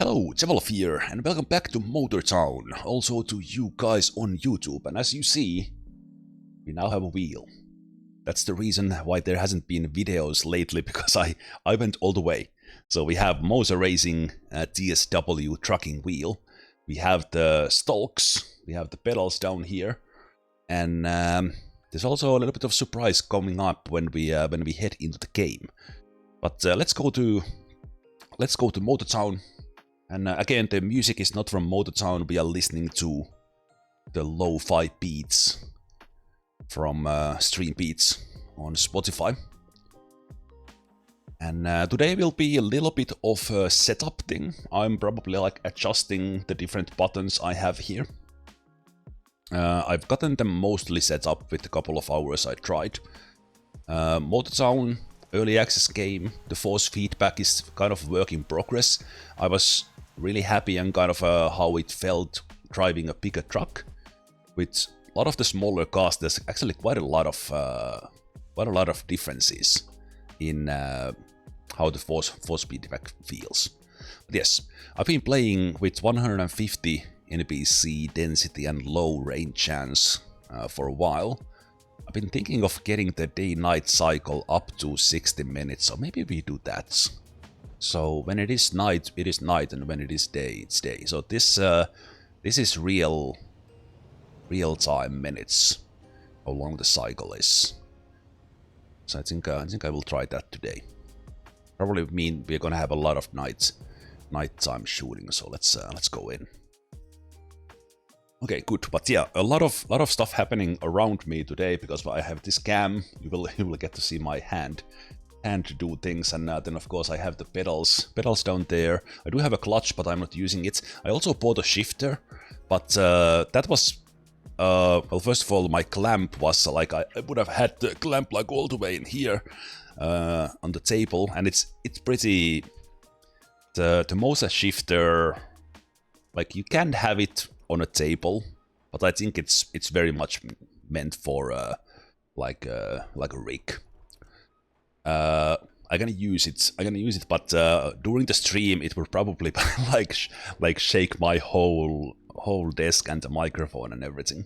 Hello, Zemalf here, and welcome back to Motor Town, also to you guys on YouTube. And as you see, we now have a wheel. That's the reason why there hasn't been videos lately, because I went all the way. So we have Moza Racing TSW Trucking Wheel. We have the Stalks, we have the pedals down here, and there's also a little bit of surprise coming up when we head into the game. But let's go to Motor Town. And again, the music is not from Motor Town. We are listening to the lo-fi beats from Stream Beats on Spotify. And today will be a little bit of a setup thing. I'm probably like adjusting the different buttons I have here. I've gotten them mostly set up with a couple of hours I tried. Motor Town early access game, the force feedback is kind of work in progress. I was really happy and kind of how it felt driving a bigger truck. With a lot of the smaller cars, there's actually quite a lot of differences in how the force feedback feels. But yes, I've been playing with 150 NPC density and low range chance for a while. I've been thinking of getting the day-night cycle up to 60 minutes, so maybe we do that. So when it is night, and when it is day, it's day. So this is real time minutes, how long the cycle is. So I think I will try that today. Probably mean we're gonna have a lot of nighttime shooting. So let's go in. Okay, good. But yeah, a lot of stuff happening around me today because I have this cam. You will get to see my hand to do things, and then of course I have the pedals down there. I do have a clutch, but I'm not using it. I also bought a shifter, but that was well, first of all, my clamp was like I would have had the clamp like all the way in here on the table, and it's pretty. The Moza shifter, like you can have it on a table, but I think it's very much meant for like a rig. I'm gonna use it, but during the stream it will probably like shake my whole desk and the microphone and everything.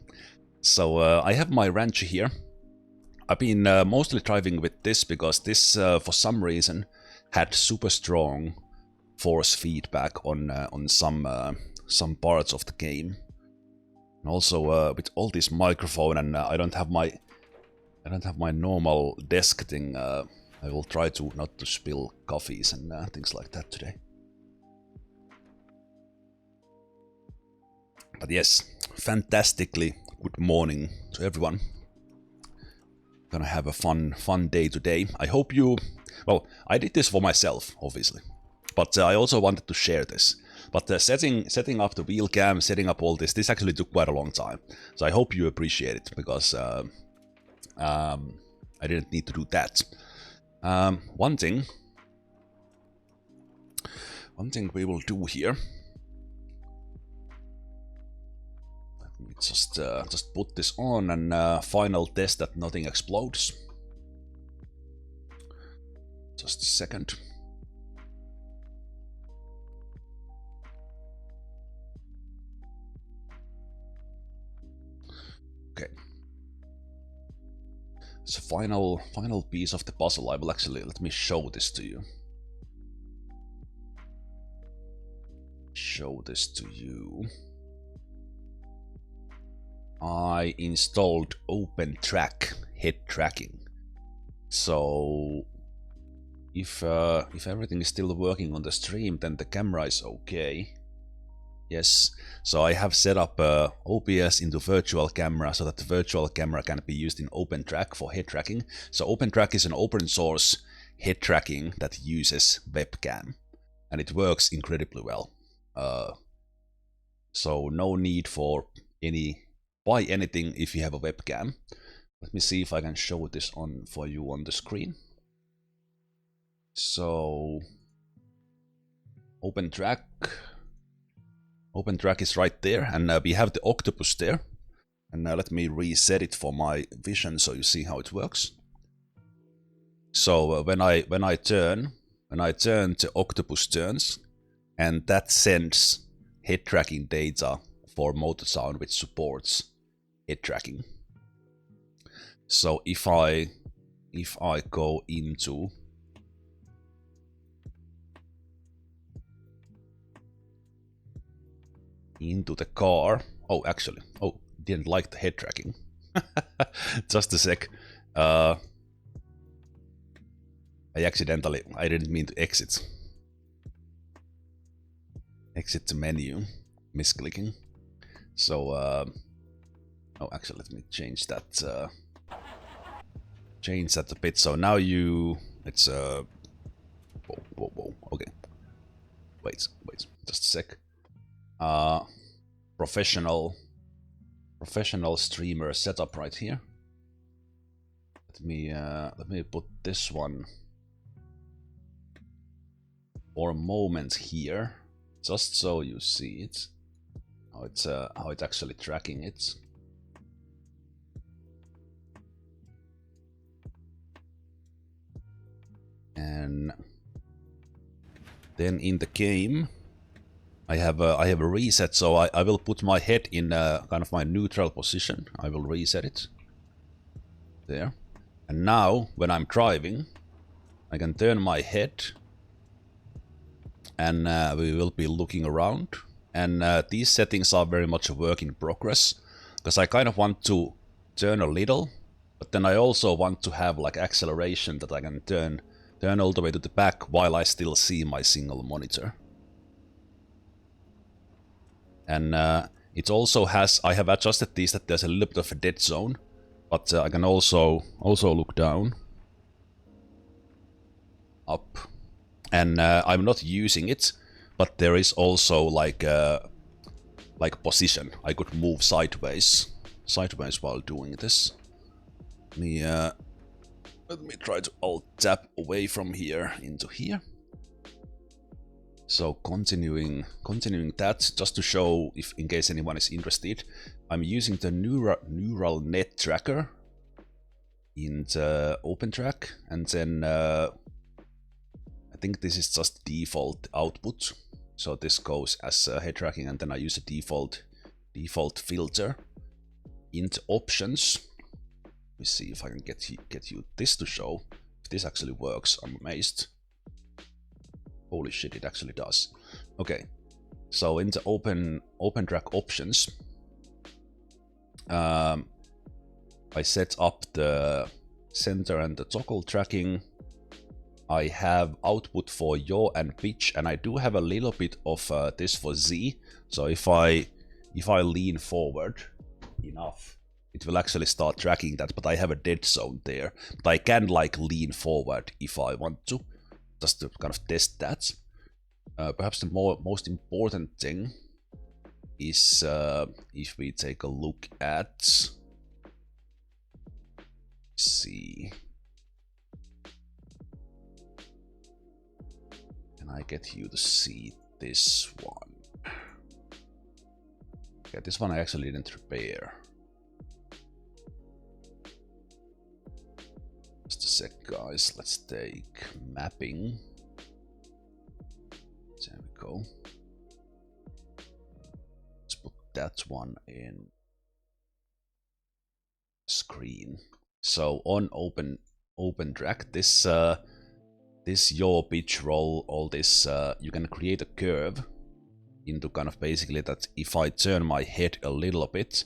So I have my Ranchy here. I've been mostly driving with this because this for some reason had super strong force feedback on some parts of the game, and also with all this microphone, and I don't have my normal desk thing. I will try to not to spill coffees and things like that today. But yes, fantastically good morning to everyone. Gonna have a fun day today. I hope you... Well, I did this for myself, obviously. But I also wanted to share this. But setting up the wheel cam, setting up all this actually took quite a long time. So I hope you appreciate it, because I didn't need to do that. One thing we will do here. Let me just put this on and final test that nothing explodes. Just a second. Okay. It's a final piece of the puzzle. I will actually, let me show this to you. I installed opentrack head tracking. So if everything is still working on the stream, then the camera is okay. Yes, so I have set up OBS into virtual camera so that the virtual camera can be used in opentrack for head tracking. So opentrack is an open source head tracking that uses webcam, and it works incredibly well. So no need for buy anything if you have a webcam. Let me see if I can show this on for you on the screen. So opentrack is right there, and we have the octopus there. And let me reset it for my vision so you see how it works. So when I turn, the octopus turns, and that sends head tracking data for motor sound, which supports head tracking. So if I go into the car, oh actually, oh, didn't like the head tracking. Just a sec. I didn't mean to exit the menu, misclicking. So oh, actually, let me change that a bit. So now it's whoa, okay. Wait, just a sec. Professional streamer setup right here. Let me put this one for a moment here, just so you see it, how it's actually tracking it. And then in the game, I have a reset, so I will put my head in kind of my neutral position. I will reset it there, and now when I'm driving, I can turn my head, and we will be looking around. And these settings are very much a work in progress, because I kind of want to turn a little, but then I also want to have like acceleration that I can turn all the way to the back while I still see my single monitor. And it also has, I have adjusted these that there's a little bit of a dead zone, but I can also look down, up, and I'm not using it, but there is also like position. I could move sideways while doing this. Let me try to alt tap away from here into here. So continuing that, just to show, if in case anyone is interested, I'm using the neural net tracker in the opentrack, and then I think this is just default output. So this goes as head tracking, and then I use a default filter into options. Let me see if I can get you this to show if this actually works. I'm amazed. Holy shit, it actually does. Okay, so in the opentrack options, I set up the center and the toggle tracking. I have output for yaw and pitch, and I do have a little bit of this for Z. So if I lean forward enough, it will actually start tracking that, but I have a dead zone there. But I can like lean forward if I want to, just to kind of test that. Perhaps the most important thing is if we take a look at, see, can I get you to see this one? Okay, this one I actually didn't repair. Just a sec, guys. Let's take mapping. There we go. Let's put that one in screen. So on opentrack, this yaw, pitch, roll, all this, you can create a curve into kind of basically that if I turn my head a little bit,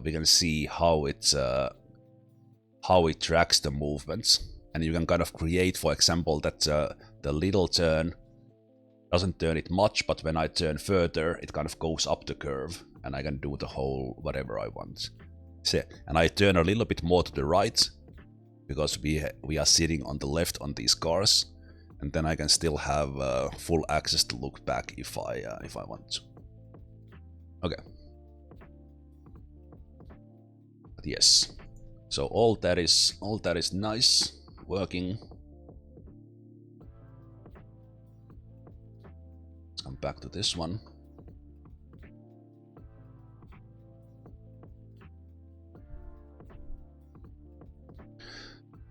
we can see how it tracks the movements. And you can kind of create, for example, that the little turn doesn't turn it much, but when I turn further, it kind of goes up the curve, and I can do the whole whatever I want. So, and I turn a little bit more to the right, because we are sitting on the left on these cars, and then I can still have full access to look back if I want to. Okay. But yes. So all that is nice, working. Come back to this one.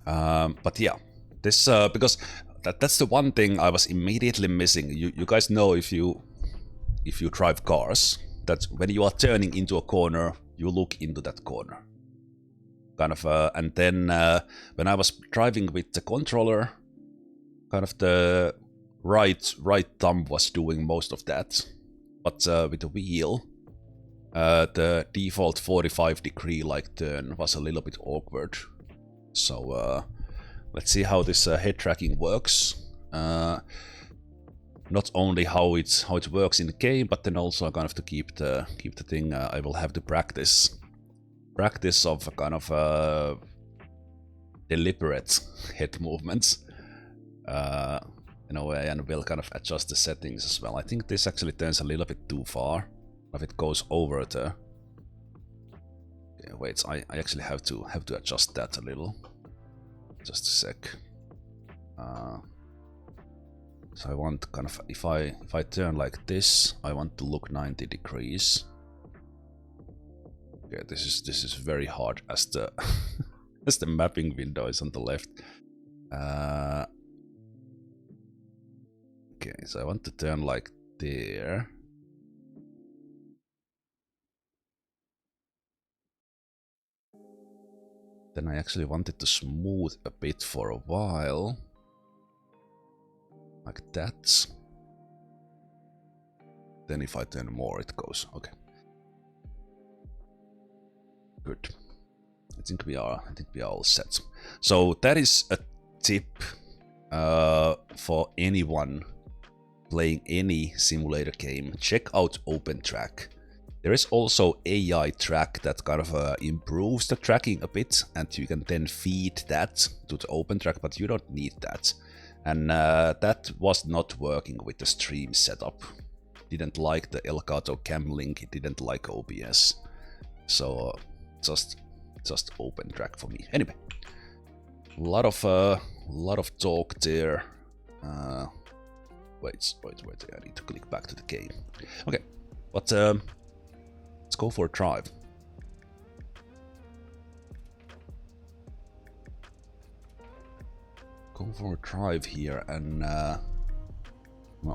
But yeah, this because that's the one thing I was immediately missing. You guys know if you drive cars, that when you are turning into a corner, you look into that corner. Kind of, and then when I was driving with the controller, kind of the right thumb was doing most of that, but with the wheel, the default 45-degree like turn was a little bit awkward. So let's see how this head tracking works. Not only how it works in the game, but then also kind of to keep the thing. I will have to practice of kind of deliberate head movements. In a way, and we'll kind of adjust the settings as well. I think this actually turns a little bit too far. If it goes over the... Okay, wait, I actually have to adjust that a little. Just a sec. So I want kind of, if I turn like this, I want to look 90 degrees. Okay, this is very hard as the as the mapping window is on the left. Okay, so I want to turn like there. Then I actually wanted to smooth a bit for a while. Like that. Then if I turn more, it goes. Okay. Good. I think we are all set. So that is a tip for anyone playing any simulator game. Check out opentrack. There is also AI track that kind of improves the tracking a bit, and you can then feed that to the opentrack, but you don't need that. And that was not working with the stream setup. Didn't like the Elgato Cam Link, it didn't like OBS. So just opentrack for me. Anyway, a lot of talk there. Wait, I need to click back to the game. Okay, but let's go for a drive. Go for a drive here, and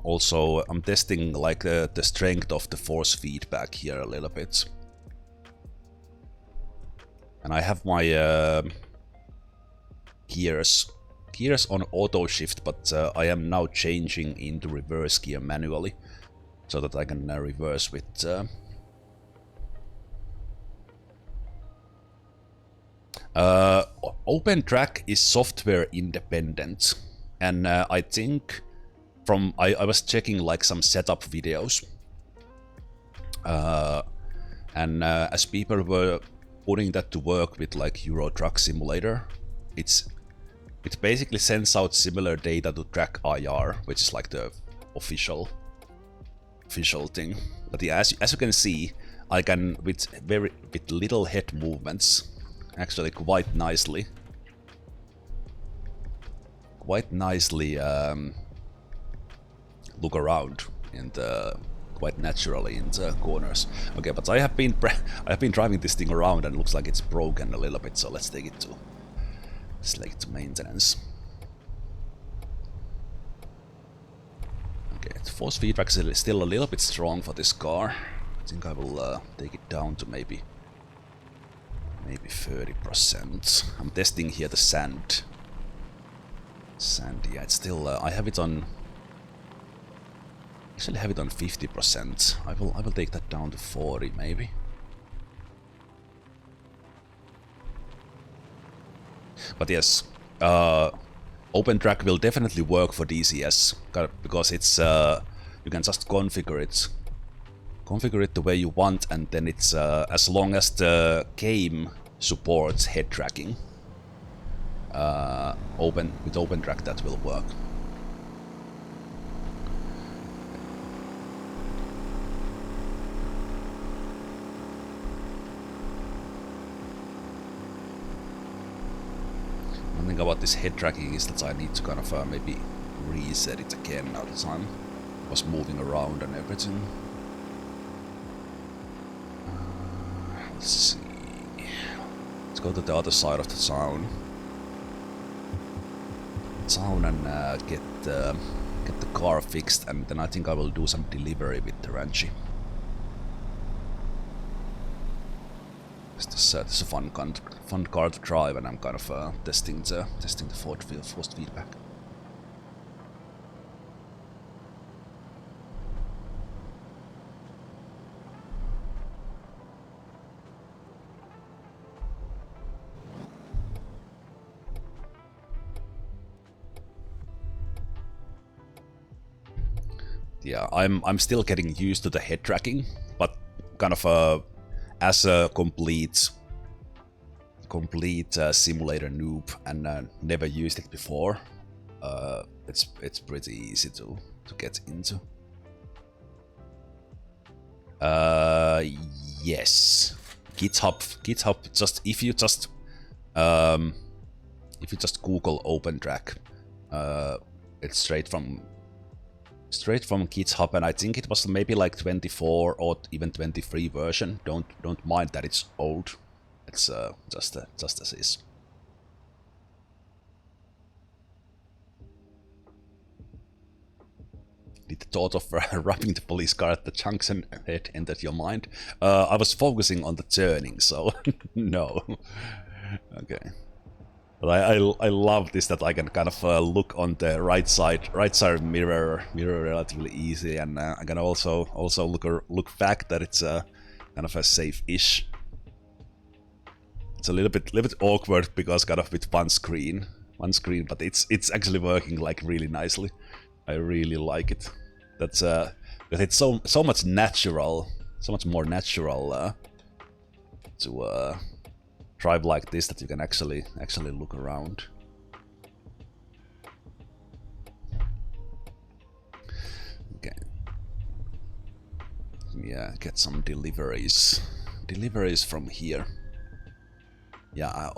also I'm testing like the strength of the force feedback here a little bit. And I have my gears on auto shift, but I am now changing into reverse gear manually, so that I can reverse with opentrack is software independent, and I think from I was checking like some setup videos, and as people were putting that to work with like Euro Truck Simulator, it basically sends out similar data to track IR, which is like the official thing. But yeah, as you can see, I can with little head movements actually quite nicely look around and quite naturally in the corners. Okay, but I have been driving this thing around and it looks like it's broken a little bit, so let's take it to maintenance. Okay, the force feedback is still a little bit strong for this car. I think I will take it down to maybe 30%. I'm testing here the sand. Yeah, it's still I have it on. Actually, have it on 50%. I will take that down to 40 maybe. But yes, opentrack will definitely work for DCS because it's you can just configure it the way you want, and then it's as long as the game supports head tracking. With opentrack that will work. One thing about this head tracking is that I need to kind of maybe reset it again now that I was moving around and everything. Let's see. Let's go to the other side of the town. town and get the car fixed, and then I think I will do some delivery with the Ranchy. This is a fun car to drive, and I'm kind of testing the forced feedback. Yeah, I'm still getting used to the head tracking, but kind of as a complete simulator noob and never used it before, it's pretty easy to get into. Yes, GitHub. Just if you just Google opentrack, it's straight from GitHub, and I think it was maybe like 24 or even 23 version. Don't mind that it's old. It's just as is. Did the thought of robbing the police car at the junction head entered your mind? I was focusing on the turning, so no. Okay. But I love this, that I can kind of look on the right side mirror relatively easy, and I can also look back that it's kind of a safe-ish. It's a little bit awkward because kind of with one screen, but it's actually working like really nicely. I really like it. That's because it's so much more natural to drive like this, that you can actually look around. Okay. Yeah, get some deliveries from here. Yeah,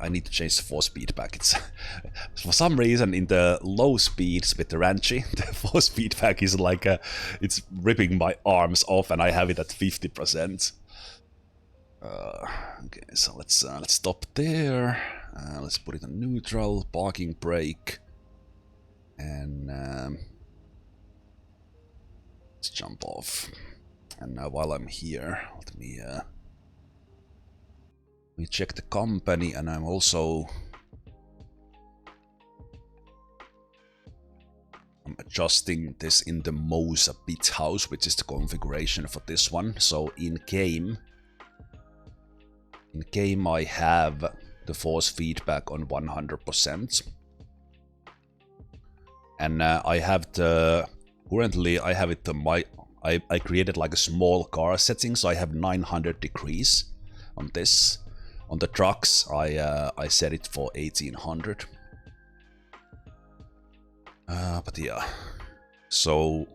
I need to change the force feedback. It's for some reason in the low speeds with the Ranchy, the force feedback is like it's ripping my arms off, and I have it at 50%. Okay, so let's stop there. Let's put it on neutral, parking brake, and let's jump off. And now while I'm here, let me check the company, and I'm adjusting this in the Moza bit house, which is the configuration for this one. So in game I have the force feedback on 100%, and I have currently I have it I created like a small car setting, so I have 900 degrees on this. On the trucks, I set it for 1800. But yeah, so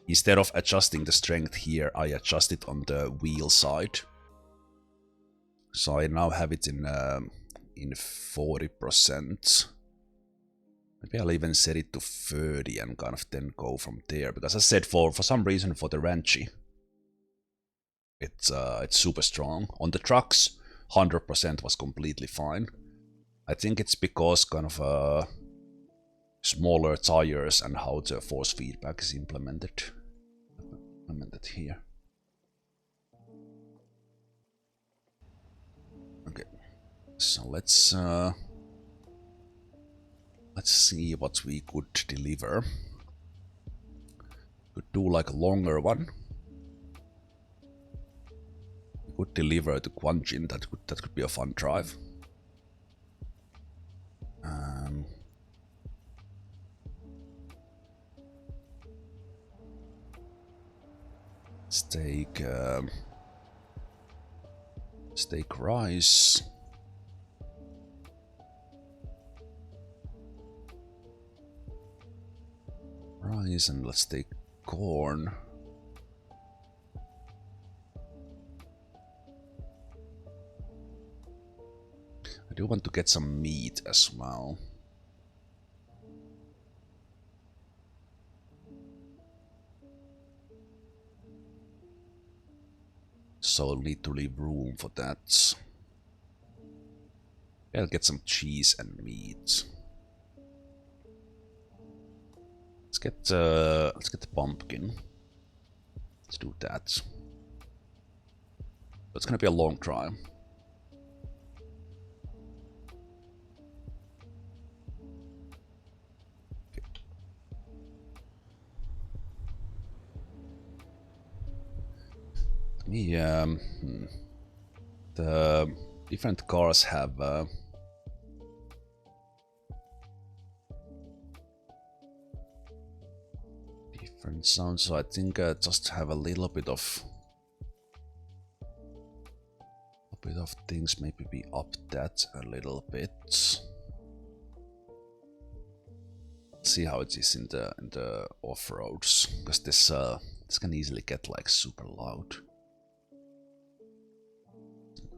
instead of adjusting the strength here, I adjust it on the wheel side. So I now have it in 40%. Maybe I'll even set it to 30 and kind of then go from there. Because I said for some reason for the Ranchy, it's super strong. On the trucks, 100% was completely fine. I think it's because kind of smaller tires and how the force feedback is implemented here. Okay, so let's see what we could deliver. Could do like a longer one. We could deliver to Gwangjin. That could be a fun drive. Steak rice. Rice, and let's take corn. I do want to get some meat as well. So I'll need to leave room for that. I'll get some cheese and meat. Let's get the pumpkin. Let's do that. It's gonna be a long drive. The different cars have different sounds, so I think just have a little bit of things, maybe be up that a little bit. See how it is in the off-roads, because this can easily get like super loud.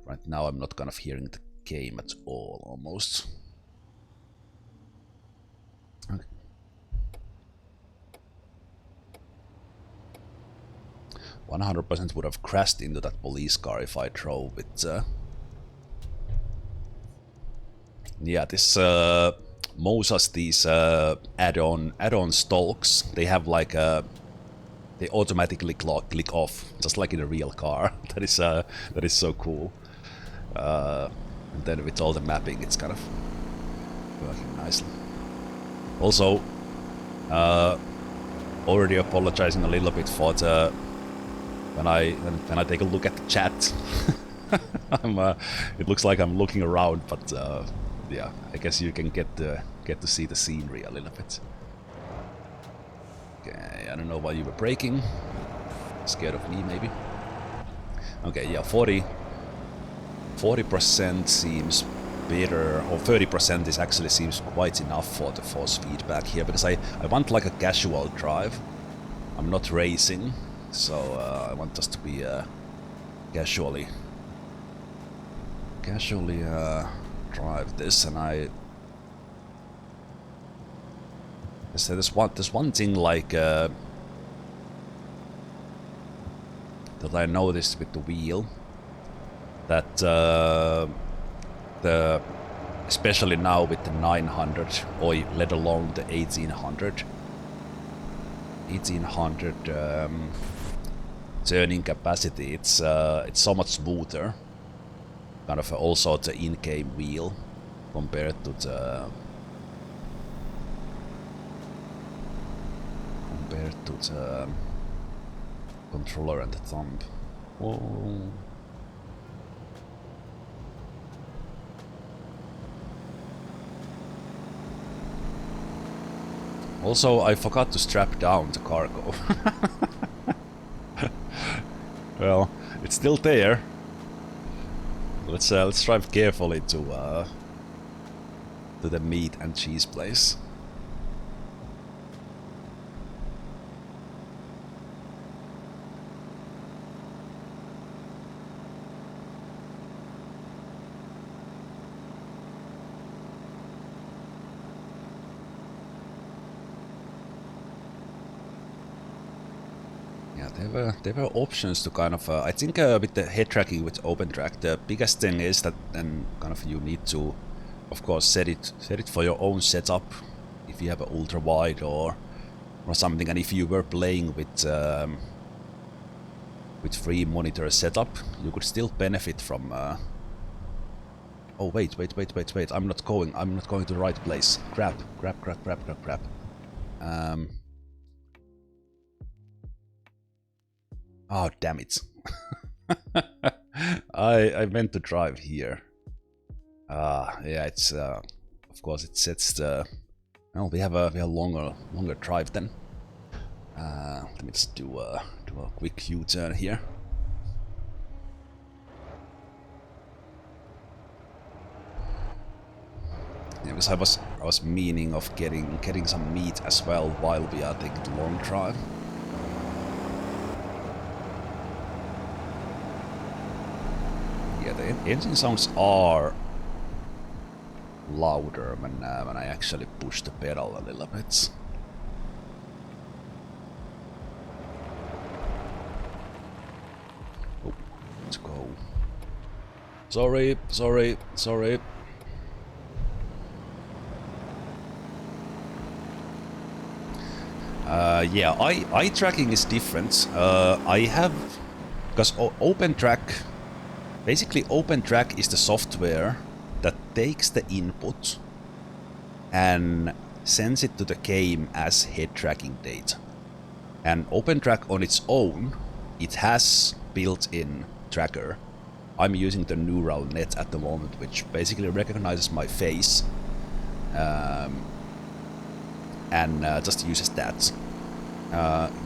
Right now I'm not kind of hearing the game at all, almost. Okay. 100% would have crashed into that police car if I drove it. Yeah, this Moza's these add-on Stalks, they have like they automatically click off, just like in a real car. That is so cool. And then with all the mapping, it's kind of working nicely. Also, already apologizing a little bit for the when I take a look at the chat. It looks like I'm looking around, but yeah, I guess you can get to see the scenery a little bit. Okay, I don't know why you were braking. Scared of me, maybe. Okay, yeah, 40% seems better, or 30% is actually seems quite enough for the force feedback here, because I want like a casual drive. I'm not racing, so I want us to be casually drive this, and there's one thing like that I noticed with the wheel, that especially now with the 900, or let alone the 1800 turning capacity, it's so much smoother, kind of also the in-game wheel compared to the controller and the thumb. Whoa. Also, I forgot to strap down the cargo. Well, it's still there. Let's drive carefully to the meat and cheese place. There were options to kind of, I think with the head tracking with opentrack, the biggest thing is that then kind of you need to, of course, set it for your own setup, if you have an ultra wide or something, and if you were playing with free monitor setup, you could still benefit from. Oh wait! I'm not going to the right place. Crap. Oh, damn it. I meant to drive here. Yeah, it's of course it sets the. Well, we have a longer drive then. Let me just do a quick U-turn here. Yeah, because I was meaning of getting some meat as well while we are taking the long drive. Yeah, the engine sounds are louder when I actually push the pedal a little bit. Oh, let's go. Sorry. Yeah, eye tracking is different. I have, because opentrack, basically opentrack is the software that takes the input and sends it to the game as head tracking data. And opentrack on its own, it has built-in tracker. I'm using the neural net at the moment, which basically recognizes my face and just uses that.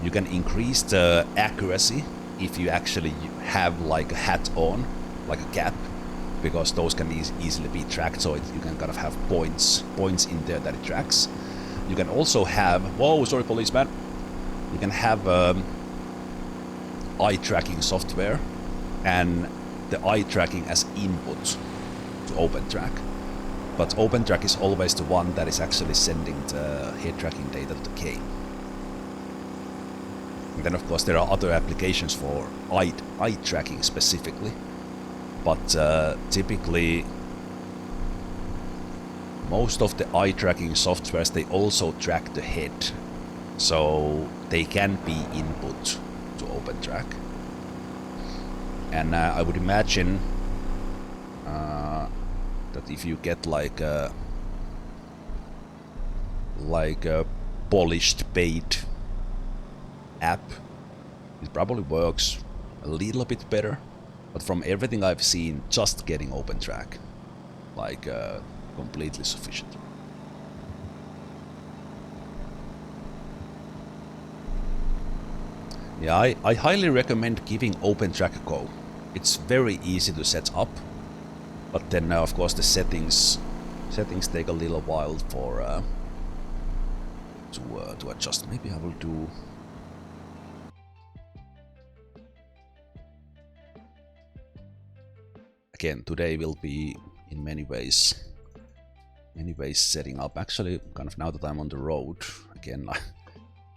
You can increase the accuracy if you actually have like a hat on, like a cap, because those can easily be tracked, so you can kind of have points in there that it tracks. You can also have, whoa, sorry policeman, you can have eye tracking software and the eye tracking as input to opentrack. But opentrack is always the one that is actually sending the head tracking data to the game. And then of course there are other applications for eye tracking specifically. But typically most of the eye tracking softwares, they also track the head. So they can be input to opentrack. And I would imagine that if you get like a polished paid app, it probably works a little bit better. But from everything I've seen, just getting opentrack, like completely sufficient. Yeah, I highly recommend giving opentrack a go. It's very easy to set up, but then of course the settings take a little while for to adjust. Maybe I will do. Again, today will be in many ways setting up. Actually, kind of now that I'm on the road again,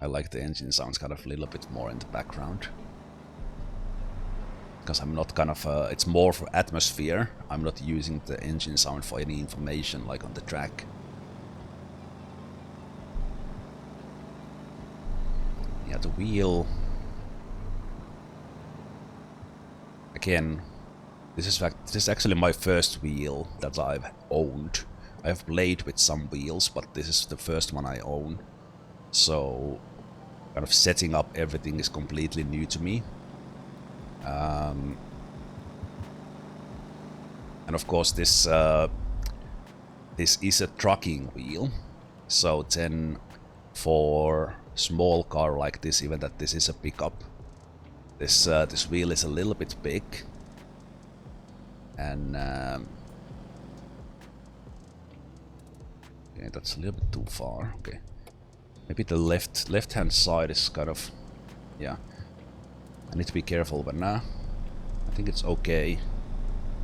I like the engine sounds kind of a little bit more in the background. Because I'm not kind of, it's more for atmosphere. I'm not using the engine sound for any information like on the track. Yeah, the wheel. Again, this is actually my first wheel that I've owned. I have played with some wheels, but this is the first one I own. So, kind of setting up everything is completely new to me. And of course this is a trucking wheel, so then for small car like this, even that this is a pickup, this wheel is a little bit big, and okay, that's a little bit too far. Okay, maybe the left hand side is kind of, yeah, I need to be careful, but nah, I think it's okay.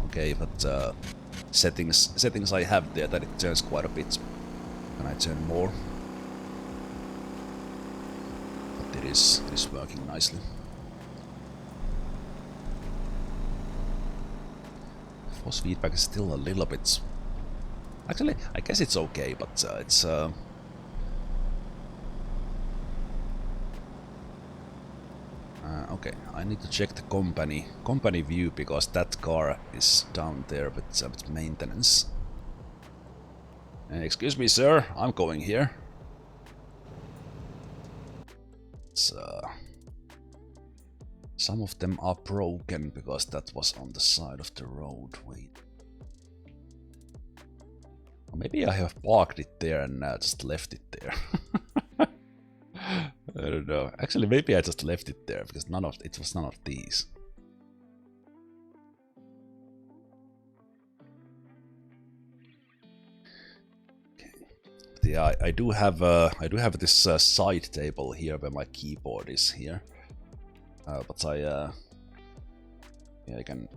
Okay, but settings I have there that it turns quite a bit when I turn more. But it is working nicely. Force feedback is still a little bit. Actually, I guess it's okay, but it's. Okay, I need to check the company view because that car is down there with maintenance. Excuse me, sir, I'm going here. It's, some of them are broken because that was on the side of the road. Wait. Or maybe I have parked it there and just left it there. I don't know. Actually, maybe I just left it there because it was none of these. Okay. But yeah, I do have this side table here where my keyboard is here. But yeah, I can.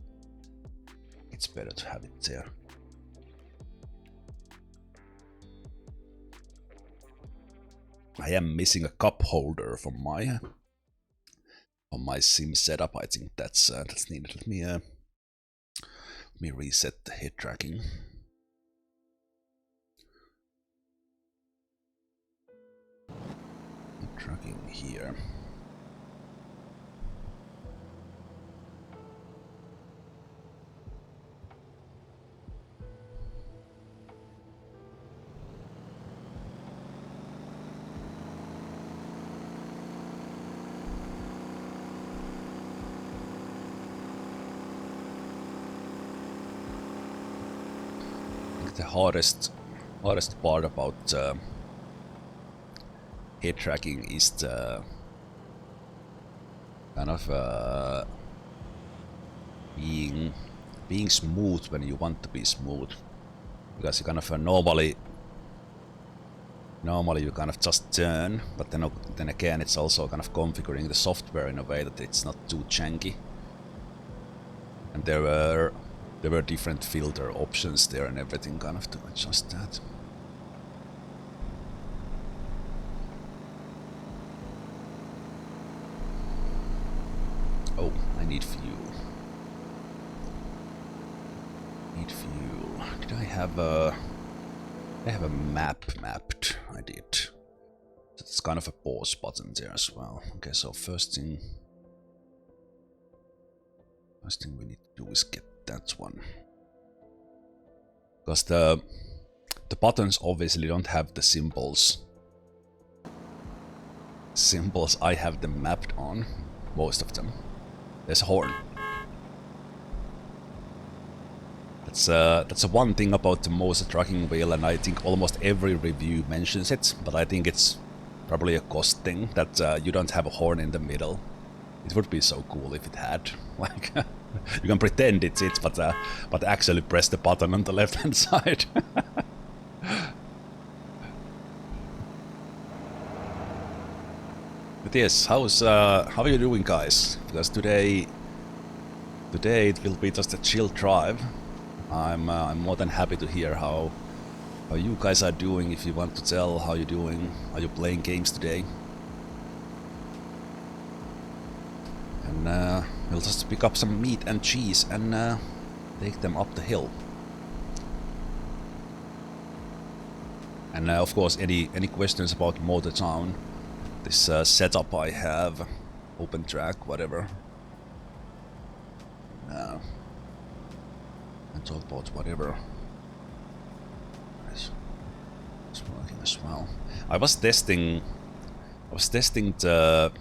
It's better to have it there. I am missing a cup holder from my sim setup. I think that's needed. Let me reset the head tracking. tracking here. The hardest part about head tracking is the kind of being smooth when you want to be smooth, because you kind of normally you kind of just turn, but then again it's also kind of configuring the software in a way that it's not too janky, and there were different filter options there and everything kind of to adjust that. Oh, I need fuel. Did I have a map mapped? I did. It's kind of a pause button there as well. Okay, so first thing we need to do is get that one, because the buttons obviously don't have the symbols I have them mapped on, most of them. There's a horn. That's a one thing about the Moza Trucking Wheel, and I think almost every review mentions it, but I think it's probably a cost thing that you don't have a horn in the middle. It would be so cool if it had, like, you can pretend it's it, but actually press the button on the left-hand side. But yes, how are you doing, guys? Because today it will be just a chill drive. I'm more than happy to hear how you guys are doing. If you want to tell how you're doing, are you playing games today? And we'll just pick up some meat and cheese and take them up the hill. And of course, any questions about Motor Town? This setup I have, opentrack, whatever. And talk about whatever. It's working as well. I was testing the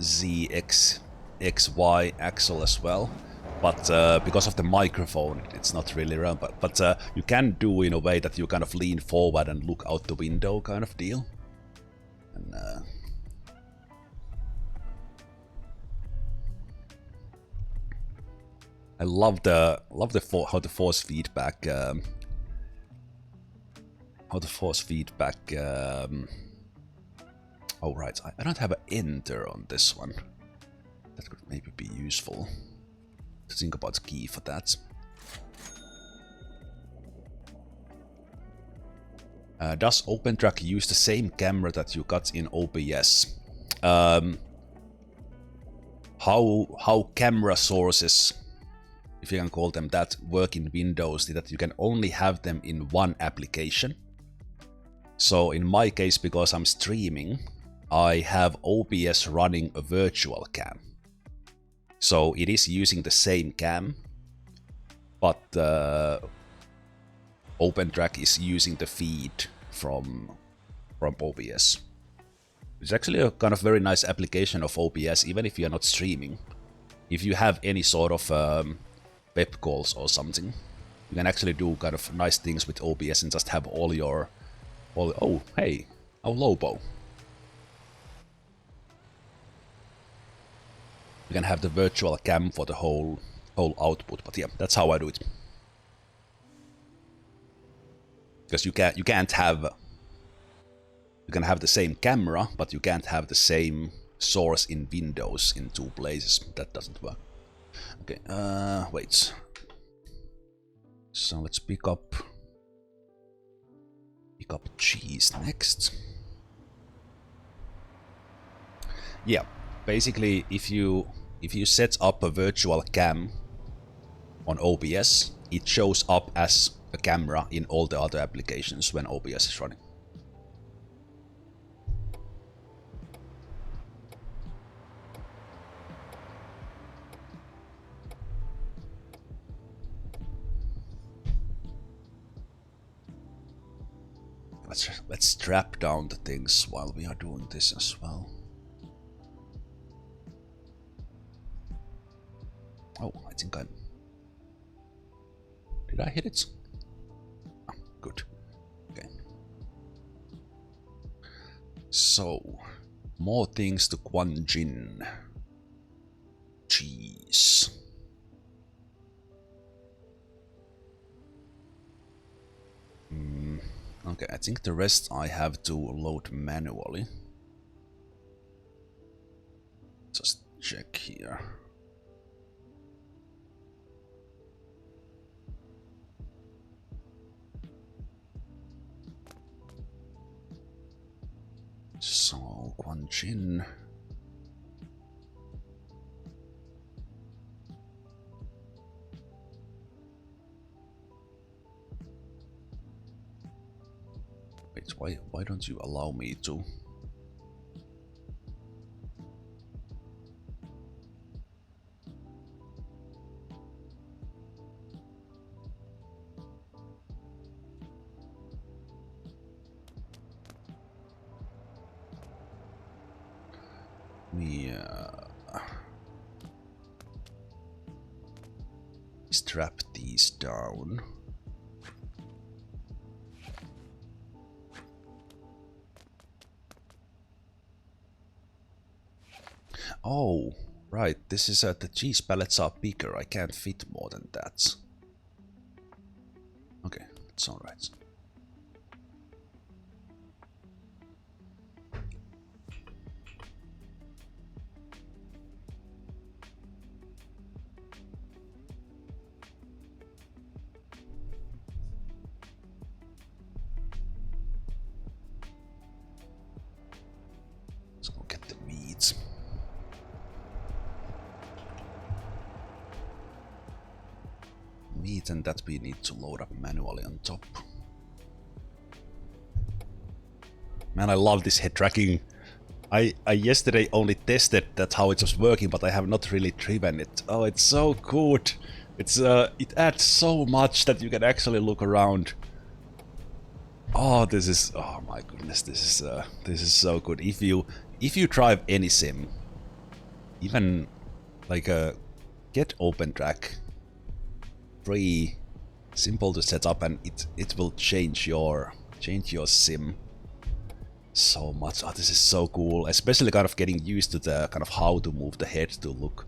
ZXY axle as well, but because of the microphone, it's not really around. But you can do in a way that you kind of lean forward and look out the window, kind of deal. And I love how the force feedback. Oh right, I don't have an enter on this one. That could maybe be useful to think about key for that. Does opentrack use the same camera that you got in OBS? How camera sources, if you can call them that, work in Windows is that you can only have them in one application. So in my case, because I'm streaming, I have OBS running a virtual cam. So it is using the same cam, but opentrack is using the feed from OBS. It's actually a kind of very nice application of OBS, even if you're not streaming. If you have any sort of web calls or something, you can actually do kind of nice things with OBS and just have oh, hey, our Lobo. You can have the virtual cam for the whole output, but yeah, that's how I do it. Because you can have the same camera, but you can't have the same source in Windows in two places. That doesn't work. Okay, wait. So let's pick up cheese next. Yeah, basically if you set up a virtual cam on OBS, it shows up as a camera in all the other applications when OBS is running. let's strap down the things while we are doing this as well. Oh, I think I'm... Did I hit it? Oh, good. Okay. So, more things to Gwangjin. Cheese. Okay, I think the rest I have to load manually. Just check here. So, Gwangjin. Wait, why don't you allow me to? Me strap these down. Oh, right, this is the cheese pallets are bigger, I can't fit more than that. Okay, it's alright. Let's go get the meat. Meat, and that we need to load up manually on top. Man, I love this head tracking. I yesterday only tested that how it was working, but I have not really driven it. Oh, it's so good. It's it adds so much that you can actually look around. Oh, this is, oh my goodness, this is so good. If you drive any sim, even like get opentrack. Free, simple to set up, and it will change your sim so much. Oh, this is so cool, especially kind of getting used to the kind of how to move the head to look.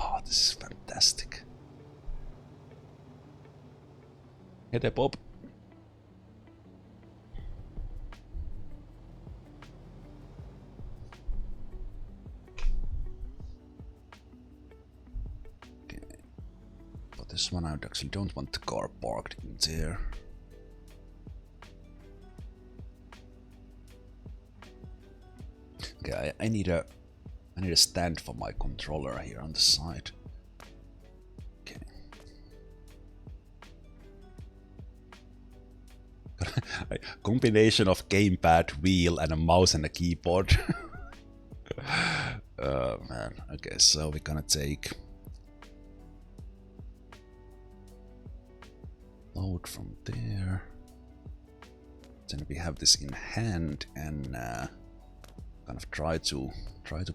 Oh, this is fantastic. Hey there, Bob. This one I actually don't want the car parked in there. Okay, I need a stand for my controller here on the side. Okay. Combination of gamepad, wheel, and a mouse and a keyboard. Oh man. Okay, so we're gonna take load from there. Then we have this in hand and kind of try to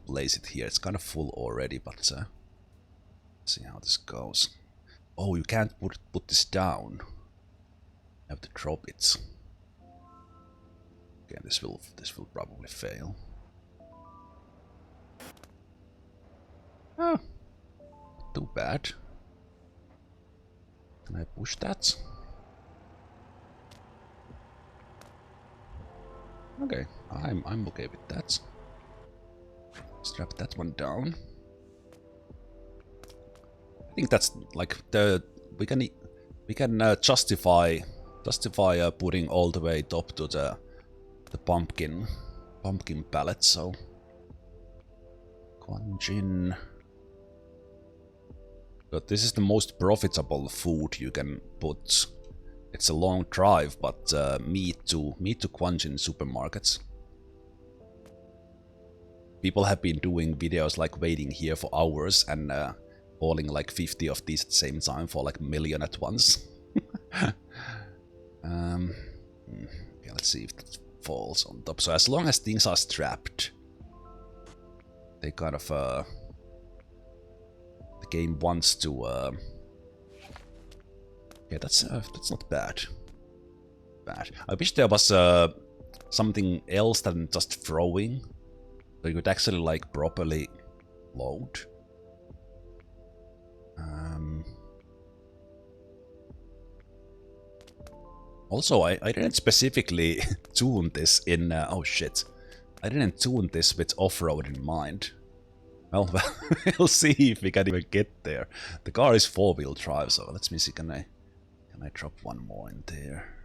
place it here. It's kind of full already, but let's see how this goes. Oh, you can't put this down. You have to drop it. Okay, this will probably fail. Oh, too bad. Can I push that? Okay, I'm okay with that. Strap that one down. I think that's like we can justify putting all the way top to the pumpkin pallet. So Gwangjin. But this is the most profitable food you can put. It's a long drive, but meat to Gwangjin supermarkets. People have been doing videos like waiting here for hours and hauling like 50 of these at the same time for like 1 million at once. Okay, Okay, let's see if that falls on top. So as long as things are strapped, they kind of the game wants to. Yeah, that's not bad. I wish there was something else than just throwing, so you could actually like properly load. Also, I didn't specifically tune this in. Oh shit! I didn't tune this with off-road in mind. Well, we'll see if we can even get there. The car is 4-wheel drive, so let's see. Can I drop one more in there?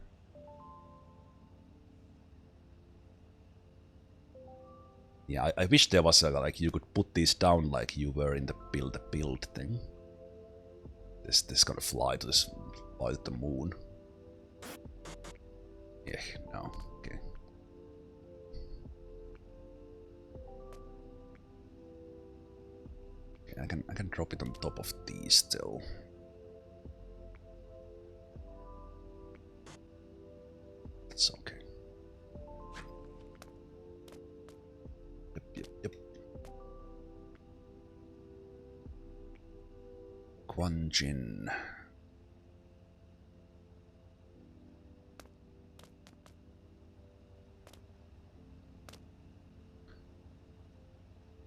Yeah, I wish there was like you could put these down like you were in the build thing. This gonna fly to the moon. Yeah, no, okay. Okay, I can drop it on top of these still. That's okay. Yep. Gwangjin.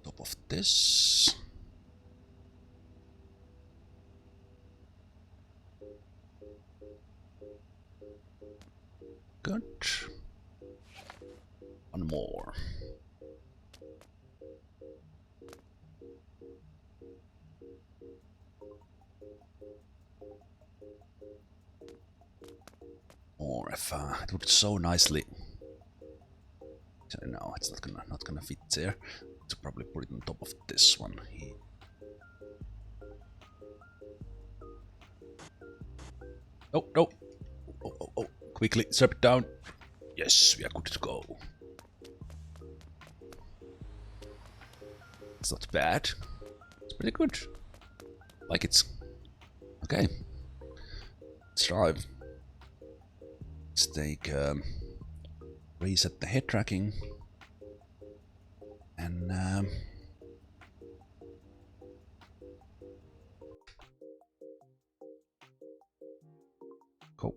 Top of this. Good. One more. Or if it would so nicely. No, it's not gonna fit there. To probably put it on top of this one here. Oh no! Oh! Quickly strap it down. Yes, we are good to go. It's not bad. It's pretty good. Like it's okay. Let's drive. Let's take reset the head tracking and go.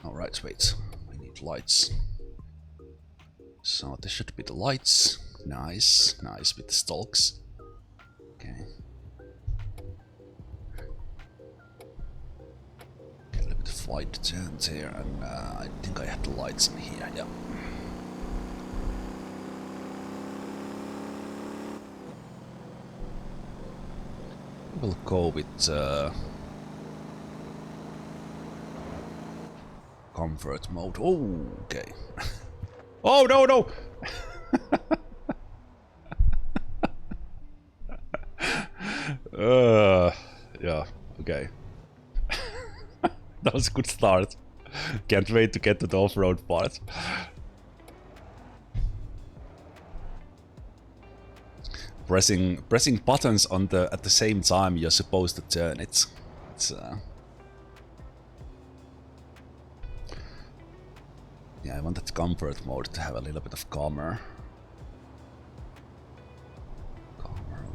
Alright, wait. We need lights. So this should be the lights. Nice with the stalks. Okay. A little bit of light turned here, and I think I have the lights in here. Yeah. We'll go with comfort mode. Oh, okay. Oh no! Yeah, okay. That was a good start. Can't wait to get to the off-road part. Pressing buttons on at the same time you're supposed to turn it. Yeah, I wanted comfort mode to have a little bit of calmer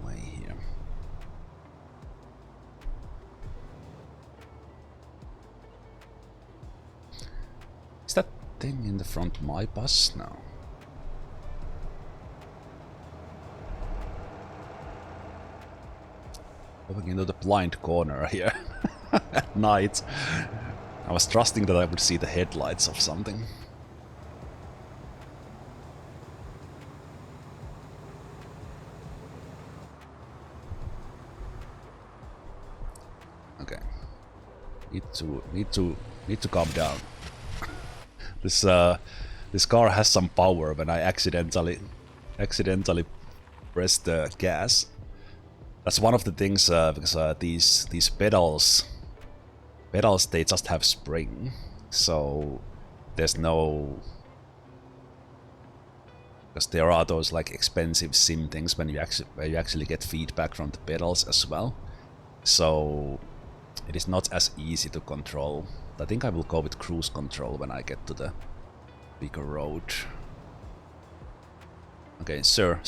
way here. Is that thing in the front my bus? No. Going into the blind corner here at night. I was trusting that I would see the headlights of something. Okay. Need to calm down. This car has some power when I accidentally press the gas. That's one of the things because these pedals they just have spring, so there's no Because there are those like expensive sim things when where you actually get feedback from the pedals as well. So it is not as easy to control. I think I will go with cruise control when I get to the bigger road. Okay, sir.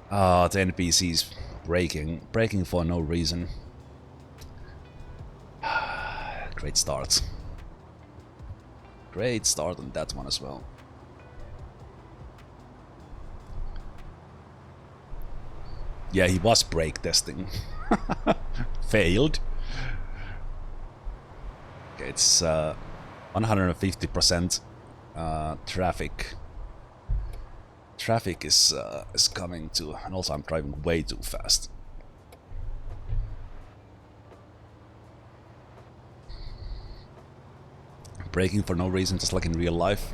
Ah, the NPC's braking for no reason. Great start. Great start on that one as well. Yeah, he was brake testing. Failed. Okay, it's 150% traffic. Traffic is coming to, and also I'm driving way too fast. Braking for no reason, just like in real life.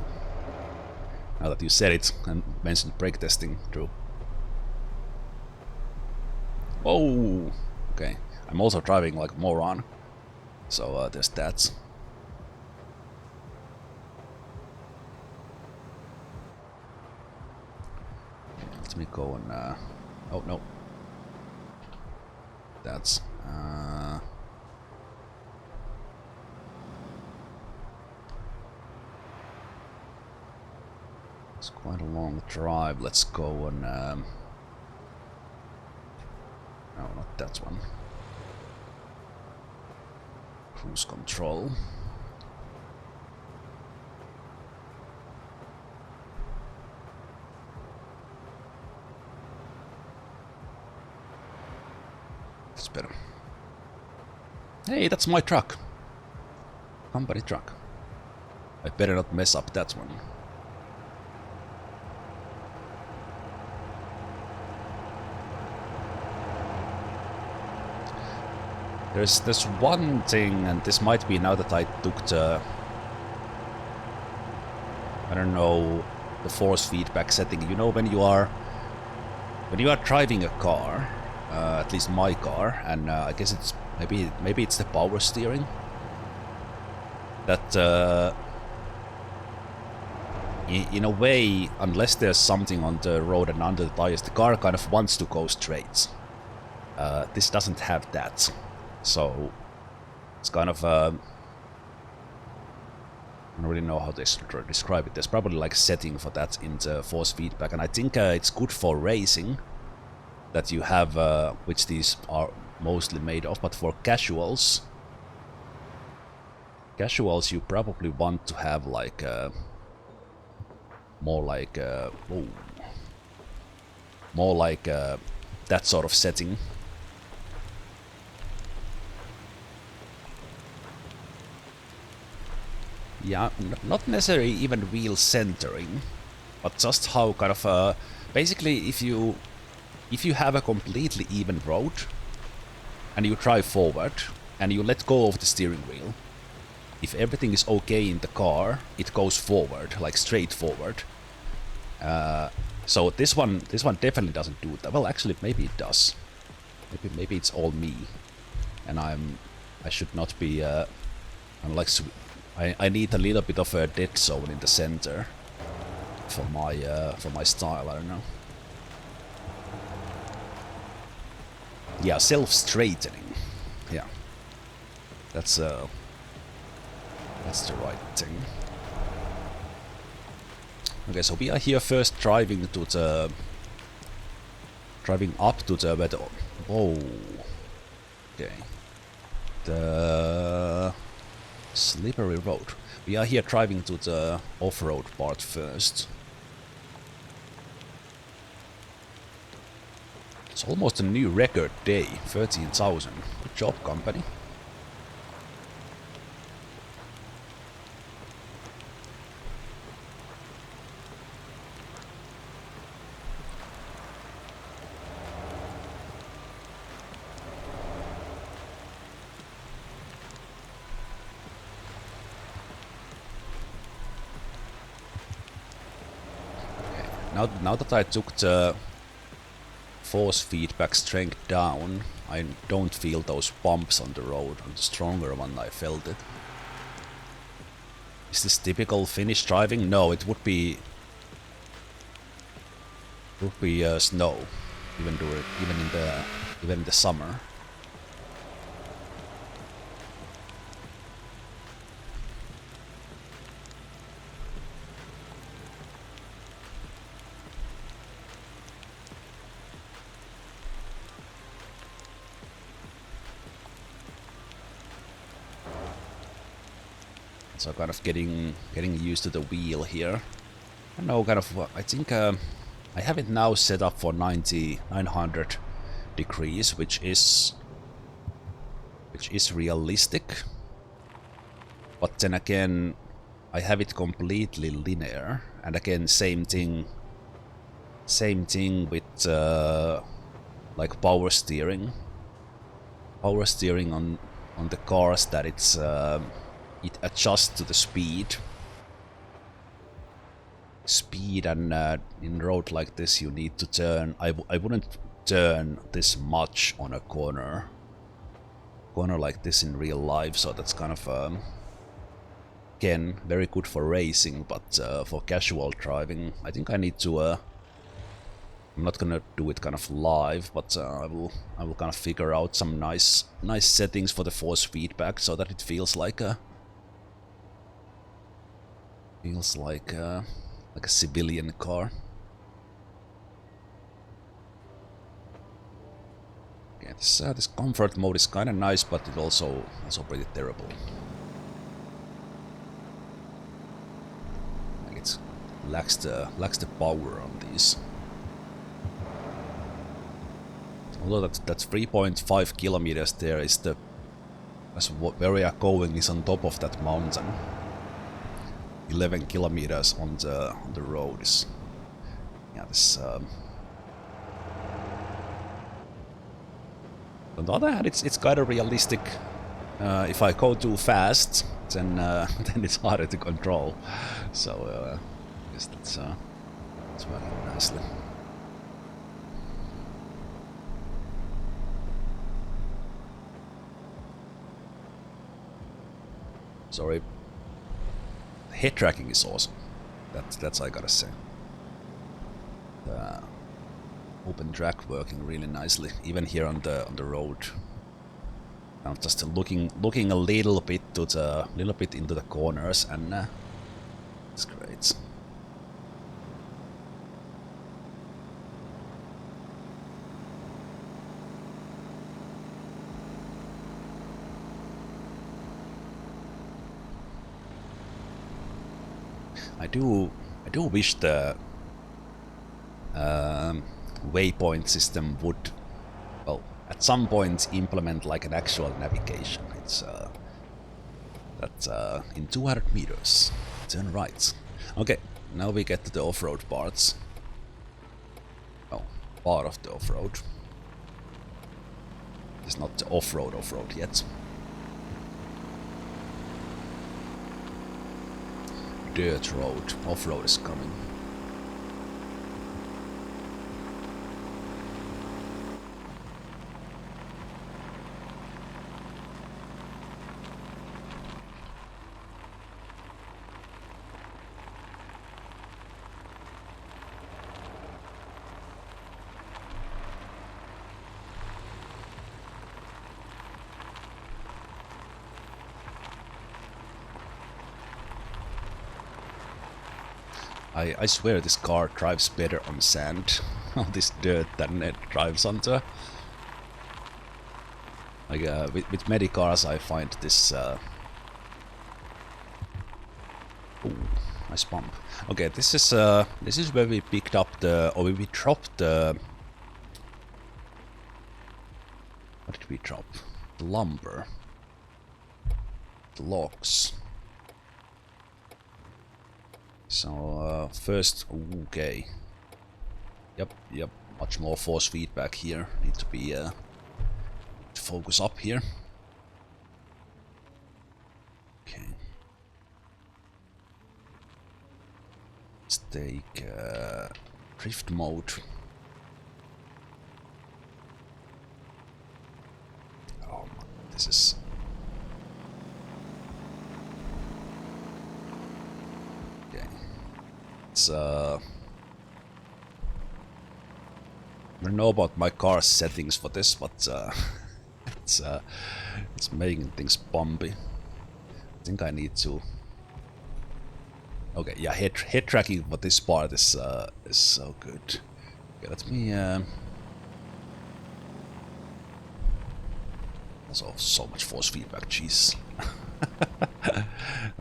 Now that you said it and mentioned brake testing, true. Oh, okay. I'm also driving like a moron, so there's that. Let me go and oh no, that's it's quite a long drive. Let's go and no, not that one. Cruise control. That's better. Hey, that's my truck. Company truck. I better not mess up that one. There's one thing, and this might be now that I took the, I don't know, the force feedback setting. You know, when you are driving a car, at least my car, and I guess it's maybe it's the power steering that in a way, unless there's something on the road and under the tires, the car kind of wants to go straight. This doesn't have that. So it's kind of I don't really know how to describe it. There's probably like a setting for that in the force feedback, and I think it's good for racing that you have, which these are mostly made of. But for casuals you probably want to have like more like that sort of setting. Yeah, not necessarily even wheel centering, but just how kind of basically if you have a completely even road and you drive forward and you let go of the steering wheel, if everything is okay in the car, it goes forward, like straight forward. So this one definitely doesn't do that. Well, actually, maybe it does. Maybe it's all me, and I should not be. I'm like. I need a little bit of a dead zone in the center for my style. I don't know. Yeah, self-straightening. Yeah, that's the right thing. Okay, so we are here first driving up to the where the oh, okay, the slippery road. We are here driving to the off-road part first. It's almost a new record day, 13,000. Good job, company. Now that I took the force feedback strength down, I don't feel those bumps on the road. On the stronger one I felt it. Is this typical Finnish driving? No, it would be snow, even in the summer. So kind of getting used to the wheel here. I don't know, kind of. I think I have it now set up for 900 degrees, which is realistic. But then again, I have it completely linear, and again, same thing with like power steering. Power steering on the cars, that it's it adjusts to the speed, and in road like this you need to turn. I wouldn't turn this much on a corner like this in real life, so that's kind of again very good for racing, but for casual driving I think I need to I'm not gonna do it kind of live, but I will kind of figure out some nice settings for the force feedback so that it feels like a civilian car. Okay, this comfort mode is kind of nice, but it also pretty terrible. Like it lacks the power on these. Although that's 3.5 kilometers there is where we are going is on top of that mountain. 11 kilometers on the road is, yeah, this. On the other hand, it's kind of realistic. If I go too fast, then then it's harder to control. So I guess that's working nicely. Sorry. Head tracking is awesome. That's I gotta say. The open track working really nicely, even here on the road. I'm just looking a little bit into the corners, and it's great. I do wish the waypoint system would, well, at some point implement like an actual navigation. It's that's in 200 meters, turn right. Okay, now we get to the off-road parts. Oh, part of the off-road. It's not the off-road yet. Dirt road, off-road is coming. I swear this car drives better on sand, on this dirt, than it drives onto. Like with many cars, I find this. Ooh, nice bump. Okay, this is where we picked up we dropped the. What did we drop? The lumber, the logs. So first, okay. Yep. Much more force feedback here. Need to be to focus up here. Okay. Let's take drift mode. Oh, this is. It's I don't know about my car settings for this, but it's making things bumpy. I think I need to. Okay, yeah, head tracking for this part is so good. Okay, let me. Also, so much force feedback. Jeez.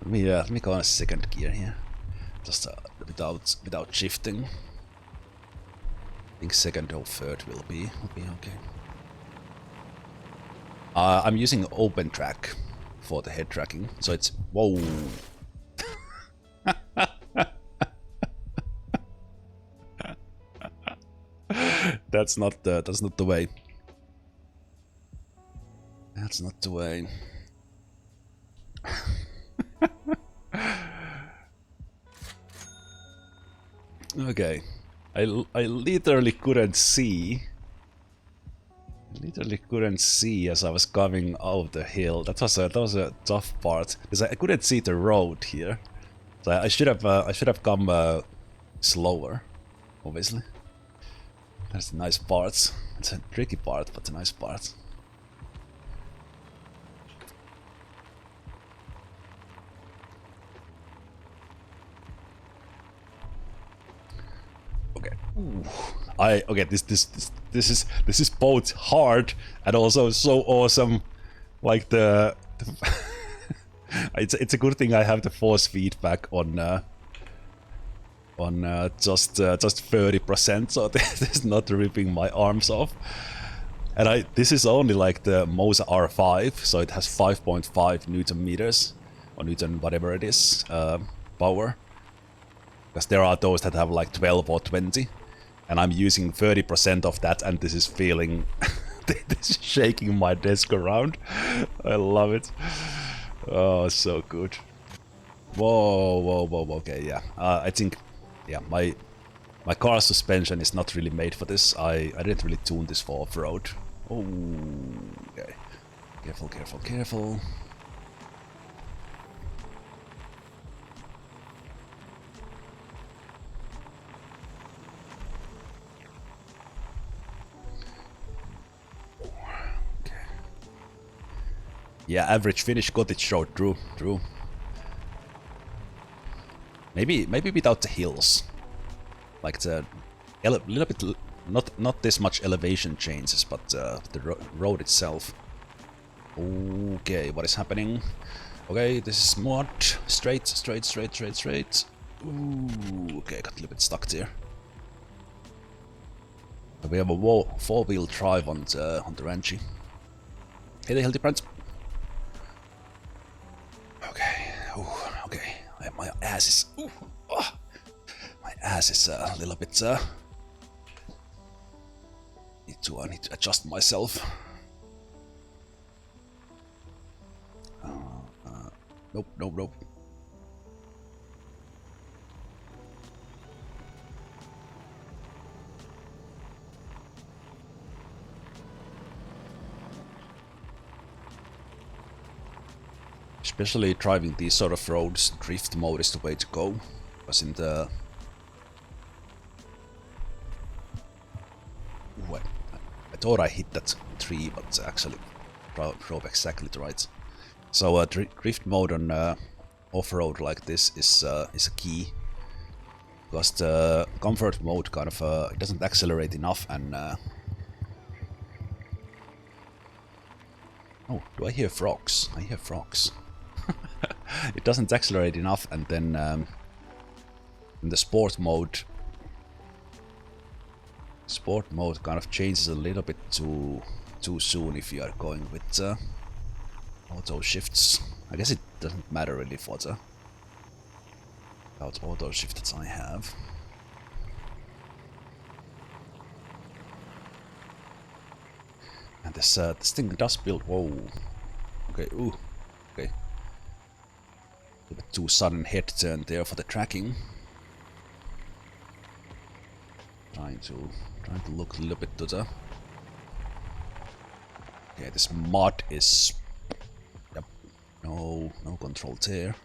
let me go on a second gear here, just without shifting. I think second or third will be okay. I'm using opentrack for the head tracking, so it's whoa. That's not the way. That's not the way. Okay, I literally couldn't see. Literally couldn't see as I was coming out the hill. That was a tough part because I couldn't see the road here. So I should have come slower, obviously. That's the nice parts. It's a tricky part, but the nice part. Okay. Ooh. Okay. This is both hard and also so awesome. Like the it's a good thing I have the force feedback on just 30%, so this is not ripping my arms off. And this is only like the Moza R5, so it has 5.5 Newton meters or Newton whatever it is power. Because there are those that have like 12 or 20, and I'm using 30% of that, and this is feeling, this is shaking my desk around. I love it. Oh, so good. Whoa, okay, yeah. I think, yeah, my car suspension is not really made for this. I didn't really tune this for off-road. Oh, okay. Careful. Yeah, average Finnish cottage road, true. Maybe without the hills, like the little bit, not this much elevation changes, but the road itself. Okay, what is happening? Okay, this is mud. Straight. Ooh, okay, got a little bit stuck there. We have a four-wheel drive on the Ranchy. Hey, the healthy friends. Okay. Ooh, okay. My ass is. My ass is a little bit. I need to adjust myself. Nope. Especially driving these sort of roads, drift mode is the way to go. Because in the... Ooh, I thought I hit that tree, but actually drove exactly to right. So drift mode on off-road like this is a key. Because the comfort mode kind of it doesn't accelerate enough, and oh, do I hear frogs? I hear frogs. It doesn't accelerate enough, and then in the sport mode kind of changes a little bit too soon if you are going with auto shifts. I guess it doesn't matter really for the auto shift that I have. And this thing does build. Whoa. Okay. Ooh. Okay. A bit too sudden head turn there for the tracking. Trying to look a little bit to the. Okay, this mud is. Yep. No control there.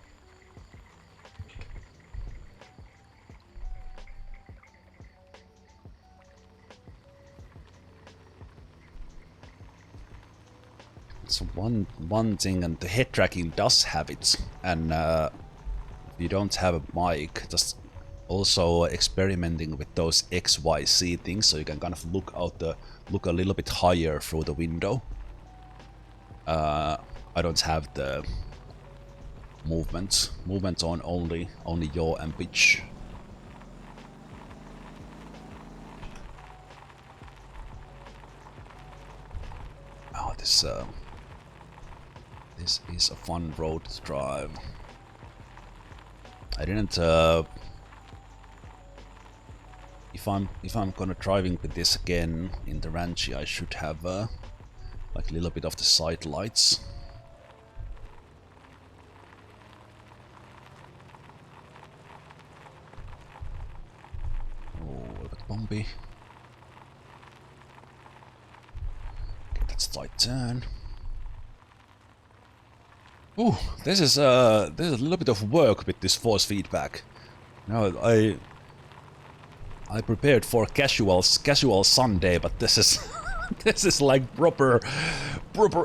So one thing, and the head tracking does have it, and if you don't have a mic, just also experimenting with those XYZ things, so you can kind of look a little bit higher through the window. I don't have the movement on, only yaw and pitch. Oh, this is a fun road to drive. I didn't. If I'm gonna driving with this again in the Ranchy, I should have like a little bit of the side lights. Oh, a little bit bumpy. Okay, that's a tight turn. Ooh, this is a little bit of work with this force feedback. No, I prepared for casual Sunday, but this is this is like proper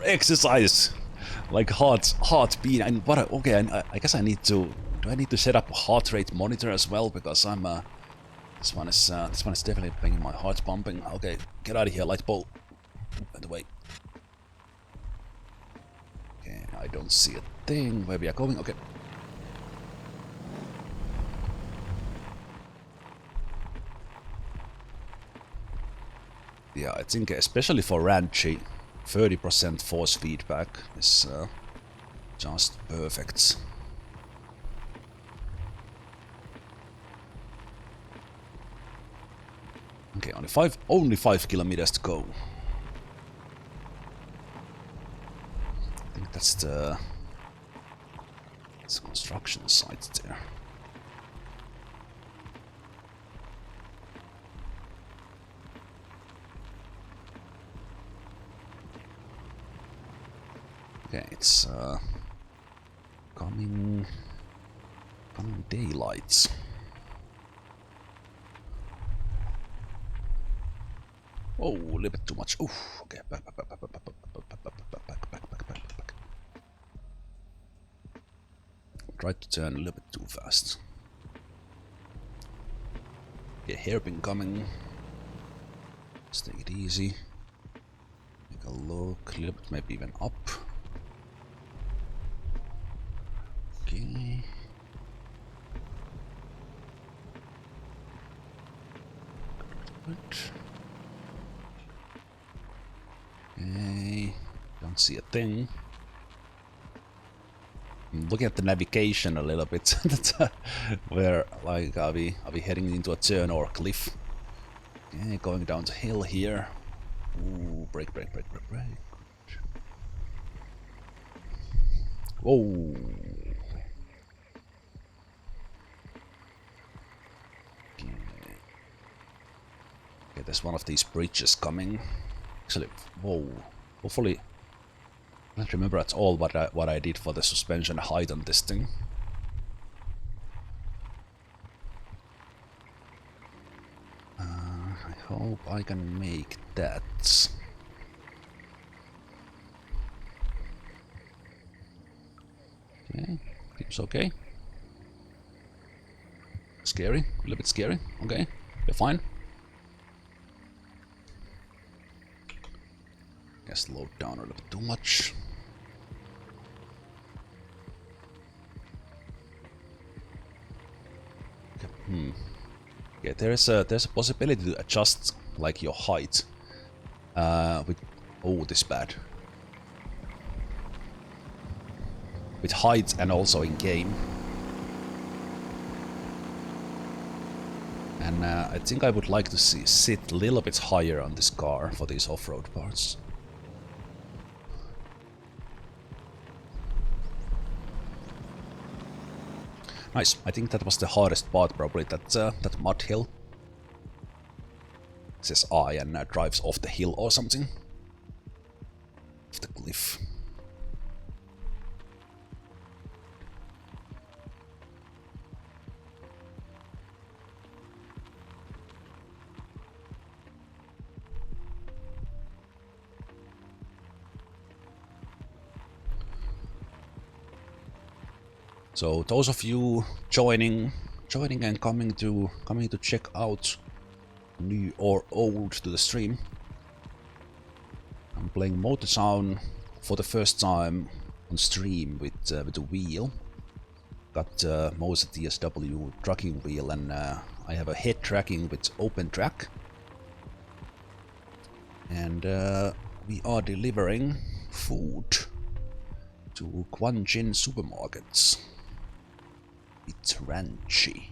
exercise, like heart beat. And what? Okay, I guess I need to. Do I need to set up a heart rate monitor as well? Because I'm this one is definitely making my heart pumping. Okay, get out of here, light bulb. By the way. Okay, I don't see a thing. Where we are going? Okay. Yeah, I think especially for Ranchy, 30% force feedback is just perfect. Okay, only 5 kilometers to go. I think that's the construction site there. Okay, it's coming daylights. Oh, a little bit too much. Oof. Okay, back. Tried to turn a little bit too fast. Okay, hairpin coming. Let's take it easy. Take a look, a little bit, maybe even up. Okay. Good. Okay. Don't see a thing. I'm looking at the navigation a little bit. Where, like, are we heading into a turn or a cliff? Okay, going down the hill here. Ooh, brake. Whoa. Okay, there's one of these bridges coming. Actually, whoa. Hopefully, I don't remember at all what I did for the suspension height on this thing. I hope I can make that. Okay, seems okay. Scary, a little bit scary. Okay, you're fine. I slowed down a little bit too much. Okay, yeah, there's a possibility to adjust like your height. With this bad. With height and also in game. And I think I would like to sit a little bit higher on this car for these off-road parts. Nice. I think that was the hardest part, probably that mud hill. It says I and drives off the hill or something. Off the cliff. So those of you joining and coming to check out new or old to the stream, I'm playing Moza for the first time on stream with the wheel. Got Moza TSW Truck Wheel, and I have a head tracking with opentrack. And we are delivering food to Gwangjin supermarkets. It's Ranchy.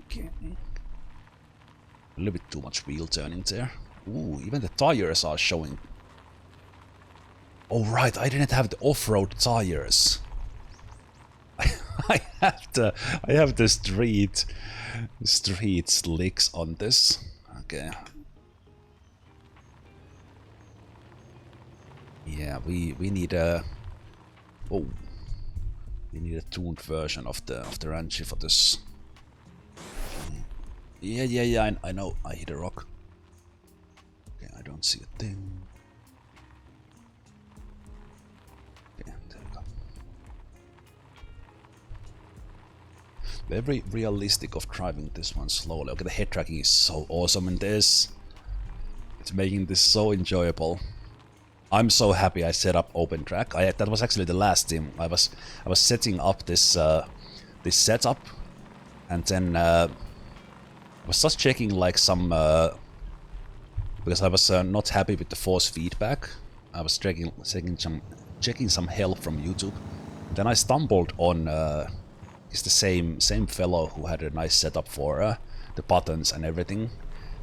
Okay. A little bit too much wheel turning there. Ooh, even the tires are showing. Oh right, I didn't have the off-road tires. I have the street slicks on this. Okay. Yeah, we need a we need a tuned version of the Ranchy for this. Yeah, I know. I hit a rock. Okay, I don't see a thing. Okay, there we go. Very realistic of driving this one slowly. Okay, the head tracking is so awesome in this. It's making this so enjoyable. I'm so happy I set up opentrack. That was actually the last team. I was setting up this this setup, and then I was just checking like some because I was not happy with the force feedback. I was checking some help from YouTube. Then I stumbled on it's the same fellow who had a nice setup for the buttons and everything.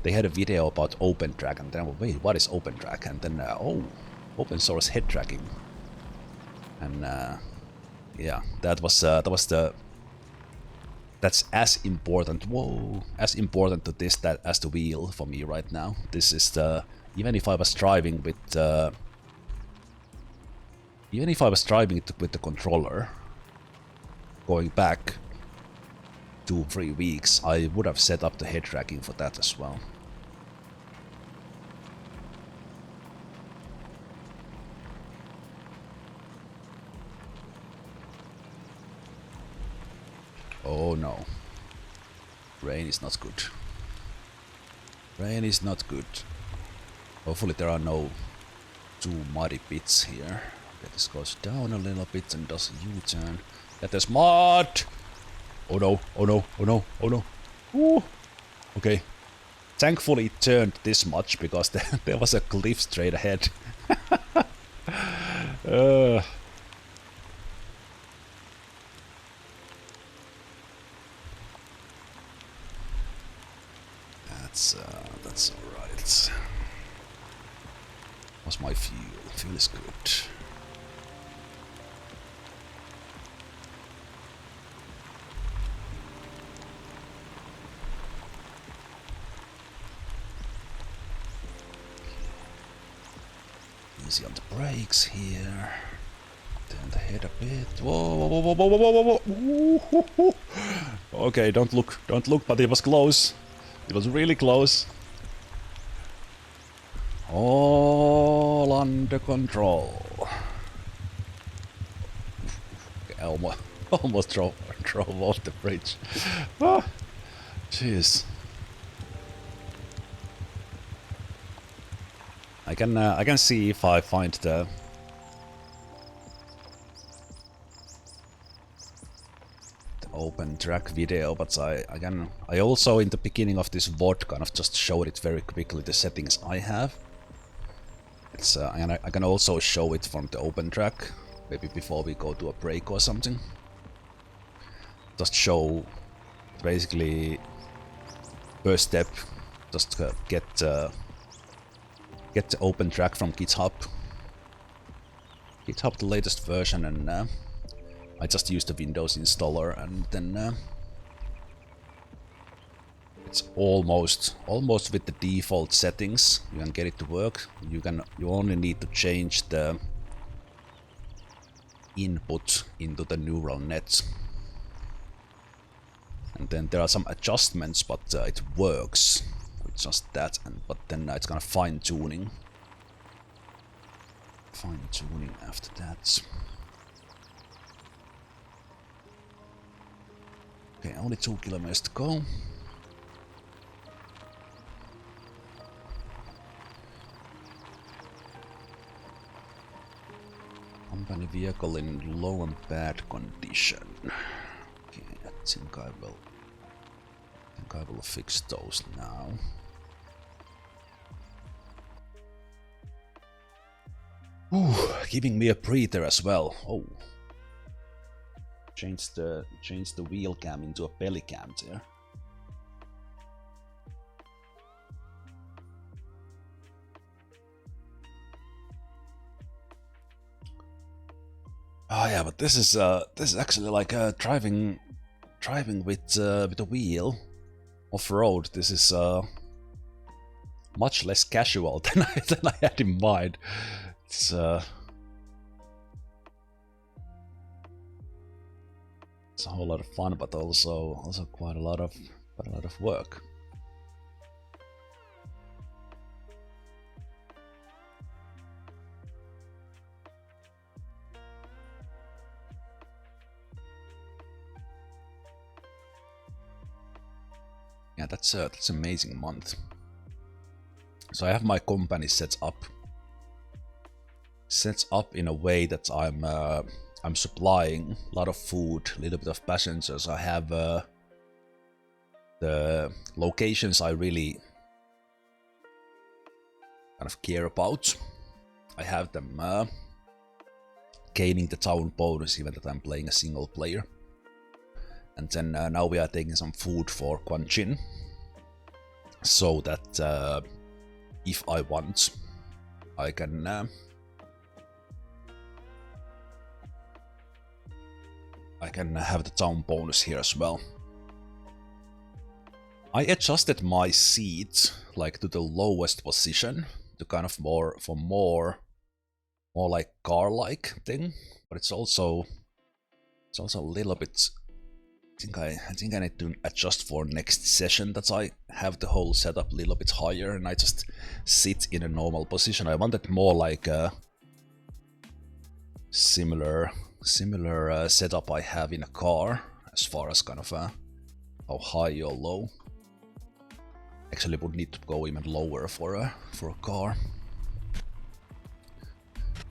They had a video about opentrack, and then I went, wait, what is opentrack? And then oh, open source head tracking. And yeah, that's as important. Whoa, as important to this as the wheel for me right now. This is the even if I was driving with the controller, going back 2-3 weeks, I would have set up the head tracking for that as well. Oh no. Rain is not good. Rain is not good. Hopefully there are no too muddy bits here. Okay, this goes down a little bit and does a U-turn. Yeah, there's mud! Oh no, oh no, oh no, oh no. Ooh. Okay. Thankfully it turned this much because there was a cliff straight ahead. That's alright. What's my fuel? Fuel is good. Easy on the brakes here. Turn the head a bit. Whoa, whoa, whoa, whoa, whoa, whoa, whoa, whoa. Okay, don't look, but it was close. It was really close. All under control. Okay, almost drove off the bridge. Ah, jeez. I can see if I find the open track video, but I also in the beginning of this VOD kind of just showed it very quickly the settings I have. It's and I can also show it from the open track, maybe before we go to a break or something. Just show basically first step, just get the open track from GitHub the latest version, and I just use the Windows installer, and then it's almost with the default settings. You can get it to work. You only need to change the input into the neural net, and then there are some adjustments, but it works with just that. But then it's kind of fine tuning after that. Okay, only 2 kilometers to go. Company vehicle in low and bad condition. Okay, I think I will fix those now. Ooh, giving me a breather as well. Oh, change the wheel cam into a belly cam there. Oh yeah, but this is actually like driving with a wheel off road. This is much less casual than I had in mind. It's a whole lot of fun, but also quite a lot of work. Yeah, that's amazing month. So I have my company set up in a way that I'm supplying a lot of food, a little bit of passengers. I have the locations I really kind of care about. I have them gaining the town bonus even that I'm playing a single player. And then now we are taking some food for Gwangjin, so that if I want, I can have the town bonus here as well. I adjusted my seat like to the lowest position to kind of more like car-like thing, but it's also a little bit. I think I need to adjust for next session that I have the whole setup a little bit higher and I just sit in a normal position. I wanted more like a similar setup I have in a car, as far as kind of how high or low. Actually would need to go even lower for a car.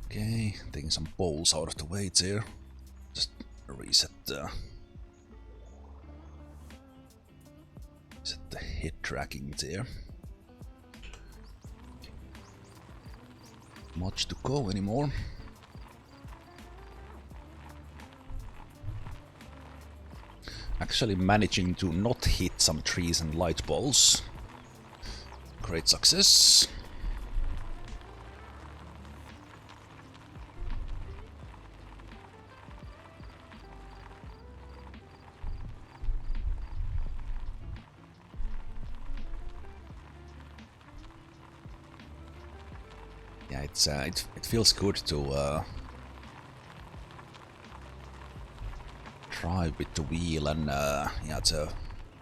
Okay, taking some poles out of the way there. Just reset the head tracking there. Much to go anymore. Actually managing to not hit some trees and light balls. Great success. Yeah, it feels good to drive with the wheel, and yeah, it's a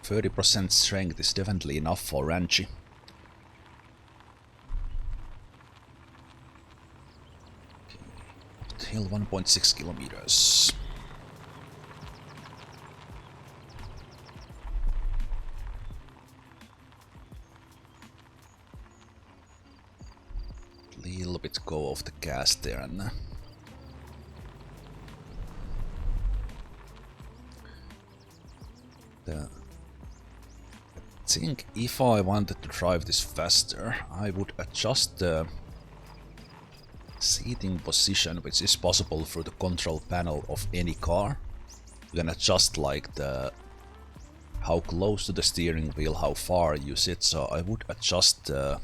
30% strength is definitely enough for Ranchy. Okay. Hill 1.6 kilometers. Little bit go off the gas there, and I think if I wanted to drive this faster, I would adjust the seating position, which is possible through the control panel of any car. You can adjust like how close to the steering wheel, how far you sit. So I would adjust the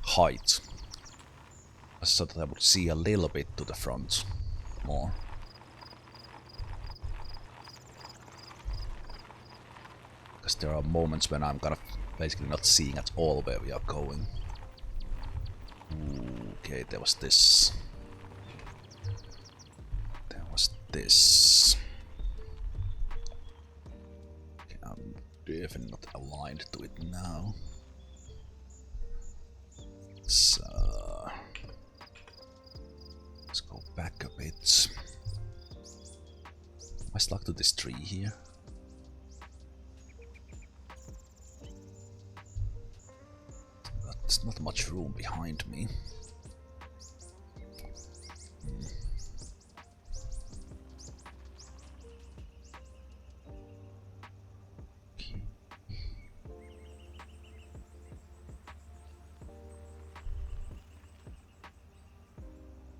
height so that I would see a little bit to the front more. Because there are moments when I'm kind of basically not seeing at all where we are going. Ooh, okay, there was this. There was this. Okay, I'm definitely not aligned to it now. So let's go back a bit. I stuck to this tree here. There's not much room behind me.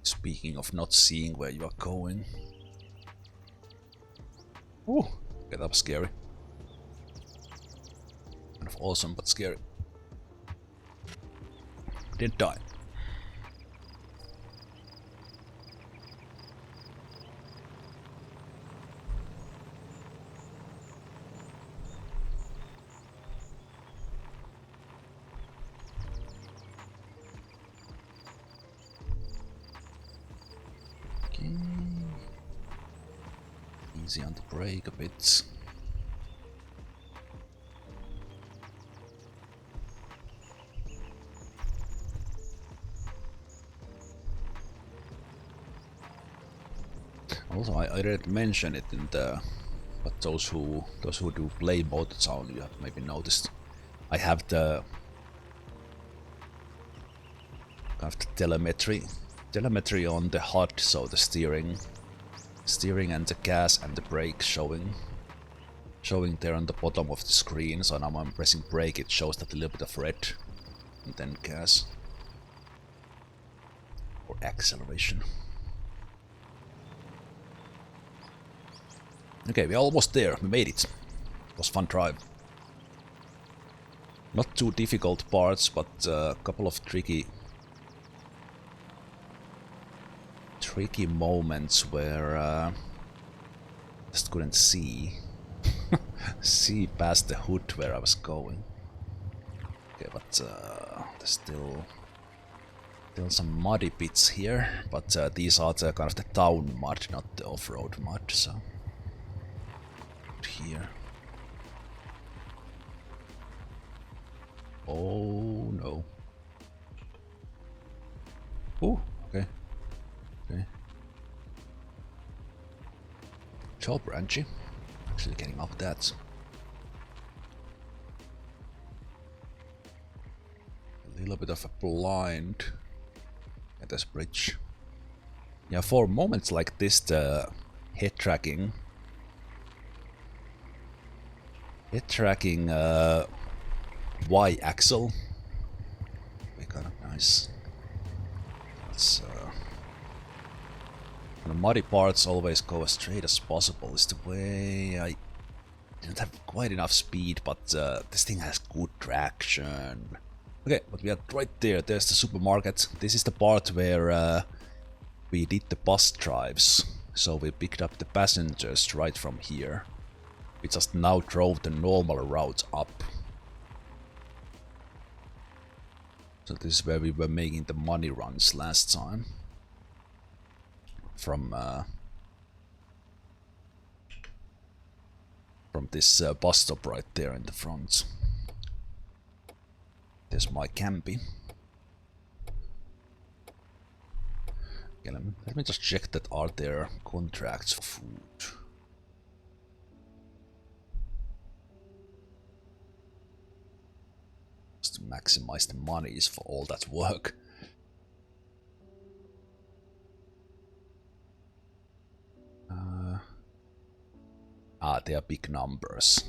Speaking of not seeing where you are going. Ooh, okay, that was scary. Kind of awesome, but scary. Didn't die. Okay. Easy on the brake a bit. Also, I didn't mention it in the, but those who do play Moza Town, you have maybe noticed. I have the kind of the telemetry on the HUD, so the steering and the gas and the brake showing there on the bottom of the screen. So now I'm pressing brake, it shows that a little bit of red, and then gas or acceleration. Okay, we're almost there. We made it. It was a fun drive. Not too difficult parts, but a couple of tricky moments where just couldn't see past the hood where I was going. Okay, but there's still some muddy bits here, but these are the kind of the town mud, not the off-road mud. So here. Oh no. Oh, okay. Okay. Job, Ranchy. Actually getting up that. A little bit of a blind at this bridge. Yeah, for moments like this, the head tracking Y-axle be kind of nice. That's the muddy parts always go as straight as possible is the way. I didn't have quite enough speed, but this thing has good traction. Okay, but we are right there. There's the supermarket. This is the part where we did the bus drives. So we picked up the passengers right from here. We just now drove the normal route up. So this is where we were making the money runs last time. From this bus stop right there in the front. There's my campy. Okay, let me just check that are there contracts for food. Just to maximize the monies for all that work. They are big numbers.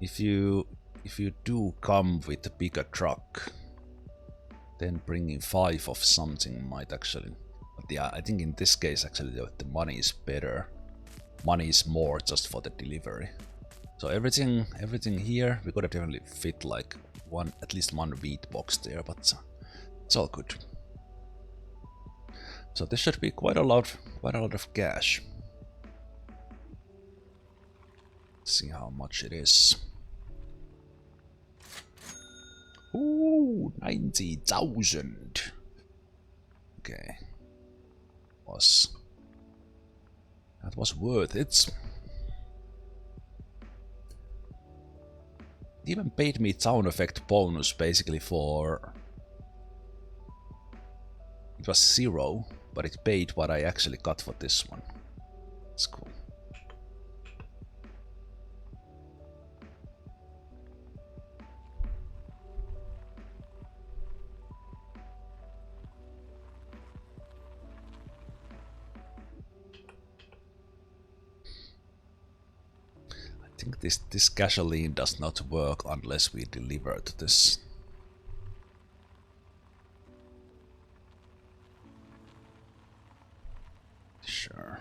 If you do come with a bigger truck, then bringing 5 of something might actually. But yeah, I think in this case actually the money is better. Money is more just for the delivery. So everything here we gotta definitely fit like at least one wheat box there, but it's all good. So this should be quite a lot of cash. Let's see how much it is. Ooh, 90,000. Okay. That was worth it. It even paid me sound effect bonus basically for. It was 0, but it paid what I actually got for this one. That's cool. think this gasoline does not work unless we deliver to this. Sure.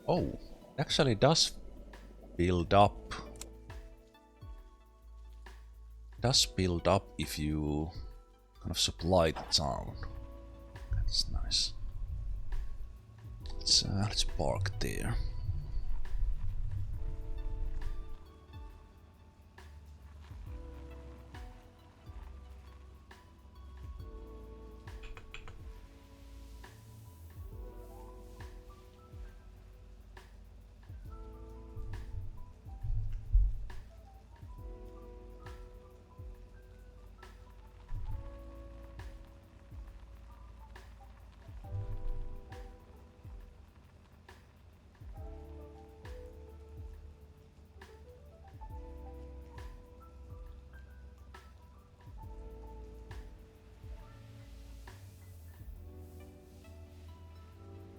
Oh, actually does build up. Does build up if you kind of supply the town. That's nice. Let's park there.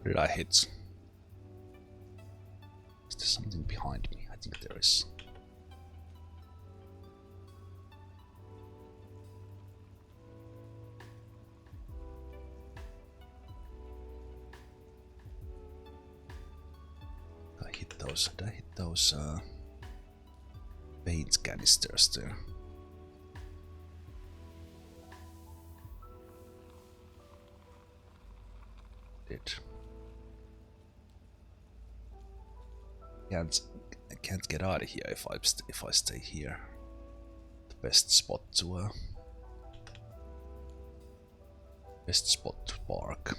Did I hit? Is there something behind me? I think there is. Did I hit those paint canisters there? Did. I can't get out of here if I stay here. The best spot to park.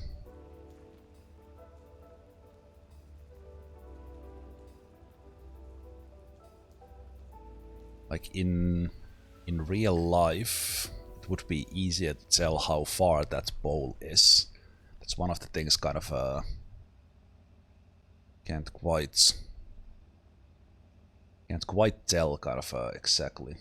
Like in real life, it would be easier to tell how far that pole is. That's one of the things kind of can't quite tell kind of exactly.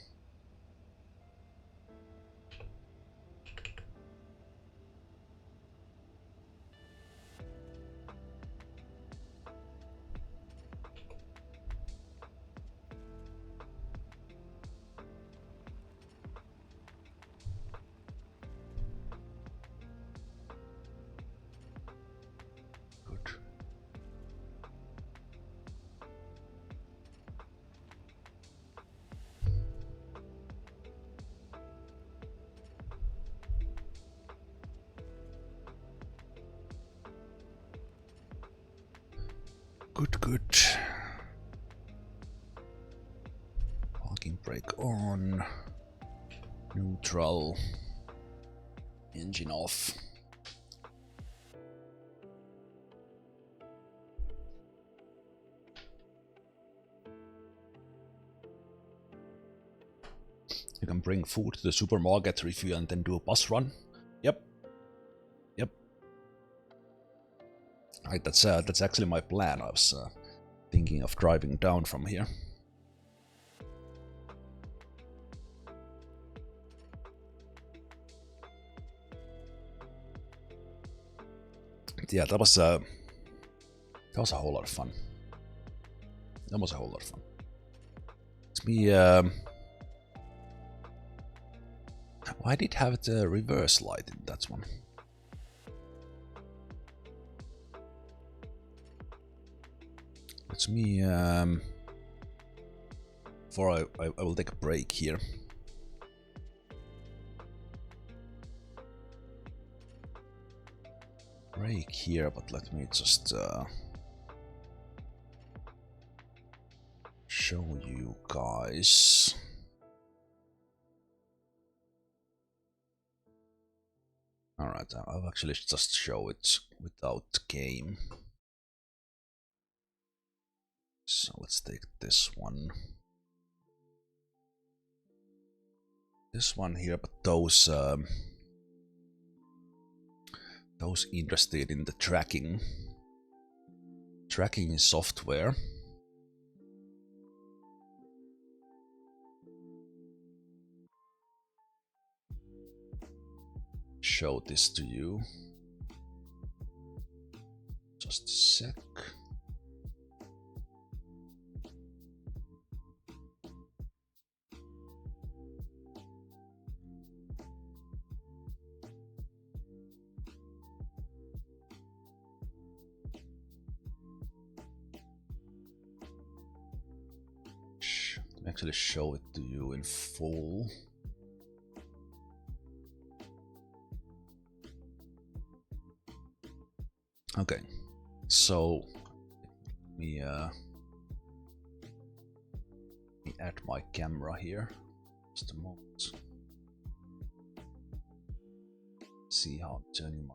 Good. Parking brake on. Neutral. Engine off. You can bring food to the supermarket, refuel, and then do a bus run. Yep. Right, that's actually my plan. I was thinking of driving down from here. Yeah, that was a whole lot of fun. It's me. Why did it have the reverse light in that one? It's me. Before I will take a break here. But let me just show you guys. Alright, I'll actually just show it without game. So let's take this one. This one here, but those interested in the tracking software. show this to you. Just a sec. Let me actually show it to you in full. Okay, so let me add my camera here. Just a moment. See how I'm turning my.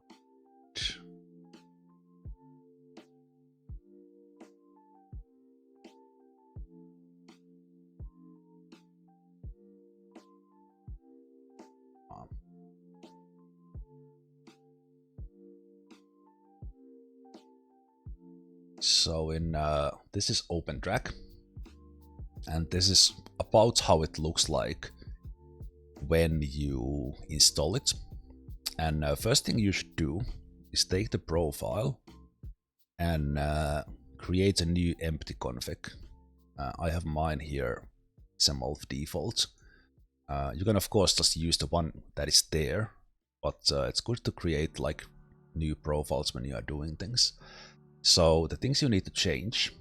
So in this is opentrack, and this is about how it looks like when you install it. And first thing you should do is take the profile and create a new empty config. I have mine here, Zemalf default. You can of course just use the one that is there, but it's good to create like new profiles when you are doing things. So the things you need to change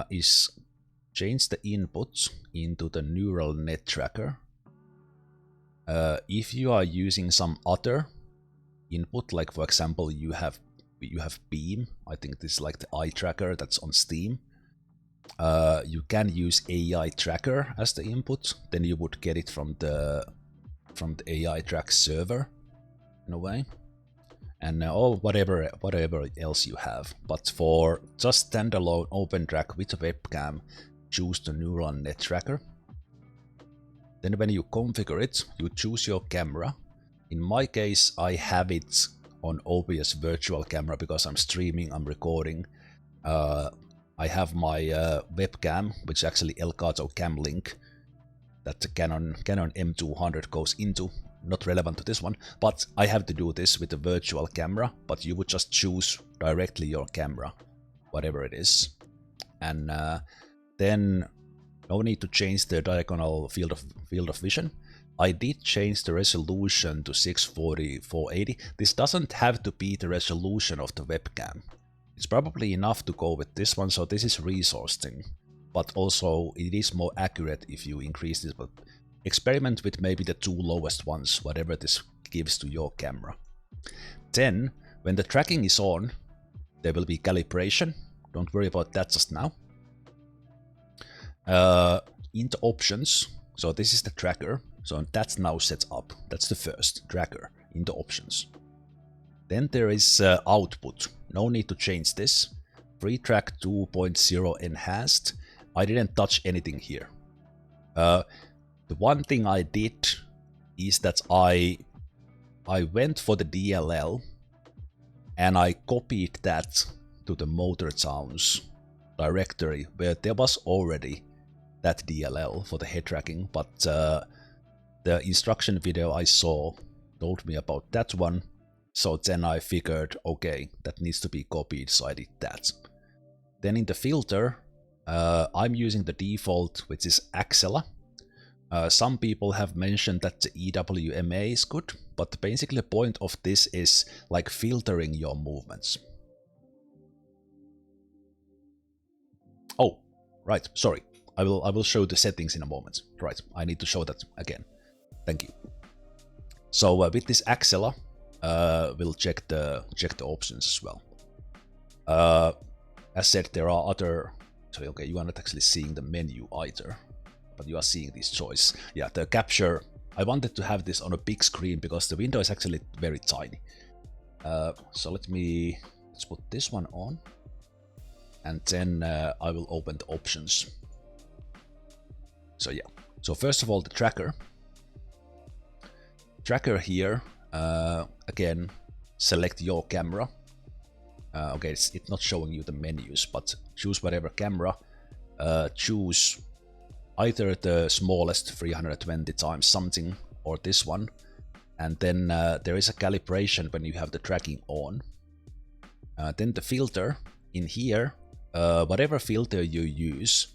is change the input into the neural net tracker. If you are using some other input, like for example you have Beam, I think this is like the eye tracker that's on Steam. You can use AI tracker as the input, then you would get it from the AI track server in a way. And or whatever else you have. But for just standalone opentrack with a webcam, choose the neural net tracker. Then when you configure it, you choose your camera. In my case, I have it on OBS virtual camera because I'm streaming, I'm recording. I have my webcam, which is actually Elgato Cam Link, that the Canon M200 goes into. Not relevant to this one, but I have to do this with a virtual camera, but you would just choose directly your camera, whatever it is. And then no need to change the diagonal field of vision. I did change the resolution to 640/480. This doesn't have to be the resolution of the webcam. It's probably enough to go with this one, so this is resource thing. But also it is more accurate if you increase this, but experiment with maybe the two lowest ones, whatever this gives to your camera. Then, when the tracking is on, there will be calibration. Don't worry about that just now. Into options, so this is the tracker, so that's now set up. That's the first tracker into options. Then there is output. No need to change this. Free track 2.0 enhanced. I didn't touch anything here. The one thing I did is that I went for the DLL and I copied that to the motor sounds directory where there was already that DLL for the head tracking, but the instruction video I saw told me about that one, so then I figured, okay, that needs to be copied, so I did that. Then in the filter, I'm using the default, which is Axela. Some people have mentioned that the EWMA is good, but basically the point of this is like filtering your movements. Oh, right, sorry. I will show the settings in a moment. Right, I need to show that again. Thank you. So with this Axela, we'll check the options as well. As said, there are other. So okay, you are not actually seeing the menu either, but you are seeing this choice. Yeah, the capture. I wanted to have this on a big screen because the window is actually very tiny. So let's put this one on, and then I will open the options. So yeah. So first of all, the tracker. Tracker here. Again, select your camera. Okay, it's not showing you the menus, but choose whatever camera. Choose either the smallest 320 times something or this one. And then there is a calibration when you have the tracking on. Then the filter in here, whatever filter you use,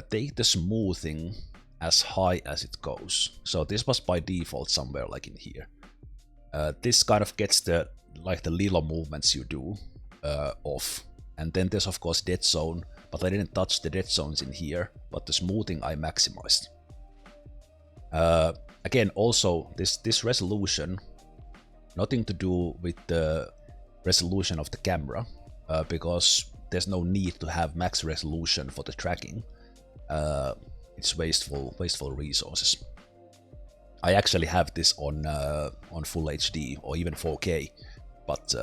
take the smoothing as high as it goes. So this was by default somewhere like in here. This kind of gets the little movements you do off. And then there's of course dead zone, but I didn't touch the dead zones in here, but the smoothing I maximized. Again, also this resolution, nothing to do with the resolution of the camera, because there's no need to have max resolution for the tracking. It's wasteful resources. I actually have this on full HD or even 4K, but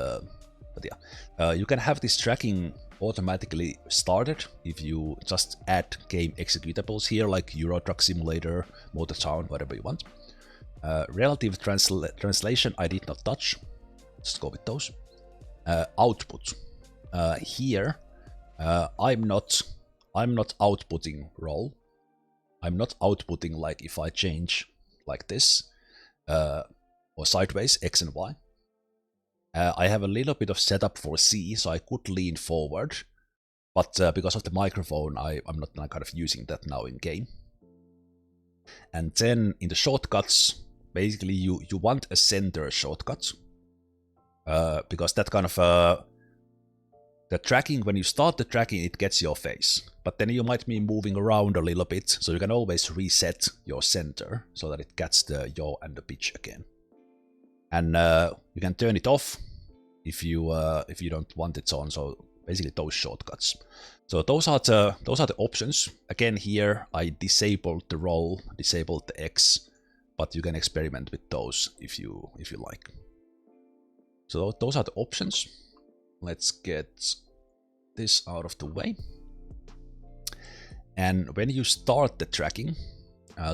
yeah, you can have this tracking automatically started if you just add game executables here, like Euro Truck Simulator, Motor Town, whatever you want. Relative translation I did not touch. Just go with those. Output. Here, I'm not outputting roll. I'm not outputting like if I change like this or sideways X and Y. I have a little bit of setup for C, so I could lean forward, but because of the microphone, I'm not kind of using that now in game. And then in the shortcuts, basically you want a center shortcut, because that kind of the tracking, when you start the tracking, it gets your face, but then you might be moving around a little bit, so you can always reset your center so that it gets the yaw and the pitch again. And you can turn it off if you don't want it on. So basically those shortcuts. So those are the options. Again, here I disabled the roll, disabled the X, but you can experiment with those if you like. So those are the options. Let's get this out of the way. And when you start the tracking,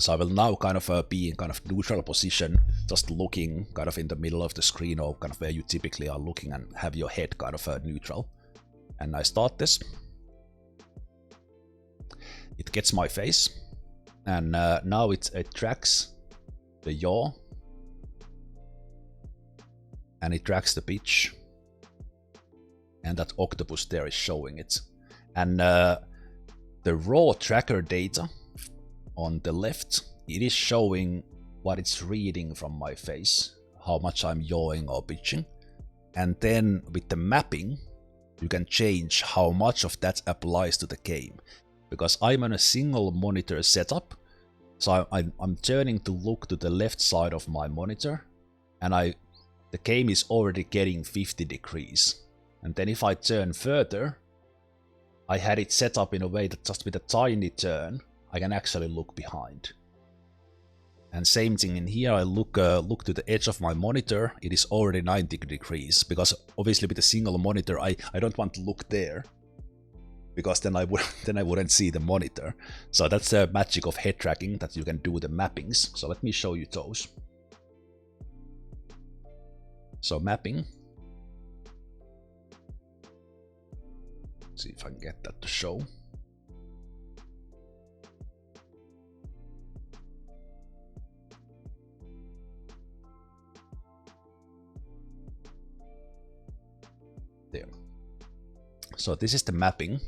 so I will now kind of be in kind of neutral position, just looking kind of in the middle of the screen, or kind of where you typically are looking, and have your head kind of neutral. And I start this. It gets my face, and now it tracks the yaw, and it tracks the pitch, and that octopus there is showing it. And the raw tracker data on the left, it is showing what it's reading from my face, how much I'm yawing or pitching. And then with the mapping, you can change how much of that applies to the game. Because I'm on a single monitor setup, so I'm turning to look to the left side of my monitor, and the game is already getting 50 degrees. And then if I turn further, I had it set up in a way that just with a tiny turn, I can actually look behind. And same thing in here, I look to the edge of my monitor, it is already 90 degrees, because obviously with a single monitor I don't want to look there, because then I wouldn't see the monitor. So that's the magic of head tracking, that you can do the mappings. So let me show you those. So mapping. See if I can get that to show. There. So this is the mapping.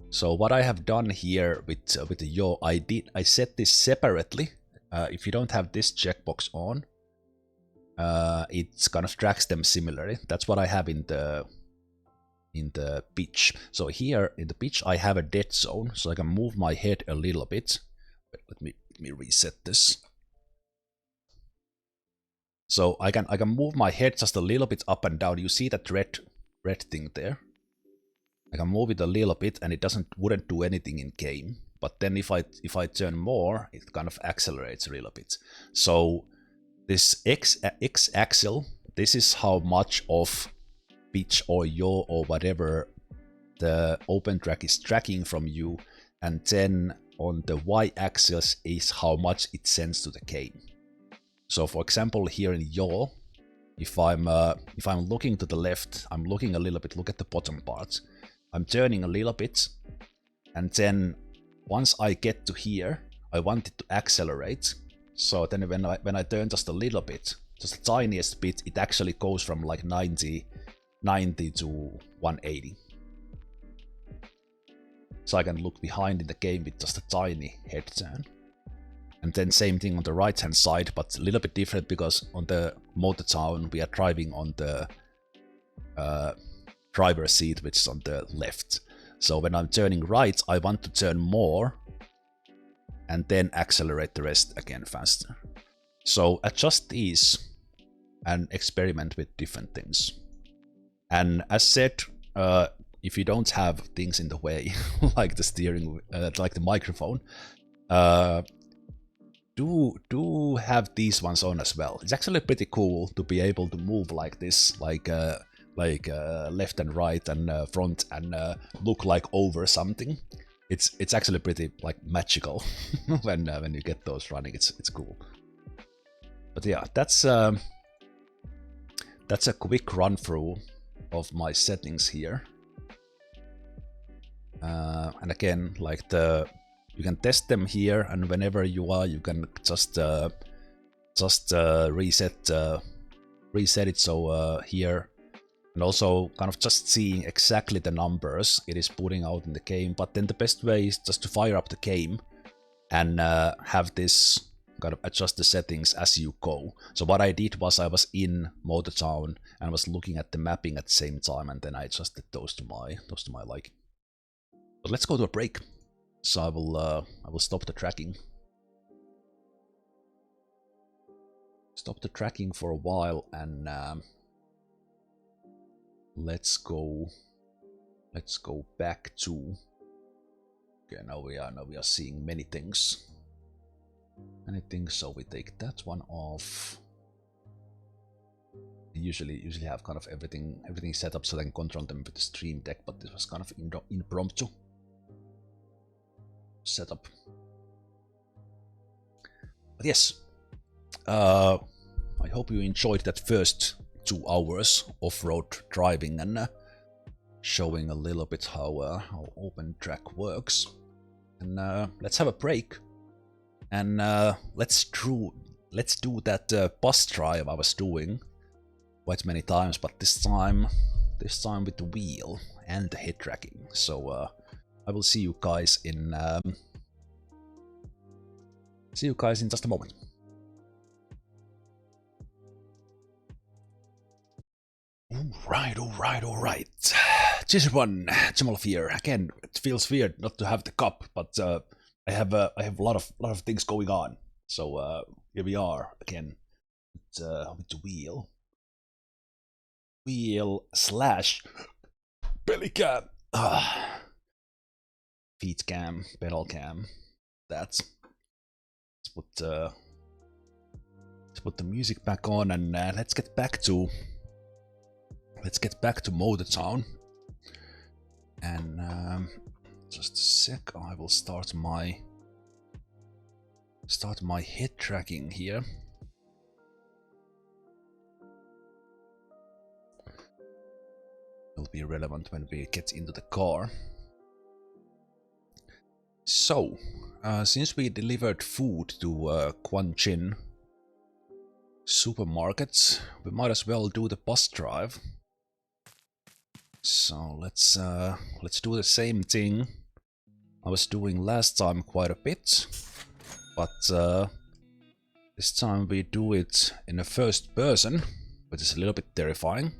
So what I have done here with the yaw, I set this separately. If you don't have this checkbox on, it kind of tracks them similarly. That's what I have in the pitch. So here in the pitch I have a dead zone, so I can move my head a little bit. Let me reset this. So I can move my head just a little bit up and down. You see that red thing there? I can move it a little bit, and it wouldn't do anything in game. But then if I turn more, it kind of accelerates a little bit. So this X axle, this is how much of pitch or yaw or whatever the opentrack is tracking from you, and then on the Y axis is how much it sends to the game. So for example, here in yaw, if I'm looking to the left, I'm looking a little bit, look at the bottom part. I'm turning a little bit, and then once I get to here, I want it to accelerate. So then when I turn just a little bit, just the tiniest bit, it actually goes from like 90 to 180. So I can look behind in the game with just a tiny head turn. And then same thing on the right hand side, but a little bit different because on the Moza Town we are driving on the driver's seat, which is on the left. So when I'm turning right, I want to turn more and then accelerate the rest again faster. So adjust these and experiment with different things. And as said, if you don't have things in the way, like the steering, like the microphone, do have these ones on as well. It's actually pretty cool to be able to move like this, like left and right and front and look like over something. It's actually pretty like magical when you get those running. It's cool. But yeah, that's a quick run through of my settings here. And again, like you can test them here, and whenever you are, you can just reset it. So here, and also kind of just seeing exactly the numbers it is putting out in the game. But then the best way is just to fire up the game and have this kind of adjust the settings as you go. So what I did was I was in Moza Town and was looking at the mapping at the same time, and then I adjusted those to my liking. But let's go to a break. So I will stop the tracking. Stop the tracking for a while, and let's go back to. Okay, now we are seeing many things. So we take that one off. I usually have kind of everything set up so I can control them with the stream deck, but this was kind of impromptu setup. But yes, I hope you enjoyed that first 2 hours off-road driving and showing a little bit how opentrack works. And let's have a break, and let's do that bus drive I was doing quite many times, but this time with the wheel and the head tracking. So I will see you guys in just a moment. All right. Just one Zemalf here. Again, it feels weird not to have the cup, but I have a lot of things going on. So here we are again with the wheel slash belly cam, feet cam, pedal cam. Let's put the music back on, and let's get back to Moza Town. And just a sec, I will start my head tracking here. Will be relevant when we get into the car. So, since we delivered food to Gwangjin supermarkets, we might as well do the bus drive. So let's do the same thing I was doing last time quite a bit, but this time we do it in the first person, which is a little bit terrifying.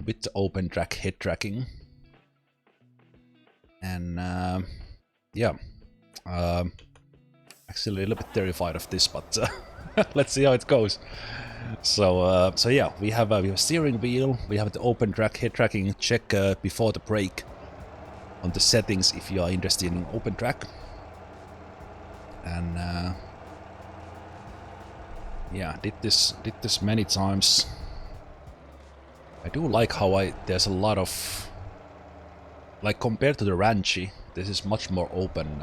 With the opentrack head tracking, and yeah, actually a little bit terrified of this, but let's see how it goes. So yeah, we have a steering wheel, we have the opentrack head tracking. Check before the break on the settings if you are interested in opentrack. And yeah, did this many times. I do like how there's a lot of, like, compared to the Ranchy, this is much more open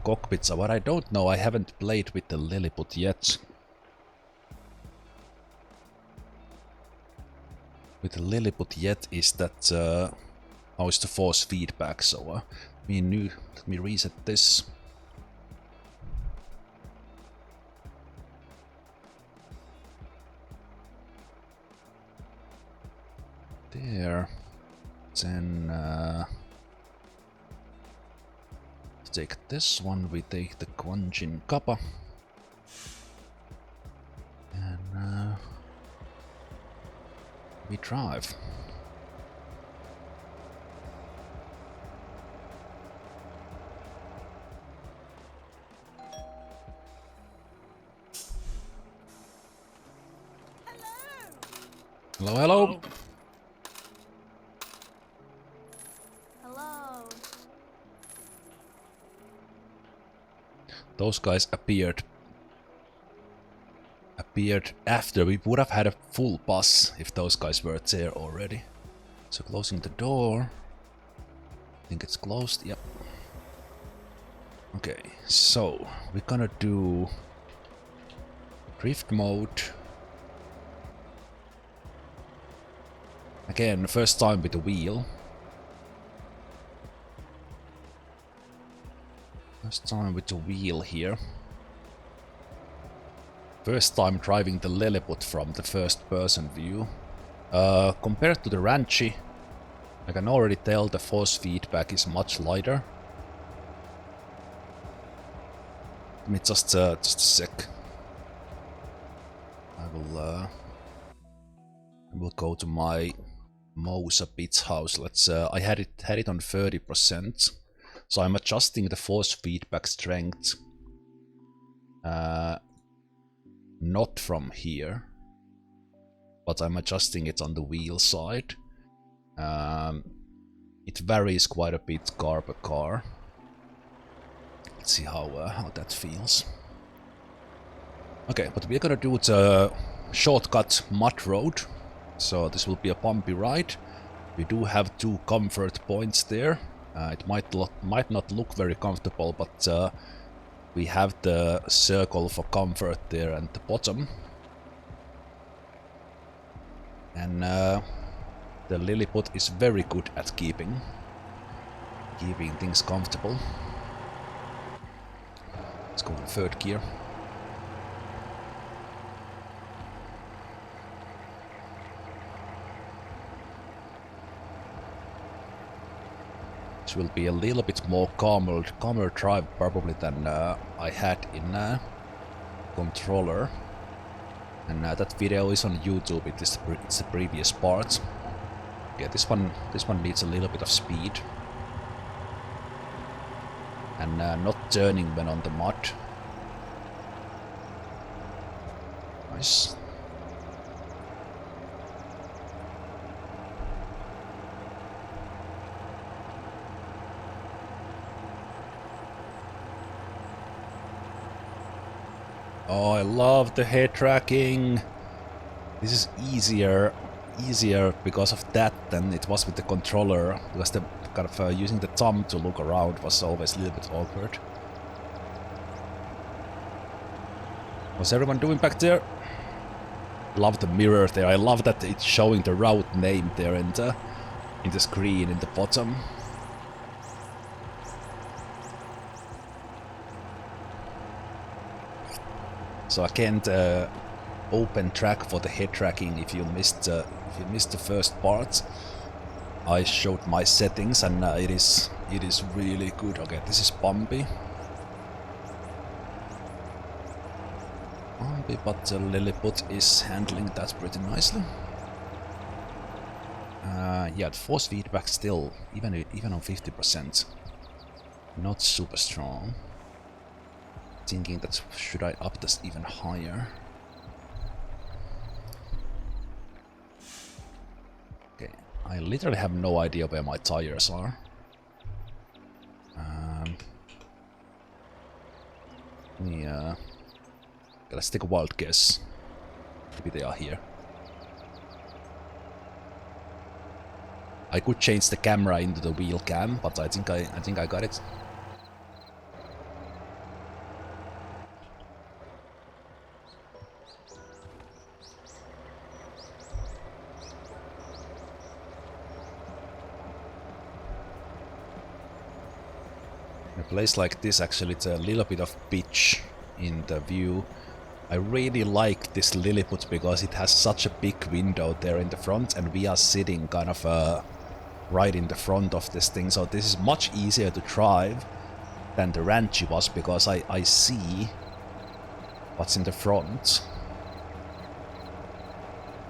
cockpits. So what I don't know, I haven't played with the Lilliput yet. Is that how is the force feedback? So let me reset this. there. Then take this one, we take the Gwangjin-Gapa. And we drive. Hello, hello. Hello. Those guys appeared after. We would have had a full bus if those guys were there already. So closing the door. I think it's closed, yep. Okay, so we're gonna do drift mode. Again, first time with the wheel. First time with the wheel here. First time driving the Lilliput from the first person view. Compared to the Ranchy, I can already tell the force feedback is much lighter. Let me just a sec. I will go to my Moza bits house. Let's I had it on 30%. So I'm adjusting the force feedback strength. Not from here, but I'm adjusting it on the wheel side. It varies quite a bit car per car. Let's see how that feels. Okay, but we're gonna do the shortcut mud road. So this will be a bumpy ride. We do have 2 comfort points there. It might not look very comfortable, but we have the circle for comfort there at the bottom. And the Lilliput is very good at keeping things comfortable. Let's go in 3rd gear. This will be a little bit more calmer drive probably than I had in controller. And that video is on YouTube. It's the previous part. Okay, this one needs a little bit of speed. And not turning when on the mud. Nice. Oh, I love the head tracking. This is easier because of that than it was with the controller, because the kind of using the thumb to look around was always a little bit awkward. What's everyone doing back there? Love the mirror there. I love that it's showing the route name there in the screen in the bottom. So I can't open track for the head tracking if you missed the first part. I showed my settings and it is really good. Okay, this is bumpy. Bumpy, but the Lilliput is handling that pretty nicely. Yeah, the force feedback still, even on 50%, not super strong. Thinking that should I up this even higher? Okay, I literally have no idea where my tires are. Yeah, let's take a wild guess. Maybe they are here. I could change the camera into the wheel cam, but I think I got it. A place like this, actually, it's a little bit of pitch in the view. I really like this Lilliput because it has such a big window there in the front, and we are sitting kind of right in the front of this thing, so this is much easier to drive than the Ranchy was, because I see what's in the front.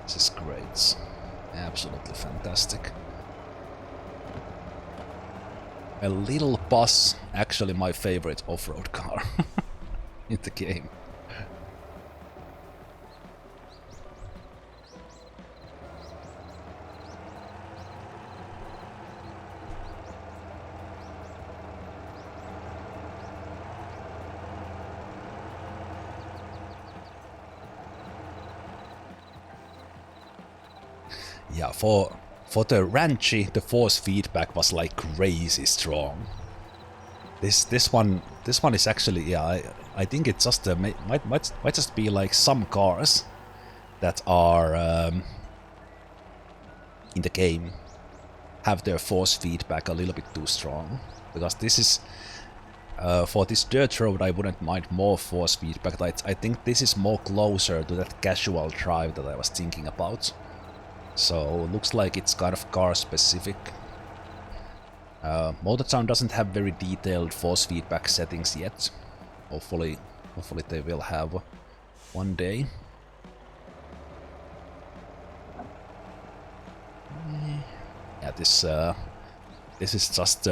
This is great. Absolutely fantastic. A little bus, actually my favorite off-road car in the game. Yeah, for the Ranchy, the force feedback was like crazy strong. This one is actually, yeah, I think it just might just be like some cars that are in the game have their force feedback a little bit too strong, because this is for this dirt road I wouldn't mind more force feedback. I think this is more closer to that casual drive that I was thinking about. So looks like it's kind of car specific. Moza Town doesn't have very detailed force feedback settings yet. Hopefully they will have one day. Yeah, this is just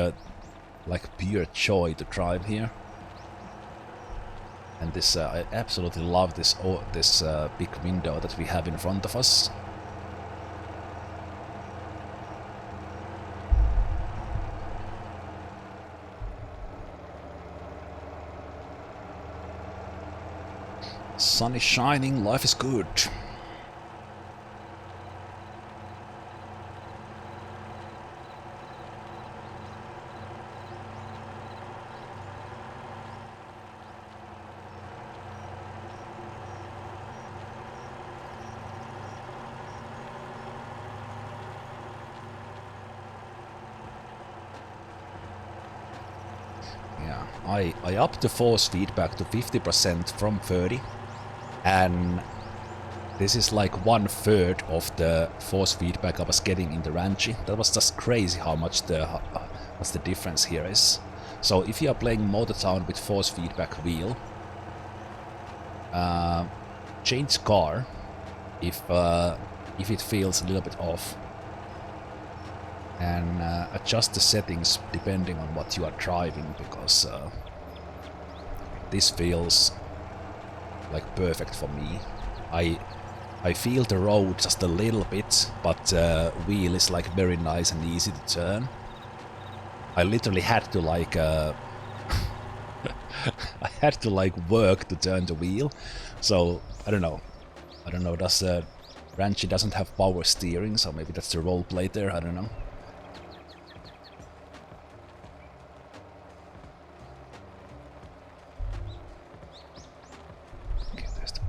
like pure joy to drive here. And this I absolutely love this big window that we have in front of us. Sun is shining, life is good. Yeah, I upped the force feedback to 50% from 30. And this is like 1/3 of the force feedback I was getting in the Ranchy. That was just crazy how much what's the difference here is. So if you are playing Moza Town with force feedback wheel, change car if it feels a little bit off, and adjust the settings depending on what you are driving, because this feels like perfect for me. I feel the road just a little bit, but wheel is like very nice and easy to turn. I literally had to like I had to like work to turn the wheel. So I don't know. Does Ranchy doesn't have power steering, so maybe that's the roleplay there. I don't know.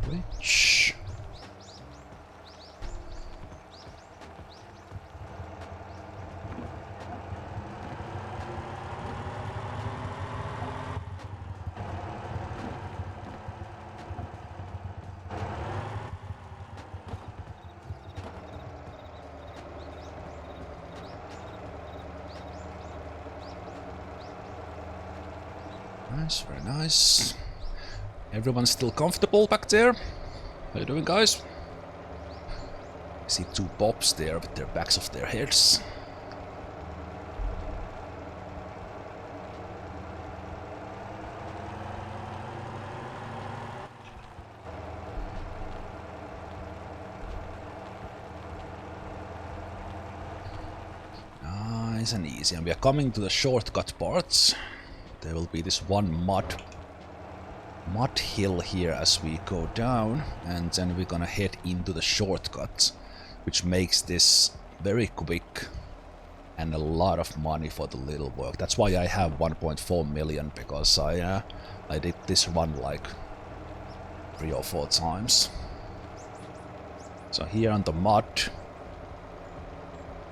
Bridge. Nice, very nice. Everyone's still comfortable back there? How you doing, guys? I see two bobs there with their backs of their heads. Nice and easy. And we are coming to the shortcut parts. There will be this one mud hill here as we go down, and then we're gonna head into the shortcut, which makes this very quick and a lot of money for the little work. That's why I have 1.4 million, because I did this run like 3 or 4 times. So here on the mud,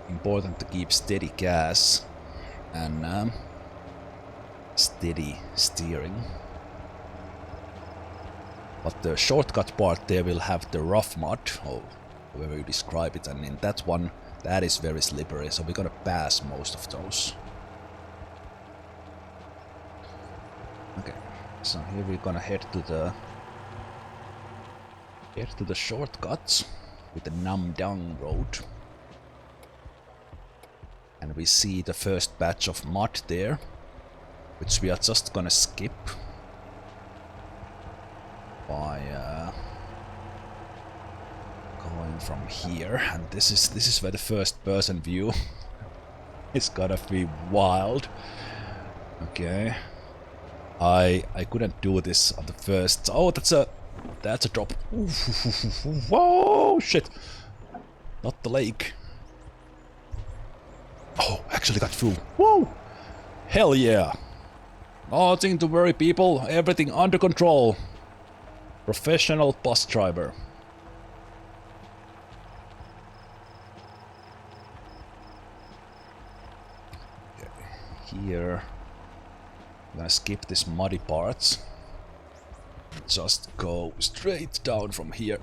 important to keep steady gas and steady steering. But the shortcut part there will have the rough mud, or however you describe it, and in that one, that is very slippery, so we're gonna pass most of those. Okay, so here we're gonna head to the shortcuts with the Namdang road. And we see the first batch of mud there, which we are just gonna skip by going from here. And this is where the first person view is gonna be wild. Okay. I couldn't do this on the first. Oh, that's a drop. Whoa, shit! Not the lake. Oh, actually got through. Whoa! Hell yeah! Nothing to worry, people. Everything under control. Professional bus driver. Okay. Here. I'm gonna skip this muddy parts. Just go straight down from here.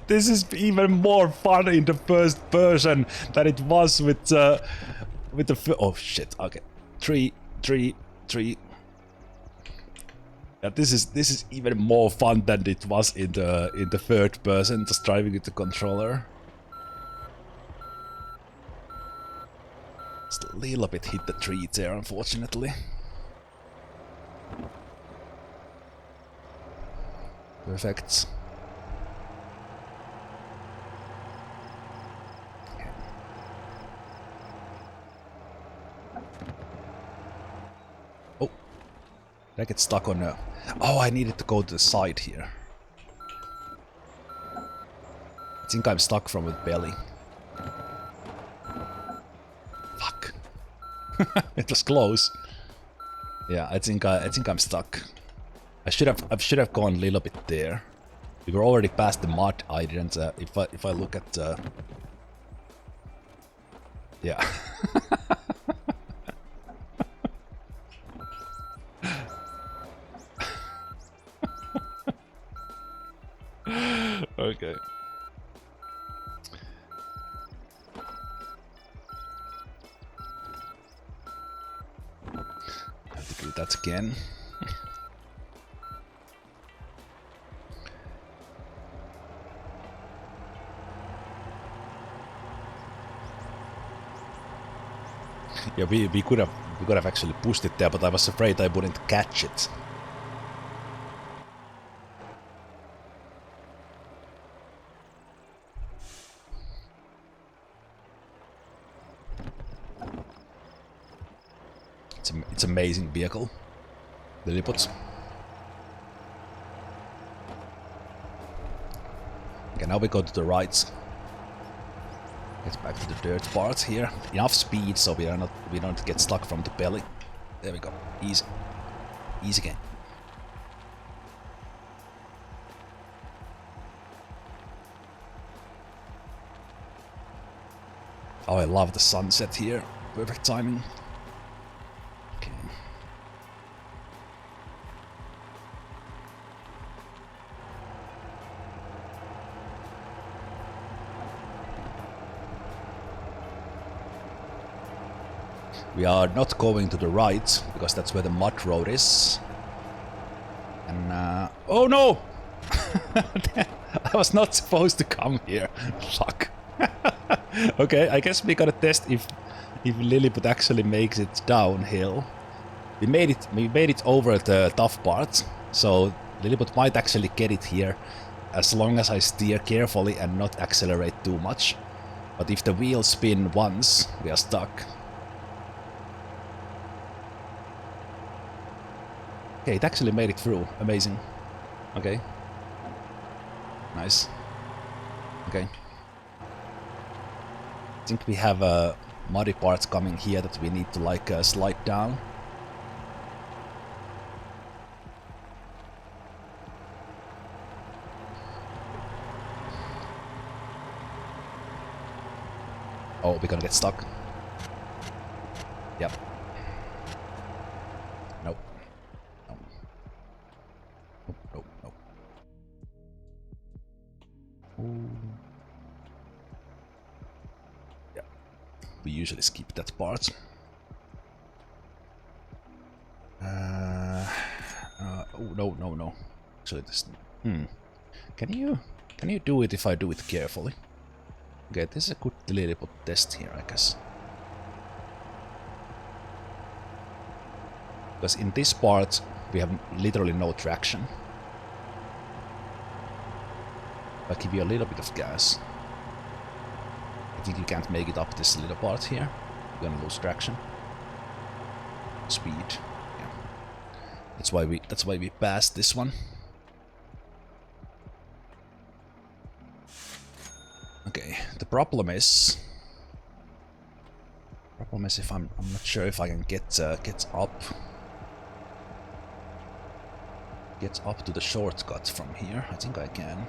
This is even more fun in the first person than it was with the oh shit. Okay, three. Yeah, this is even more fun than it was in the third person, just driving with the controller. Just a little bit hit the tree there, unfortunately. Perfect. Oh, did I get stuck on a... Oh, I needed to go to the side here. I think I'm stuck from the belly. Fuck. It was close. Yeah, I think I'm stuck. I should have gone a little bit there. We were already past the mud. I didn't. If I look at. Yeah. Okay. I have to do that again. Yeah, we could have actually pushed it there, but I was afraid I wouldn't catch it. It's amazing vehicle, the Lipots. Okay, now we go to the right. Get back to the dirt parts here. Enough speed so we don't get stuck from the belly. There we go. Easy. Easy game. Oh, I love the sunset here. Perfect timing. Okay. We are not going to the right, because that's where the mud road is. And, oh no! I was not supposed to come here. Fuck. Okay, I guess we gotta test if Lilliput actually makes it downhill. We made it over the tough part, so Lilliput might actually get it here, as long as I steer carefully and not accelerate too much. But if the wheels spin once, we are stuck. Okay, it actually made it through. Amazing. Okay. Nice. Okay. I think we have muddy parts coming here that we need to like slide down. Oh, we're gonna get stuck. Yep. Nope. We usually skip that part. Oh no. Actually, this. Can you do it if I do it carefully? Okay, this is a good little test here, I guess. Because in this part, we have literally no traction. I'll give you a little bit of gas. I think you can't make it up this little part here. You're gonna lose traction. Speed. Yeah. That's why we passed this one. Okay, the problem is if I'm not sure if I can get up to the shortcut from here. I think I can.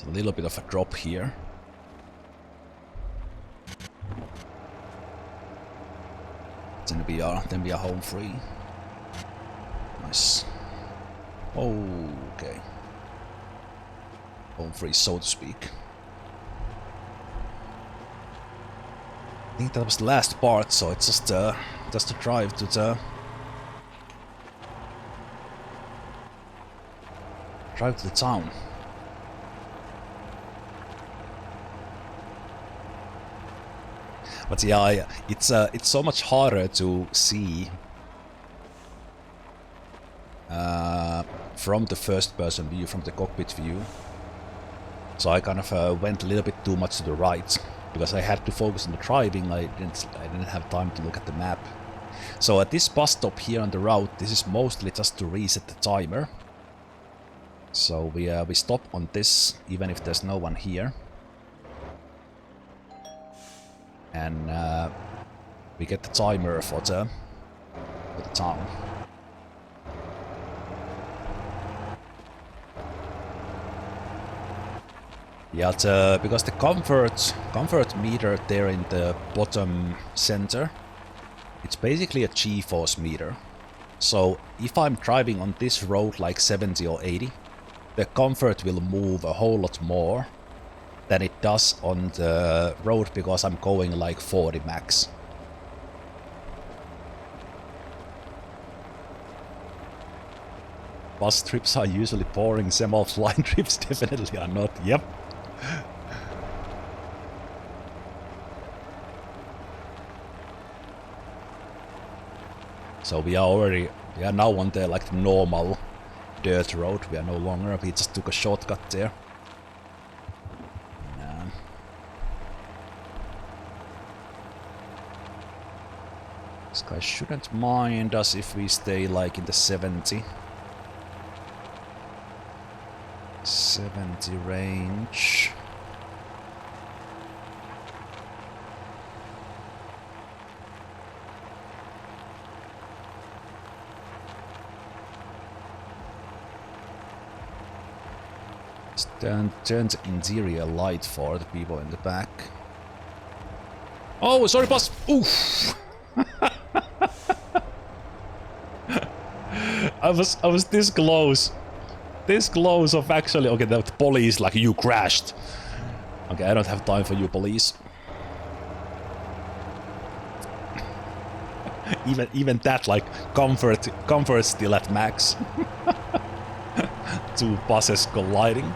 A little bit of a drop here. Then we are home free. Nice. Okay. Home free, so to speak. I think that was the last part, so it's just a drive to the town. But yeah, it's so much harder to see from the first-person view, from the cockpit view. So I kind of went a little bit too much to the right because I had to focus on the driving. I didn't have time to look at the map. So at this bus stop here on the route, this is mostly just to reset the timer. So we stop on this, even if there's no one here. And we get the timer for the town. Yeah, because the comfort meter there in the bottom center, it's basically a G-force meter. So if I'm driving on this road like 70 or 80, the comfort will move a whole lot more than it does on the road because I'm going like 40 max. Bus trips are usually boring, Zemalf line trips definitely are not, yep. So we are now on the like the normal dirt road, we are no longer, we just took a shortcut there. This guy shouldn't mind us if we stay like in the 70 range. Turn the interior light for the people in the back. Oh, sorry, boss. Oof. I was this close. This close of actually... Okay, the police, like, you crashed. Okay, I don't have time for you, police. even that, like, comfort still at max. Two buses colliding.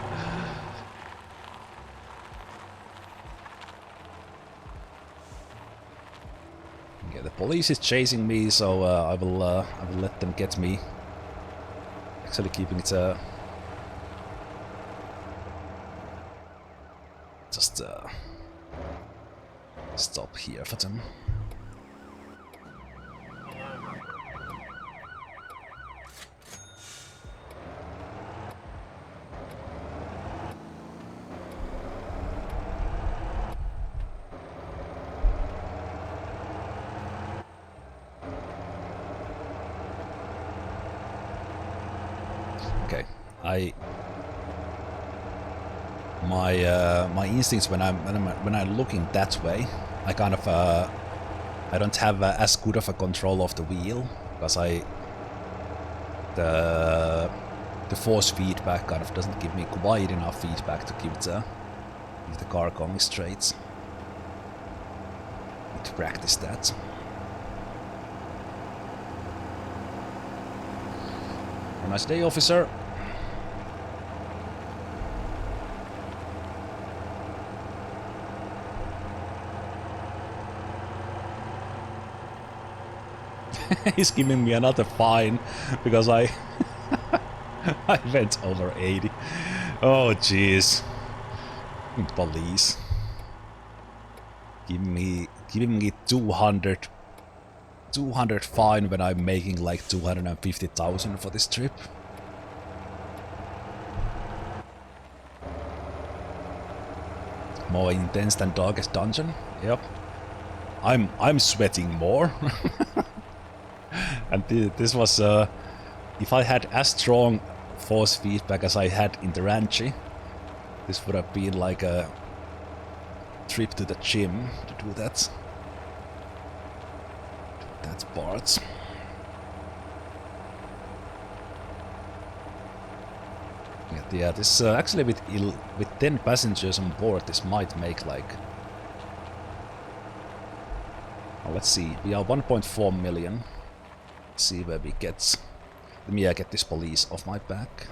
Okay, the police is chasing me, so I will let them get me. Actually, keeping it just stop here for them. Okay, my instincts when I'm looking that way, I kind of I don't have as good of a control of the wheel because the force feedback kind of doesn't give me quite enough feedback to keep the car going straight. Need to practice that. Have a nice day, officer. He's giving me another fine because I went over 80. Oh jeez. Police. Giving me 200 fine when I'm making like 250,000 for this trip. More intense than Darkest Dungeon. Yep. I'm sweating more. And this was if I had as strong force feedback as I had in the Ranchy, this would have been like a trip to the gym to do that. That part. Yeah, this actually with 10 passengers on board, this might make like. Oh, let's see. We are 1.4 million. Let's see where we get. Let me get this police off my back.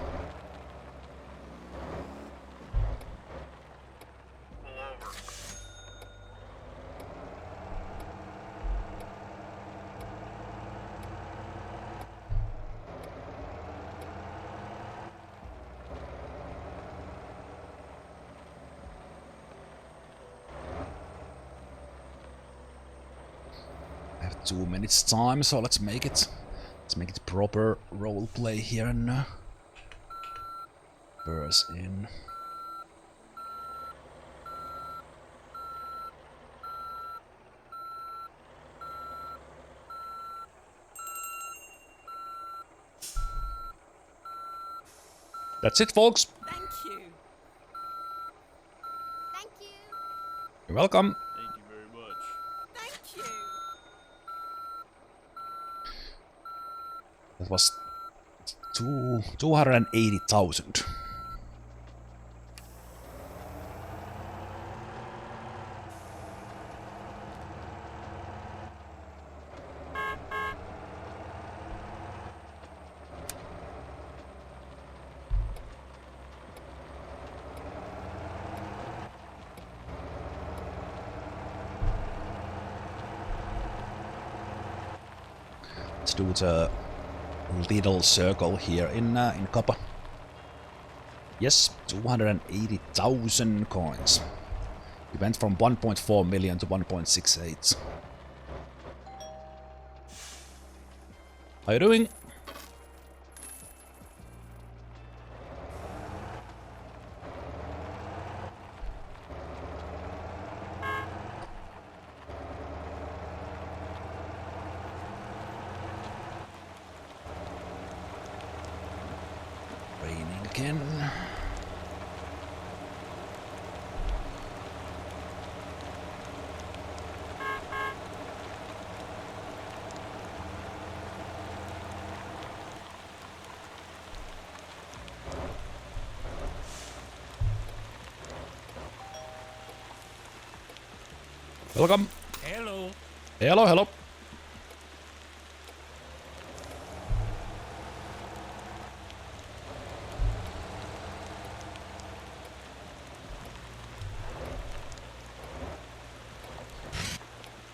I have 2 minutes time, so let's make it proper roleplay here and burst in. That's it, folks. Thank you. Thank you. You're welcome. Thank you very much. Thank you. That was 280,000. Let's do the little circle here in Gapa. Yes, 280,000 coins. We went from 1.4 million to 1.68. How you doing? Raining again. Welcome. Hello. Hello, hello.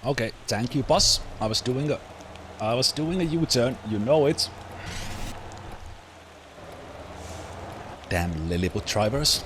Okay, thank you, boss. I was doing a U-turn, you know it. Damn Lilliput drivers.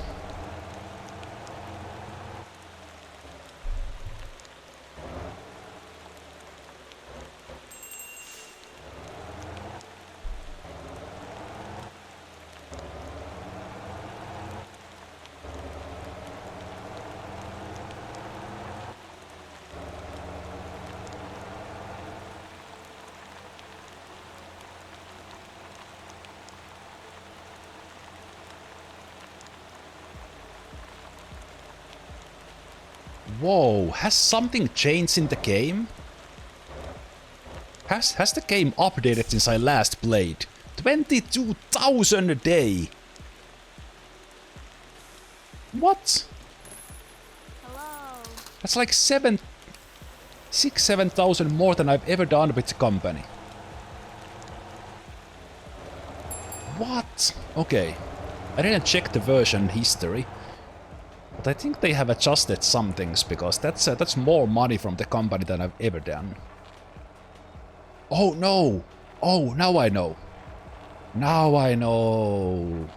Whoa, has something changed in the game? Has the game updated since I last played? 22,000 a day! What? Hello. That's like 7,000 more than I've ever done with the company. What? Okay. I didn't check the version history. But I think they have adjusted some things, because that's more money from the company than I've ever done. Oh no! Oh, now I know. Now I know.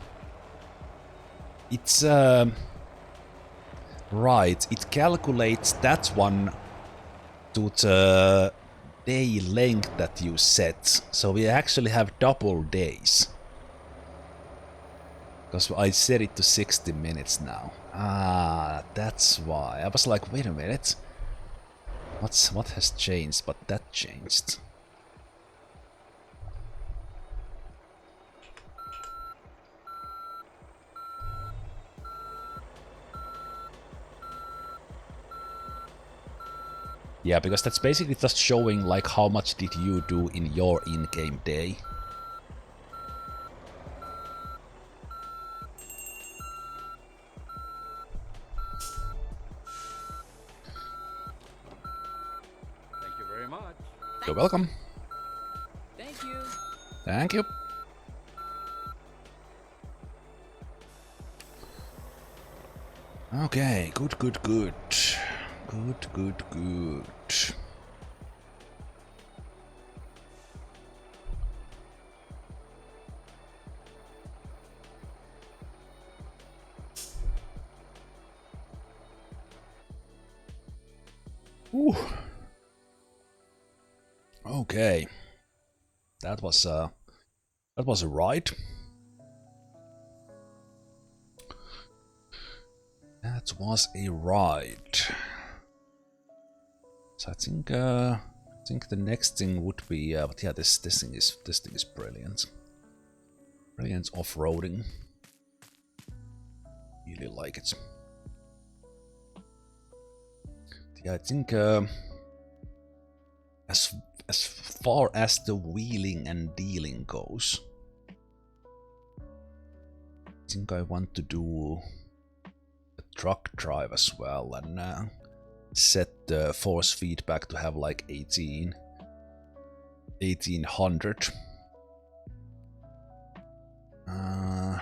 It's right, it calculates that one to the day length that you set. So we actually have double days. Because I set it to 60 minutes now. Ah, that's why. I was like, wait a minute. What has changed? But that changed. Yeah, because that's basically just showing like how much did you do in your in-game day. Thank you very much. You're welcome. Thank you. Thank you. Okay, good. Good. Ooh. Okay. That was a ride. That was a ride. So I think the next thing would be but yeah, this thing is brilliant. Brilliant off-roading. Really like it. Yeah, I think as far as the wheeling and dealing goes, I think I want to do a truck drive as well, and set the force feedback to have like 1800.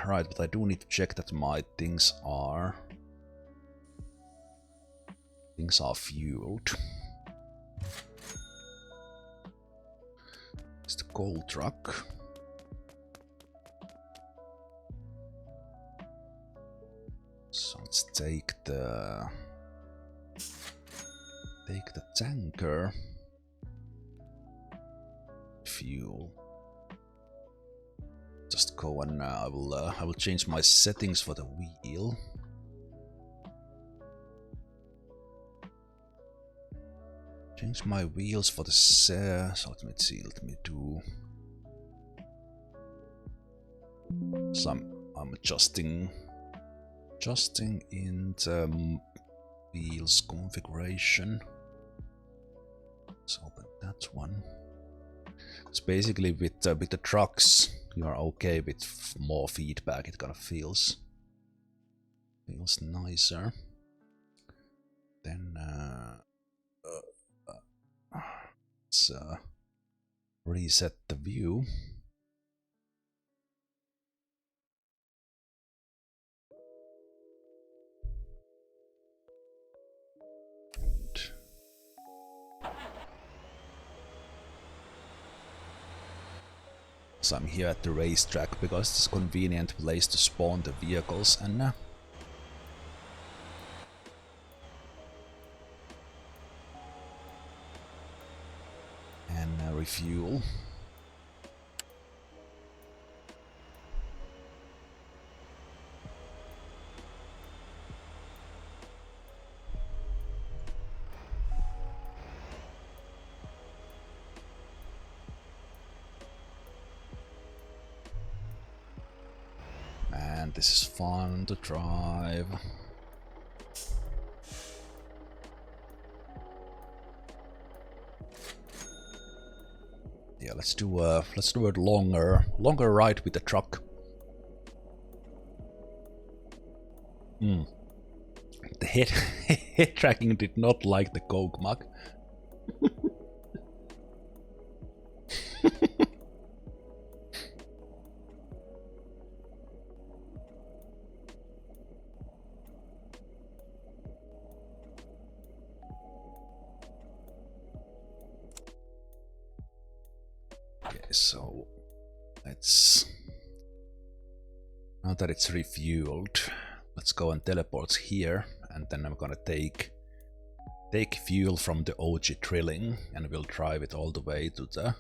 Right, but I do need to check that my things are fueled. It's the coal truck. So let's take the tanker fuel. Just go and I will change my settings for the wheel. Change my wheels for the so let me see. Let me do some. I'm adjusting in the wheels configuration. Let's open that one. It's basically with the trucks, you are okay with more feedback. It kind of feels nicer. Then let's reset the view. So I'm here at the racetrack because it's a convenient place to spawn the vehicles and refuel. Man, this is fun to drive. let's do a longer ride with the truck. The head tracking did not like the Coke mug. Okay, so let's, now that it's refueled, let's go and teleport here, and then I'm gonna take fuel from the OG drilling, and we'll drive it all the way to the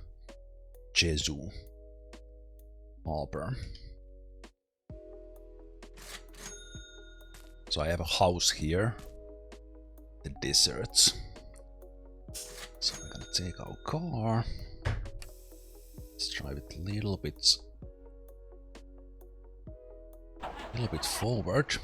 Jeju harbor. So I have a house here, the deserts. So we're gonna take our car. Let's drive it a little bit forward.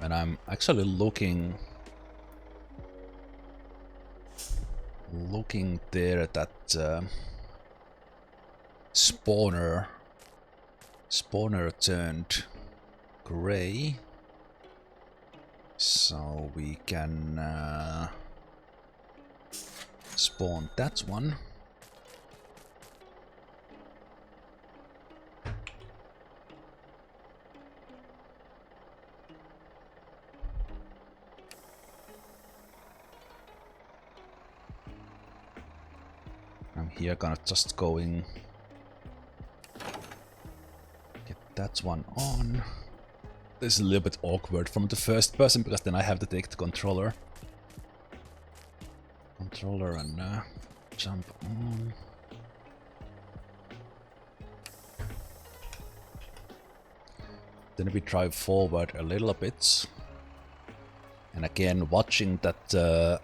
And I'm actually looking there at that spawner turned gray, so we can spawn that one. I'm here gonna just going get that one on. This is a little bit awkward from the first person because then I have to take the controller and jump on. Then we drive forward a little bit, and again watching that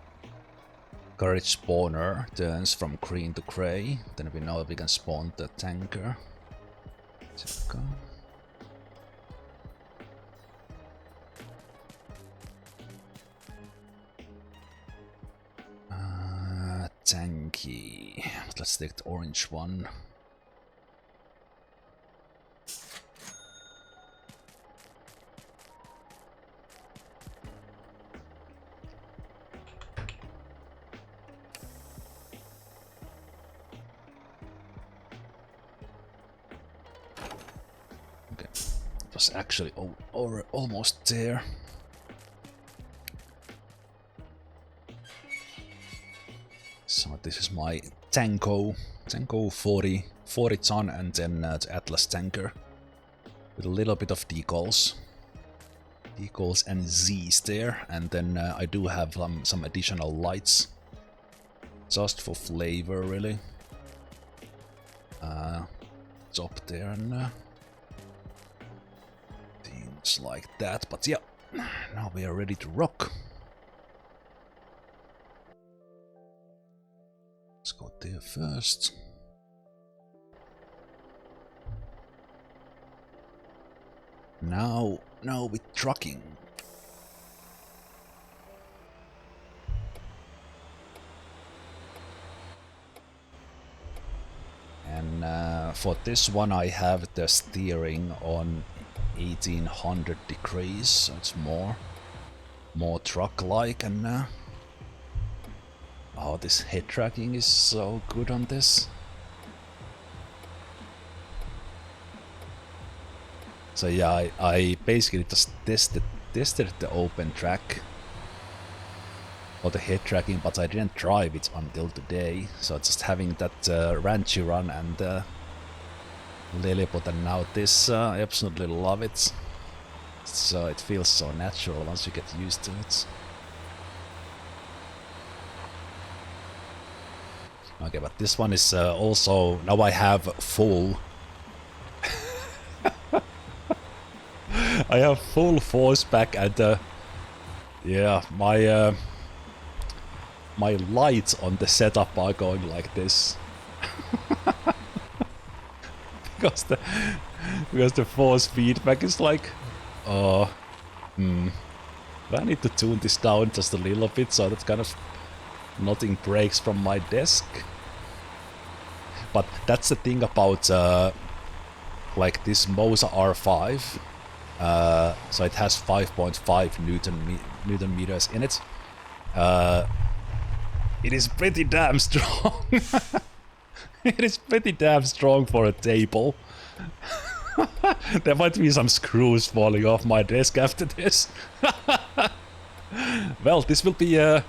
courage spawner turns from green to gray. Then we know we can spawn the tanker. Let's go. Tanky. Let's take the orange one. Okay, it was actually almost there. So this is my Tanko 40 ton, and then the Atlas tanker with a little bit of decals and Z's there, and then I do have some additional lights just for flavor, really. Top there and things like that. But yeah, now we are ready to rock. Let's go there first. Now with trucking. And for this one I have the steering on 1800 degrees, so it's more truck-like, and oh, this head tracking is so good on this. So yeah, I basically just tested the open track or the head tracking, but I didn't drive it until today. So just having that Ranchy run and Lilliput, and now this, I absolutely love it. So it feels so natural once you get used to it. Okay, but this one is also, now I have full I have full force back, and yeah, my lights on the setup are going like this. because the force feedback is like I need to tune this down just a little bit so that kind of nothing breaks from my desk. But that's the thing about like this Moza R5. So it has 5.5 Newton meters in it. It is pretty damn strong. It is pretty damn strong for a table. There might be some screws falling off my desk after this. Well, this will be a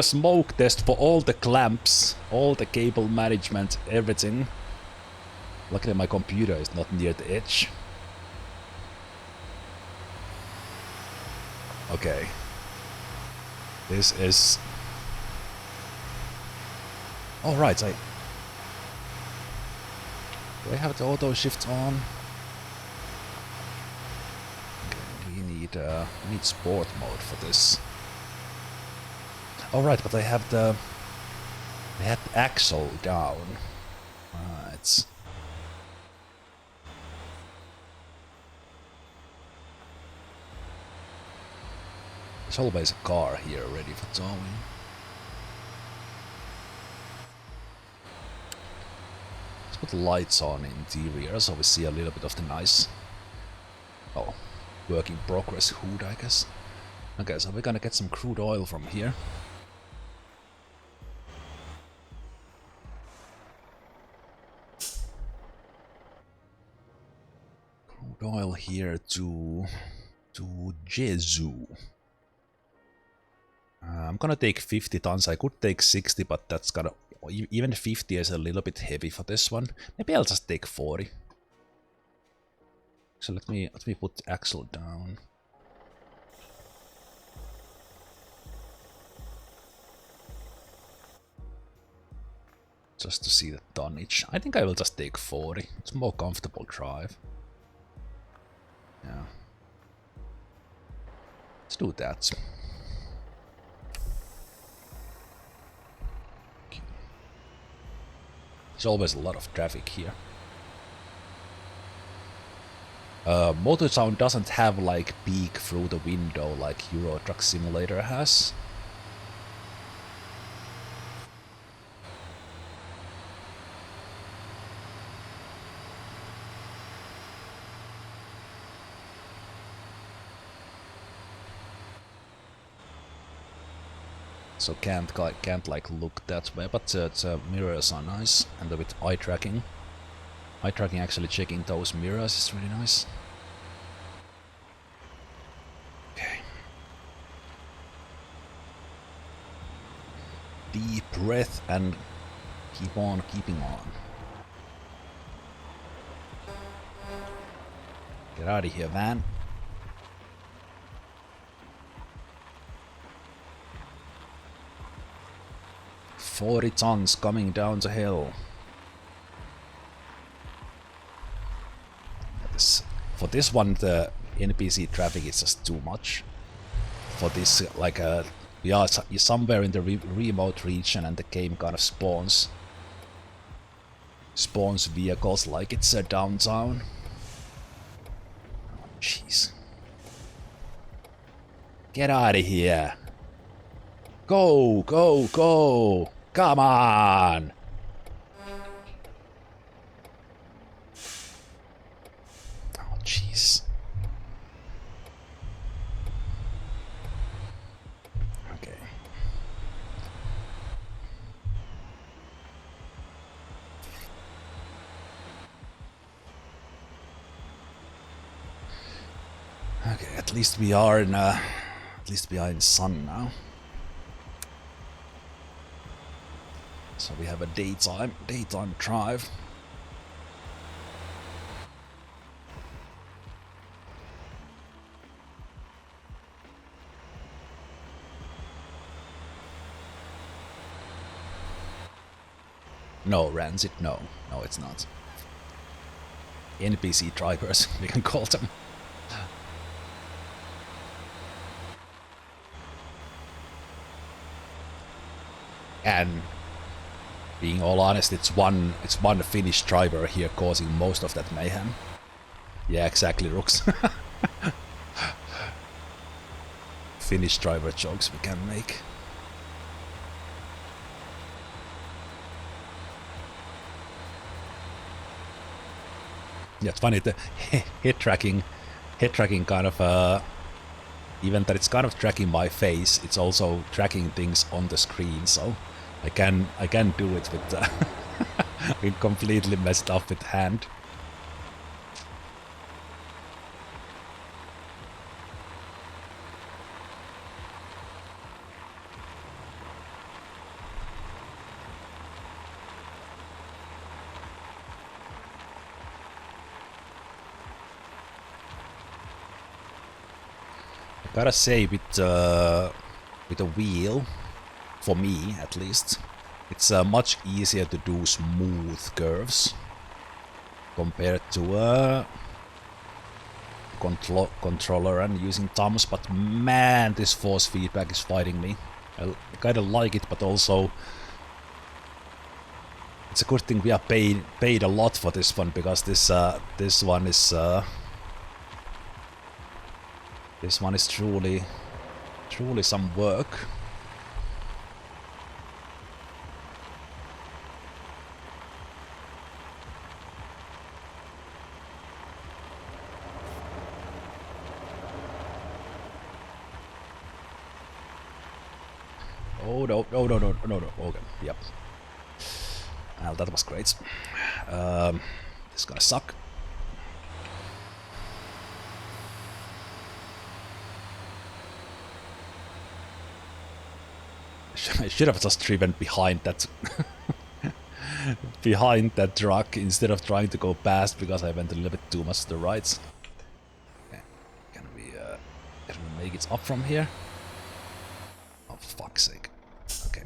smoke test for all the clamps, all the cable management, everything. Luckily my computer is not near the edge. Okay. This is... All right, do I have the auto shift on? Okay, we need sport mode for this. All right, but I have the axle down. Right. There's always a car here ready for towing. Let's put lights on interior so we see a little bit of the nice, oh, work in progress hood, I guess. Okay, so we're gonna get some crude oil from here. Crude oil here to Jeju. I'm gonna take 50 tons. I could take 60, but that's gonna... Even 50 is a little bit heavy for this one. Maybe I'll just take 40. So let me put the axle down. Just to see the tonnage. I think I will just take 40. It's a more comfortable drive. Yeah. Let's do that. There's always a lot of traffic here. Motor sound doesn't have like peek through the window like Euro Truck Simulator has. So can't like look that way, but mirrors are nice, and with eye tracking actually checking those mirrors is really nice. Okay. Deep breath and keep on keeping on. Get out of here, van. "40 tons coming down the hill." For this one, the NPC traffic is just too much. For this, like, we are somewhere in the remote region, and the game kind of spawns vehicles like it's downtown. Oh, jeez. Get out of here. Go, go, go. Come on. Oh, jeez. Okay. Okay, at least we are in sun now. So we have a daytime drive. No, Ranchy, no, it's not. NPC drivers, we can call them. And being all honest, it's one Finnish driver here causing most of that mayhem. Yeah, exactly, Rooks. Finnish driver jokes we can make. Yeah, it's funny, the head tracking kind of even that it's kind of tracking my face, it's also tracking things on the screen, so I can do it with I'm completely messed up with hand. Gotta say, with a wheel, for me at least, it's much easier to do smooth curves compared to a controller and using thumbs. But man, this force feedback is fighting me. I kinda like it, but also it's a good thing we are paid a lot for this one, because this one is truly some work. Oh no, okay, yep. Well, that was great. This is gonna suck. I should have just driven behind that truck instead of trying to go past, because I went a little bit too much to the right. Okay. Can we make it up from here? Oh, for fuck's sake. Okay.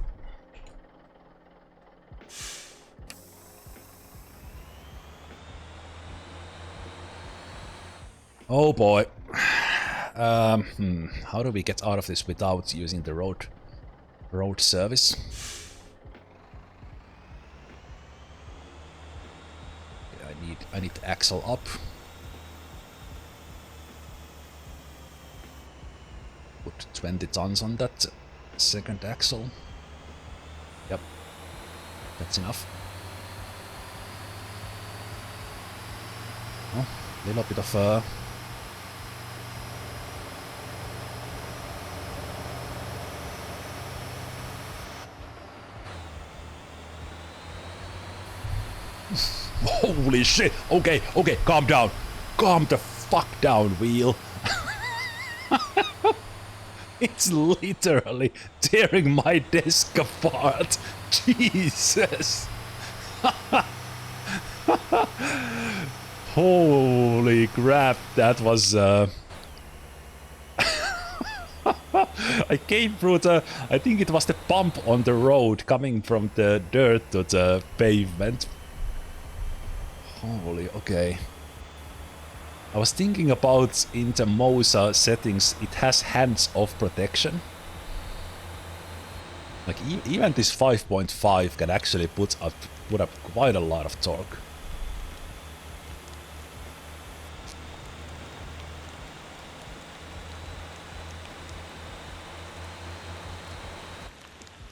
Oh boy. How do we get out of this without using the road service? Yeah, I need the axle up. Put 20 tons on that second axle. Yep, that's enough. Oh, a little bit of holy shit! Okay, calm down. Calm the fuck down, wheel. It's literally tearing my desk apart. Jesus. Holy crap, that was I came through I think it was the bump on the road coming from the dirt to the pavement. Holy, okay. I was thinking about in the Moza settings, it has hands-off protection. Like even this 5.5 can actually put up quite a lot of torque.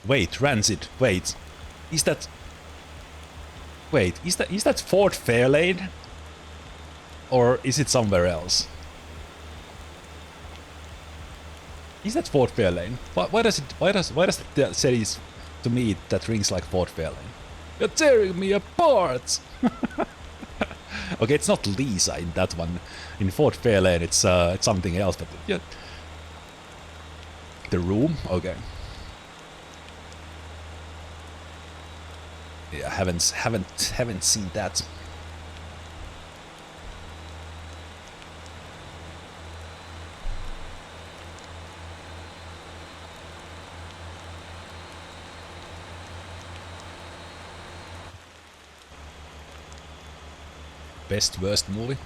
Wait, Rancid, wait. Is that Fort Fairlane? Or is it somewhere else? Is that Fort Fairlane? Why does it say to me that rings like Fort Fairlane? You're tearing me apart! Okay, it's not Lisa in that one. In Fort Fairlane it's something else, but yeah. The room? Okay. Yeah, haven't seen that. Best worst movie?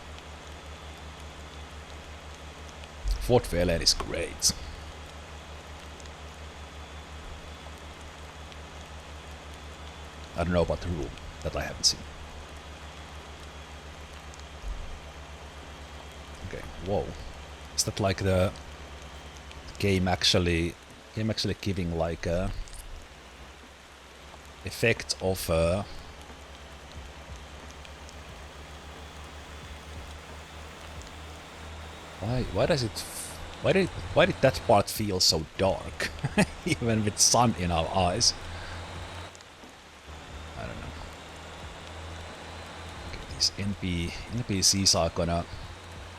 Fort Fairlane is great. I don't know about the room, that I haven't seen. Okay, whoa. Is that like the game actually giving like a effect of why does it why did that part feel so dark even with sun in our eyes? I don't know. Okay, these NPCs are gonna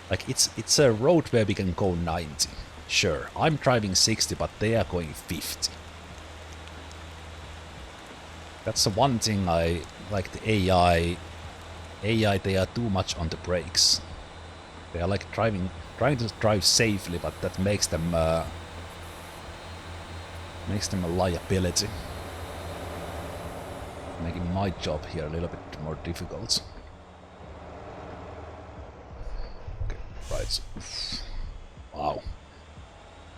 like it's a road where we can go 90. Sure, I'm driving 60, but they are going 50. That's the one thing I like the AI. They are too much on the brakes. They are like trying to drive safely, but that makes them a liability, making my job here a little bit more difficult. Okay, right. So, wow.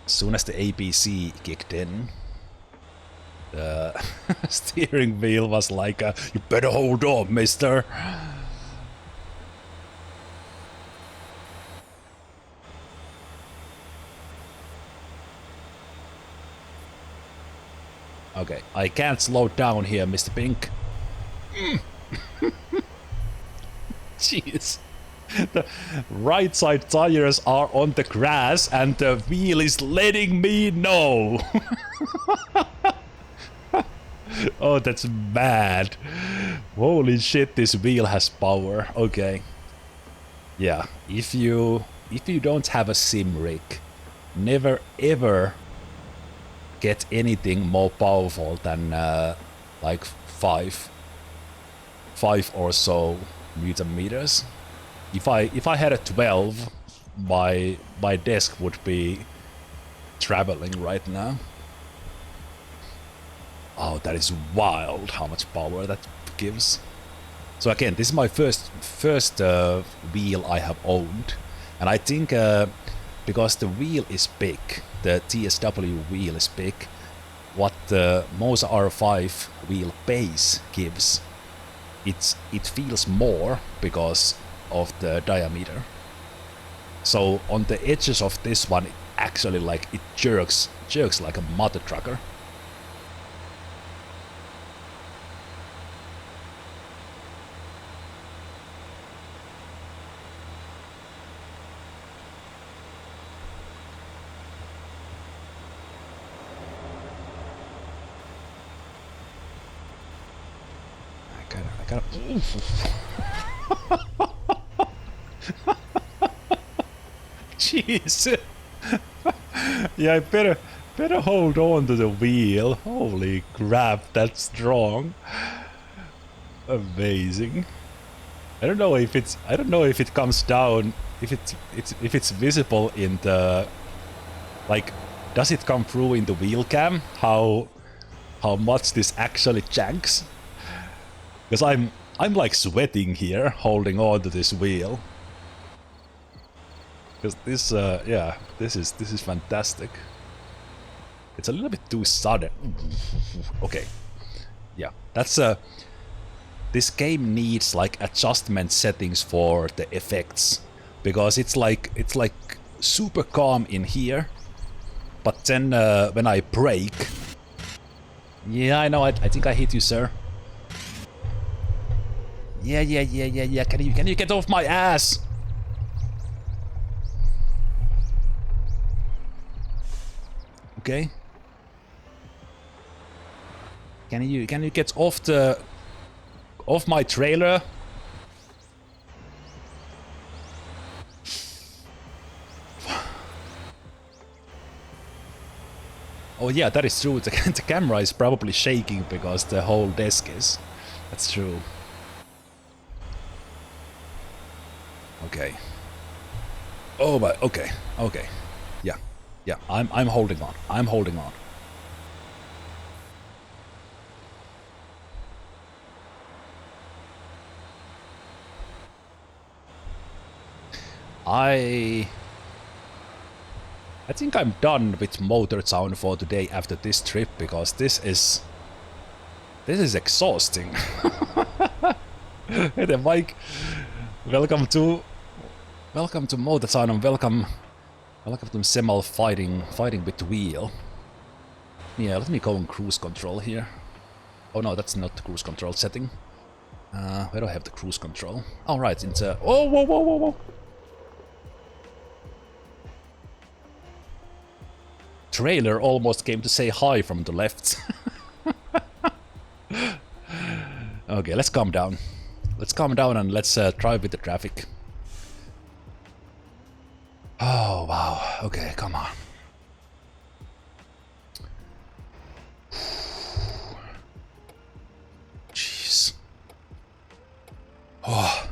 As soon as the ABC kicked in, the steering wheel was like, "You better hold on, mister." Okay, I can't slow down here, Mr. Pink. Jeez. The right side tires are on the grass and the wheel is letting me know. Oh, that's bad. Holy shit, this wheel has power. Okay. Yeah, if you don't have a sim rig, never ever get anything more powerful than like five or so newton meters. If I had a 12, my desk would be traveling right now. Oh, that is wild how much power that gives. So again, this is my first wheel I have owned, and I think because the wheel is big, the TSW wheel is big, what the Moza R5 wheel base gives, it feels more because of the diameter. So on the edges of this one, it actually like it jerks like a mother trucker. I gotta. Jeez. Yeah, I better hold on to the wheel. Holy crap, that's strong. Amazing. I don't know if it comes down, if it's visible in the, like, does it come through in the wheel cam how much this actually janks? Because I'm like sweating here holding on to this wheel. Because this yeah, this is fantastic. It's a little bit too sudden. Okay. Yeah, that's this game needs like adjustment settings for the effects, because it's like super calm in here, but then when I brake, yeah, I know, I think I hit you, sir. Yeah. Can you get off my ass? Okay. Can you get off my trailer? Oh yeah, that is true. The camera is probably shaking because the whole desk is. That's true. Okay. Oh, but okay. Yeah. I'm holding on. I'm holding on. I think I'm done with Motor Town for today after this trip, because this is exhausting. Hey there, Mike. Welcome to Motor Town, and welcome I like them Zemalf fighting with the wheel. Yeah, let me go on cruise control here. Oh no, that's not the cruise control setting. Where do I have the cruise control? Oh right, it's oh, whoa, whoa, whoa, whoa! Trailer almost came to say hi from the left. Okay, let's calm down. Let's calm down and let's drive with the traffic. Oh, wow. Okay, come on. Jeez. Oh.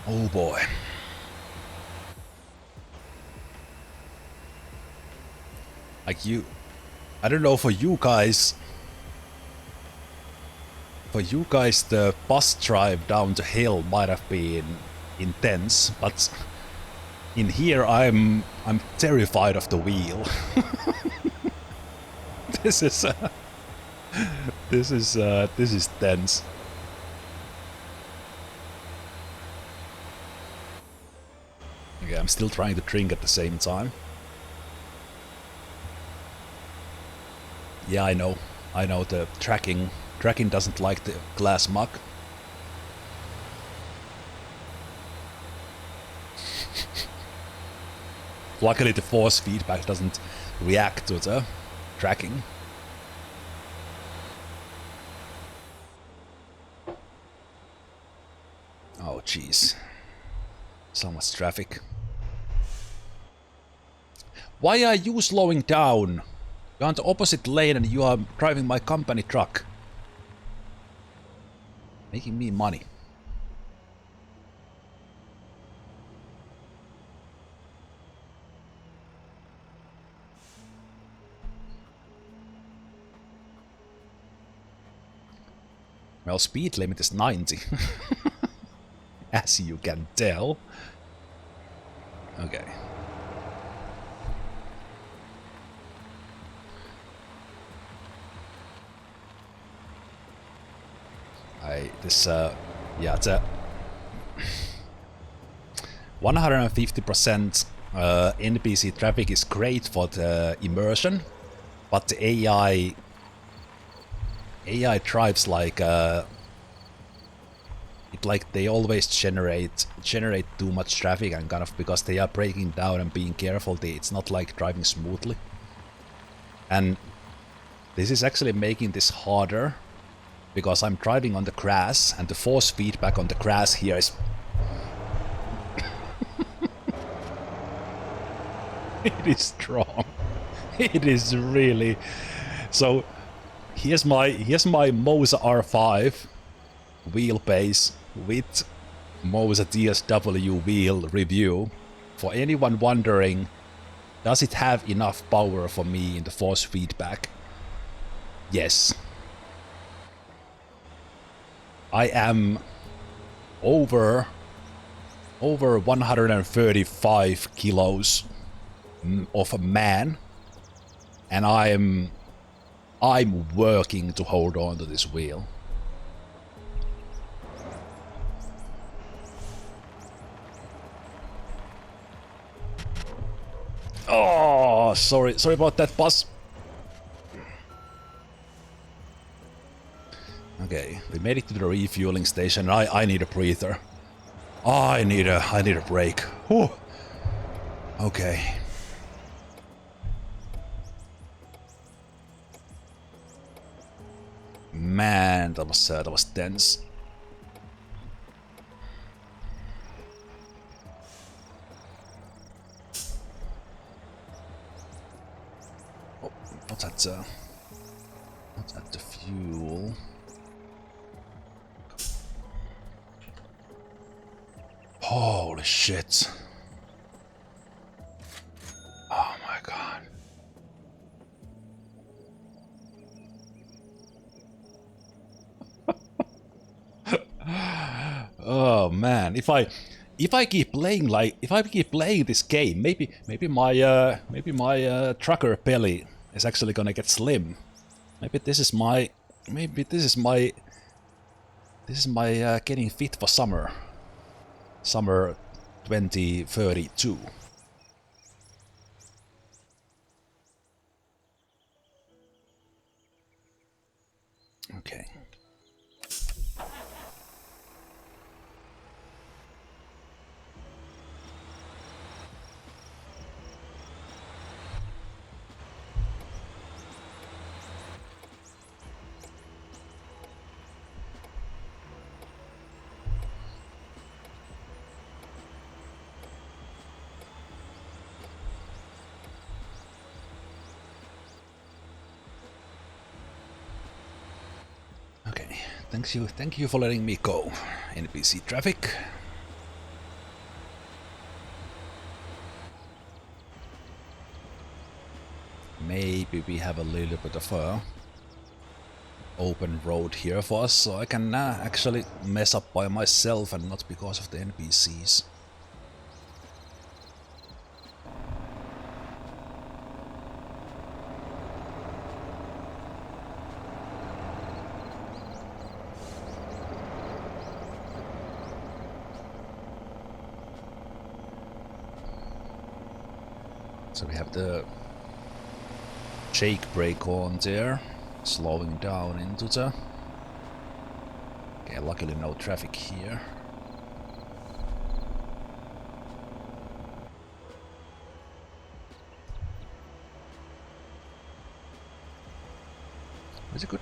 Oh boy. Like I don't know, for you guys, the bus drive down the hill might have been intense, but in here I'm terrified of the wheel. This is tense. Okay, I'm still trying to drink at the same time. Yeah, I know the tracking doesn't like the glass mug. Luckily the force feedback doesn't react to the tracking. Oh jeez. So much traffic. Why are you slowing down? You're on the opposite lane and you are driving my company truck. Making me money. Well, speed limit is 90. As you can tell. Okay. Yeah, it's a 150% NPC traffic is great for the immersion, but the AI drives like they always generate too much traffic, and kind of because they are breaking down and being careful, it's not like driving smoothly. And this is actually making this harder because I'm driving on the grass and the force feedback on the grass here is it is strong. It is really. So here's my Moza R5 wheelbase with Moza TSW Wheel review. For anyone wondering, does it have enough power for me in the force feedback? Yes. I am over 135 kilos of a man, and I'm working to hold on to this wheel. Oh, sorry about that, boss. Okay, we made it to the refueling station. I need a breather. I need a break. Whew. Okay. Man, that was tense. Oh, not at the fuel. Holy shit. Oh man, if I keep playing this game, maybe my trucker belly is actually gonna get slim. Maybe this is my getting fit for summer 2032. Okay. Okay, thank you for letting me go, NPC traffic. Maybe we have a little bit of a open road here for us, so I can actually mess up by myself and not because of the NPCs. So we have the jake brake on there, slowing down into the... Okay, luckily no traffic here. Is it good?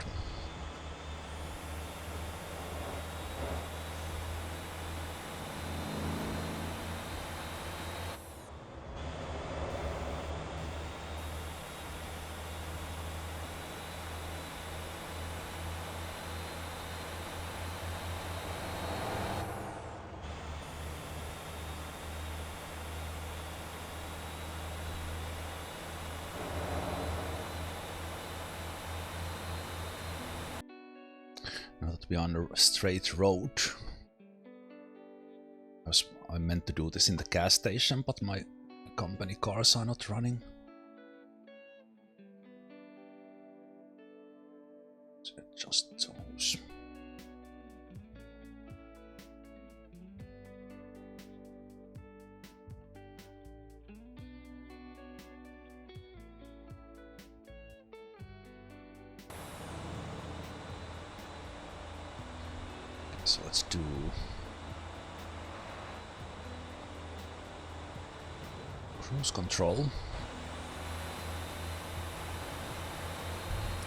Now that we are on a straight road. I meant to do this in the gas station, but my company cars are not running. So just those. So let's do cruise control.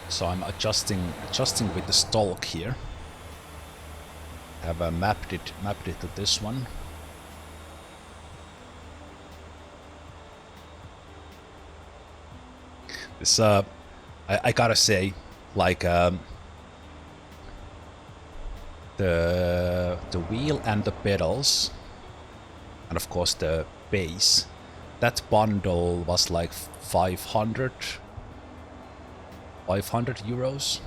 So I'm adjusting with the stalk here. Have mapped it to this one. This I gotta say, like the wheel and the pedals, and of course the base, that bundle was like 500 euros.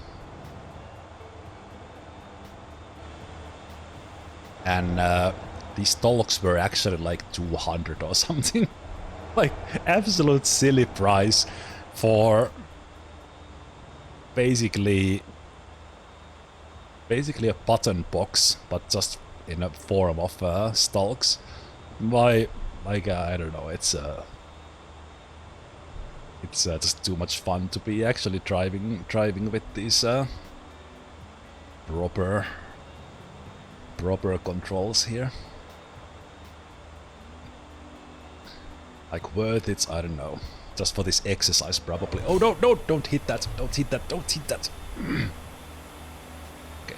And these Stalks were actually like 200 or something. Like absolute silly price for basically a button box, but just in a form of Stalks. I don't know, it's just too much fun to be actually driving with these proper controls here. Like worth it, I don't know. Just for this exercise probably. Oh no, don't hit that, don't hit that. Okay.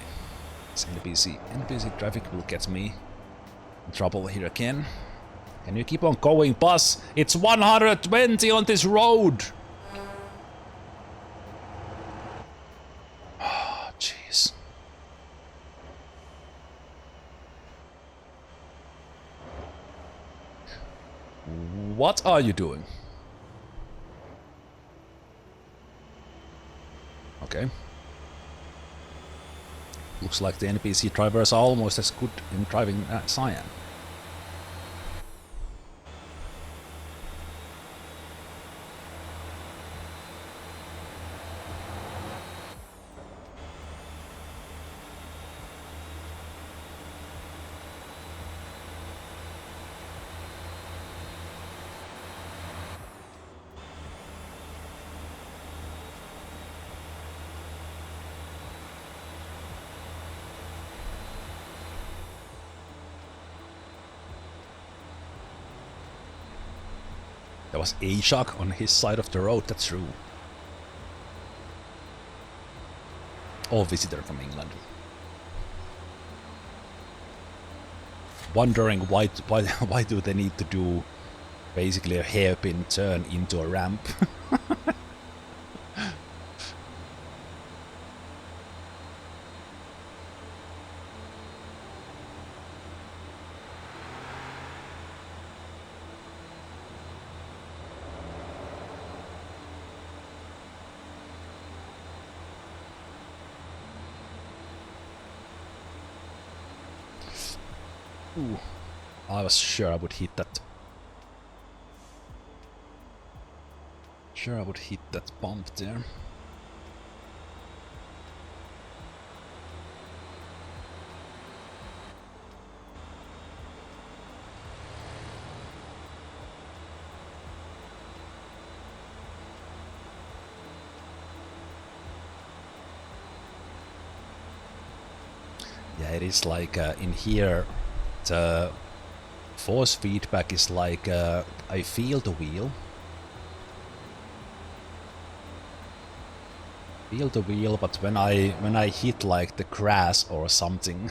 This NPC traffic will get me in trouble here again. Can you keep on going, bus? It's 120 on this road! Oh, jeez. What are you doing? Okay. Looks like the NPC drivers are almost as good in driving as I am. There was a shark on his side of the road, that's true. Or visitor from England. Wondering why do they need to do basically a hairpin turn into a ramp? Ooh, I was sure I would hit that. Sure I would hit that bump there. Yeah, it is like in here. The force feedback is like I feel the wheel. But when I hit like the grass or something,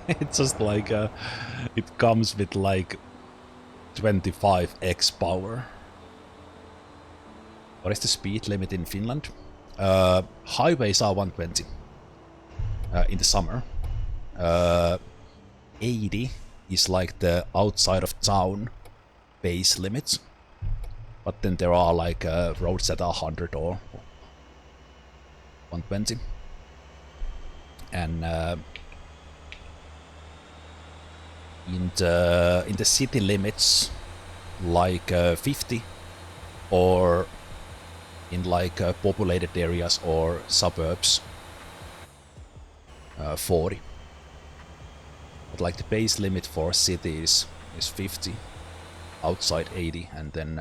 it's just like it comes with like 25x power. What is the speed limit in Finland? Highways are 120 in the summer. 80 is like the outside of town base limits, but then there are like roads that are 100 or 120, and in the city limits like 50, or in like populated areas or suburbs 40. But like the base limit for cities is 50, outside 80, and then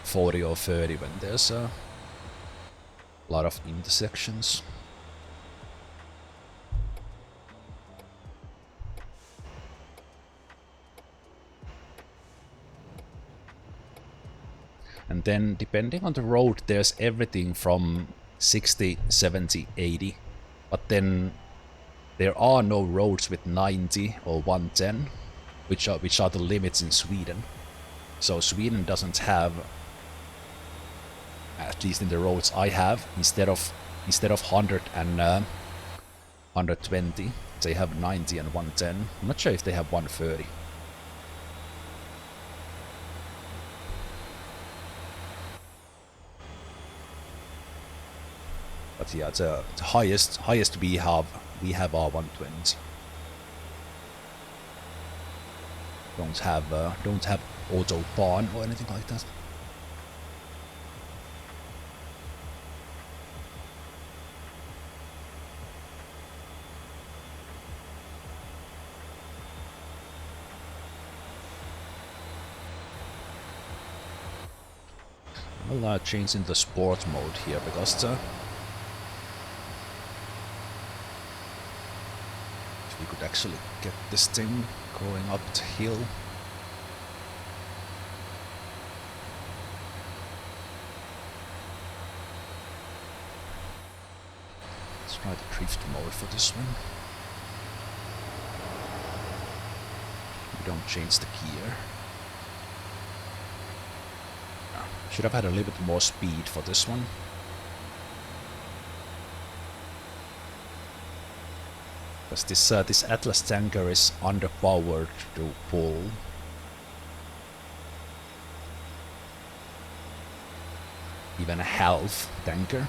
40 or 30 when there's a lot of intersections. And then depending on the road there's everything from 60, 70, 80, but then there are no roads with 90 or 110, which are the limits in Sweden. So Sweden doesn't have, at least in the roads I have, instead of 100 and 120, they have 90 and 110. I'm not sure if they have 130. But yeah, the highest we have are 120. Don't have autobahn or anything like that. I'll change in the sport mode here because if we could actually get this thing going up the hill. Let's try the drift mode for this one. We don't change the gear. Should have had a little bit more speed for this one. Because this Atlas tanker is underpowered to pull. Even a half tanker.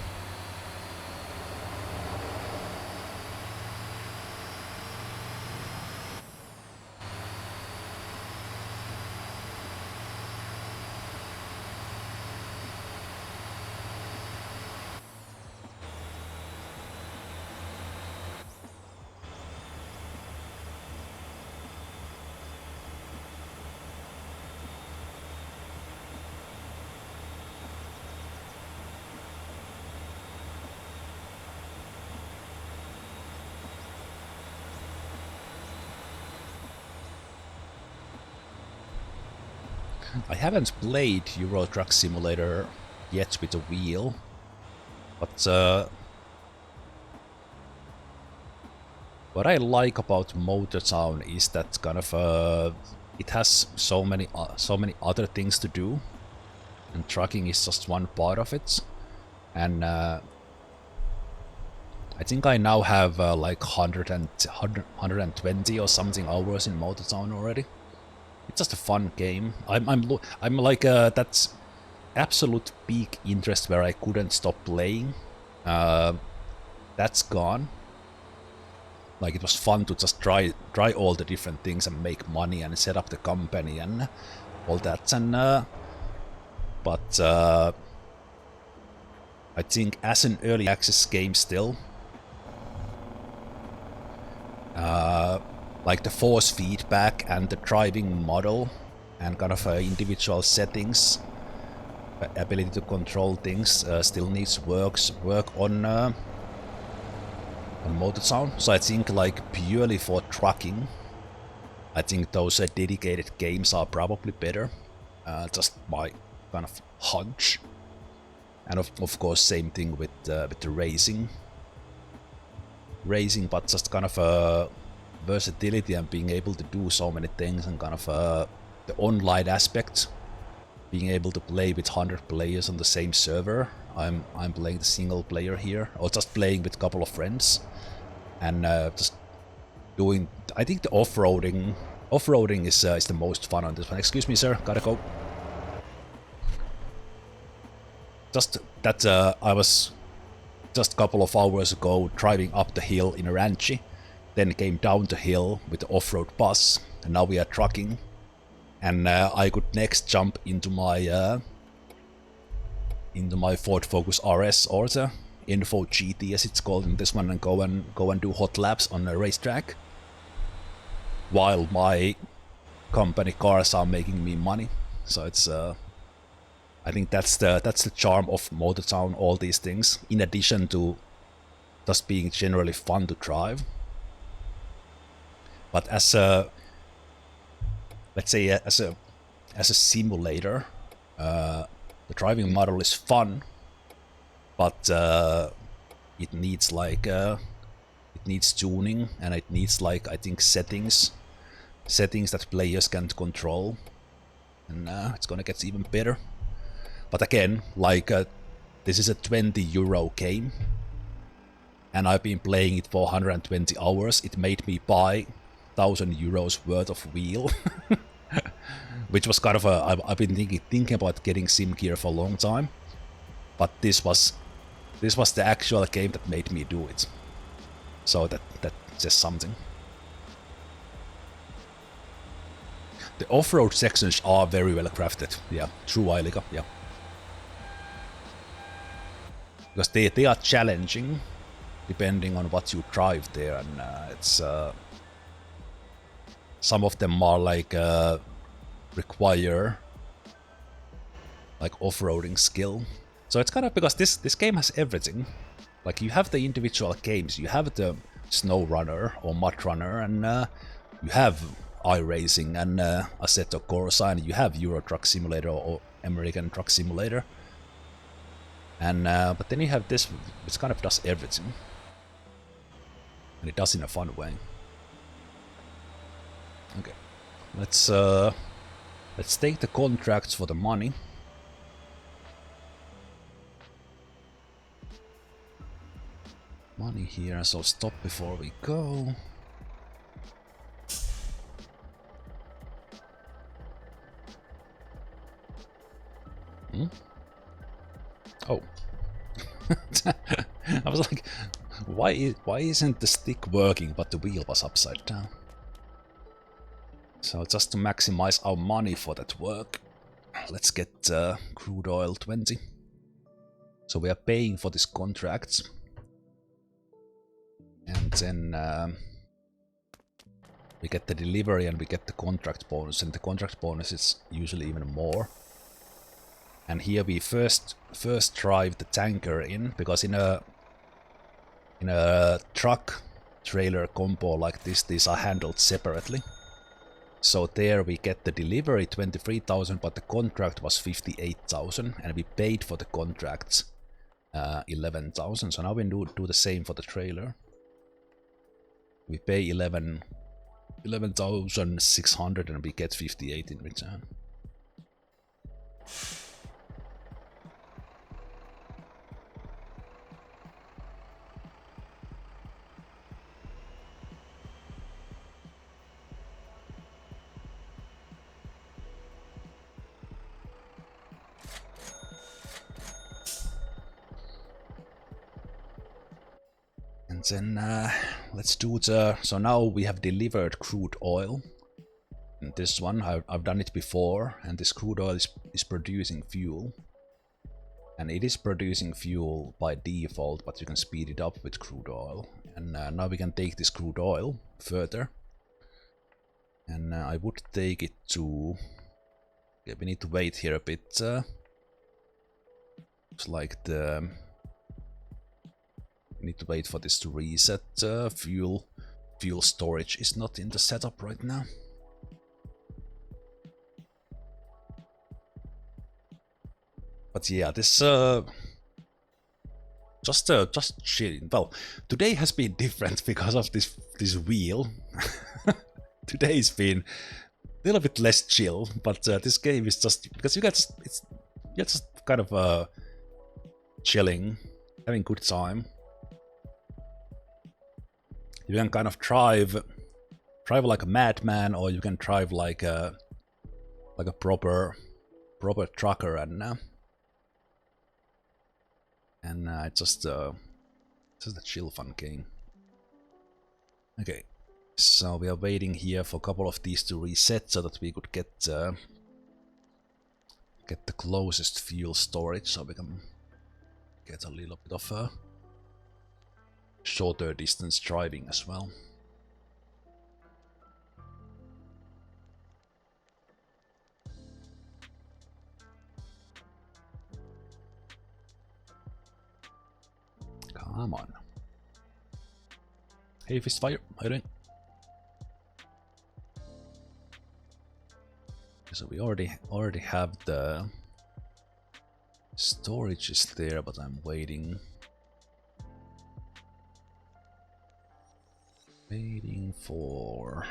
I haven't played Euro Truck Simulator yet with a wheel, but what I like about Motortown is that kind of it has so many other things to do, and trucking is just one part of it. And I think I now have like 120 or something hours in Motortown already. It's just a fun game. I'm like that's absolute peak interest where I couldn't stop playing. That's gone. Like, it was fun to just try all the different things and make money and set up the company and all that. And but I think as an early access game still, like the force feedback and the driving model and kind of individual settings, ability to control things still needs work on Motortown. So I think like purely for trucking, I think those dedicated games are probably better. Just my kind of hunch. And of course same thing with the racing, but just kind of versatility and being able to do so many things, and kind of the online aspect, being able to play with 100 players on the same server. I'm playing the single player here, or just playing with a couple of friends, and just doing. I think the off-roading is the most fun on this one. Excuse me, sir, gotta go. Just that I was just a couple of hours ago driving up the hill in Ranchy, then came down the hill with the off-road bus, and now we are trucking. And I could next jump into my Ford Focus RS, or the Info GT as it's called in this one, and go and do hot laps on a racetrack, while my company cars are making me money. So it's I think that's the charm of Motortown. All these things, in addition to just being generally fun to drive. But as a, let's say, as a simulator, the driving model is fun, but it needs like it needs tuning, and it needs, like, I think settings that players can't control, and it's gonna get even better. But again, like this is a €20 game, and I've been playing it for 120 hours. It made me buy €1,000 worth of wheel, which was kind of I've been thinking about getting sim gear for a long time, but this was the actual game that made me do it. So that says something. The off-road sections are very well crafted. Yeah, true Eiliga, yeah. Because they are challenging, depending on what you drive there, and it's some of them are like require like off-roading skill. So it's kind of, because this game has everything. Like, you have the individual games, you have the Snow Runner or Mud Runner, and you have iRacing and Assetto Corsa, and you have Euro Truck Simulator or American Truck Simulator. And but then you have this, which kind of does everything, and it does in a fun way. Okay, let's take the contracts for the money. Money here, so stop before we go. Oh. I was like, why isn't the stick working, but the wheel was upside down? So just to maximize our money for that work, let's get crude oil 20. So we are paying for these contracts. And then we get the delivery and we get the contract bonus, and the contract bonus is usually even more. And here we first drive the tanker in, because in a truck trailer combo like this, these are handled separately. So there we get the delivery 23,000, but the contract was 58,000, and we paid for the contracts 11,000. So now we do the same for the trailer. We pay 11,600 and we get 58 in return. And then let's do the... So now we have delivered crude oil. And this one, I've done it before, and this crude oil is producing fuel. And it is producing fuel by default, but you can speed it up with crude oil. And now we can take this crude oil further. And I would take it to... Okay, we need to wait here a bit. It's like the... We need to wait for this to reset. Fuel storage is not in the setup right now. But yeah, this just chilling. Well, today has been different because of this wheel. Today's been a little bit less chill, but this game is just because you're just kind of chilling, having good time. You can kind of drive like a madman, or you can drive like a proper trucker, and it's just a chill fun game. Okay, so we are waiting here for a couple of these to reset so that we could get the closest fuel storage, so we can get a little bit of a shorter distance driving as well. Come on. Hey Fistfire, how you doing? So we already have the storage is there, but I'm waiting for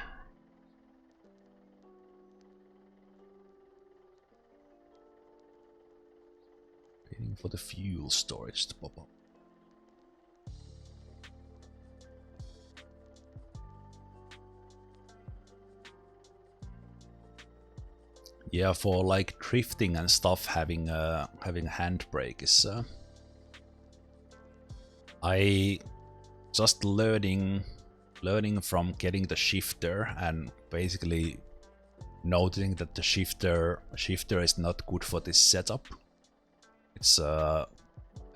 the fuel storage to pop up. Yeah, for like drifting and stuff, having a handbrake is I just learning from getting the shifter and basically noticing that the shifter is not good for this setup. It's I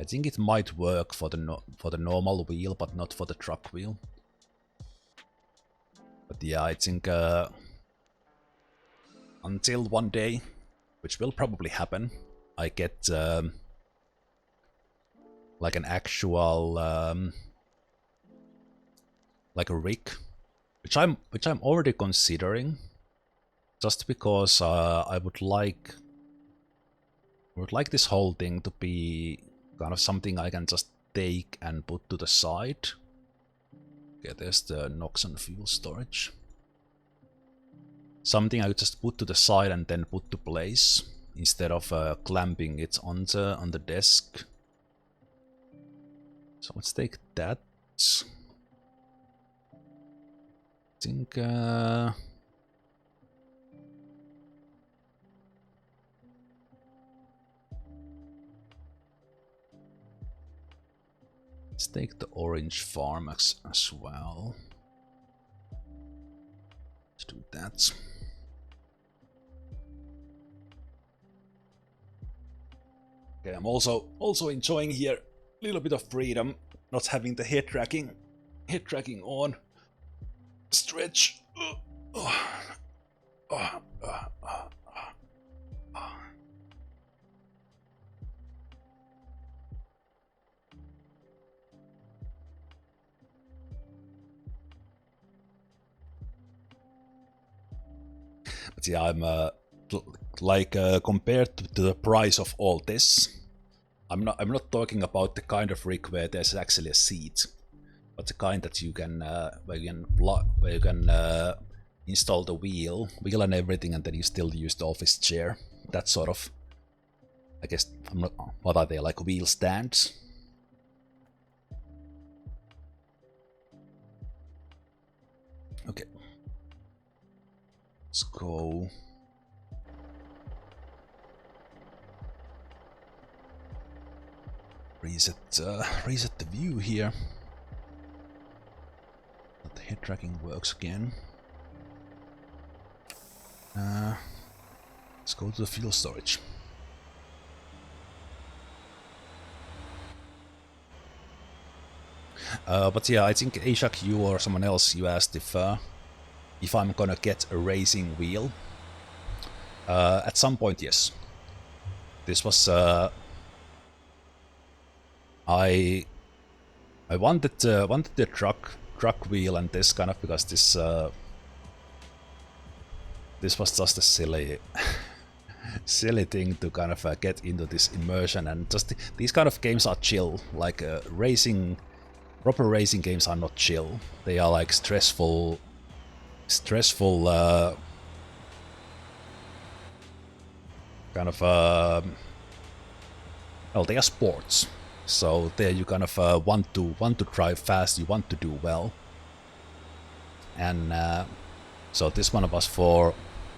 think it might work for the normal wheel, but not for the truck wheel. But yeah, I think until one day, which will probably happen, I get like an actual like a rig, which I'm already considering, just because I would like this whole thing to be kind of something I can just take and put to the side. Okay, there's the Noxon fuel storage. Something I could just put to the side and then put to place instead of clamping it on the desk. So let's take that. I think let's take the orange farm as well. Let's do that. Okay, I'm also enjoying here a little bit of freedom, not having the head tracking on. Stretch. But yeah, I'm like compared to the price of all this, I'm not talking about the kind of rig where there's actually a seat, but the kind that you can where you can install the wheel and everything, and then you still use the office chair. That sort of, I guess, what are they, like wheel stands? Okay, let's go. Reset the view here. But the head tracking works again. Let's go to the fuel storage. But yeah, I think Ashak, you or someone else, you asked if I'm gonna get a racing wheel. At some point, yes. This was I wanted the truck wheel and this kind of, because this was just a silly silly thing to kind of get into this immersion, and just these kind of games are chill. Like proper racing games are not chill. They are like stressful kind of well, they are sports. So there you kind of want to drive fast, you want to do well. And so this one was for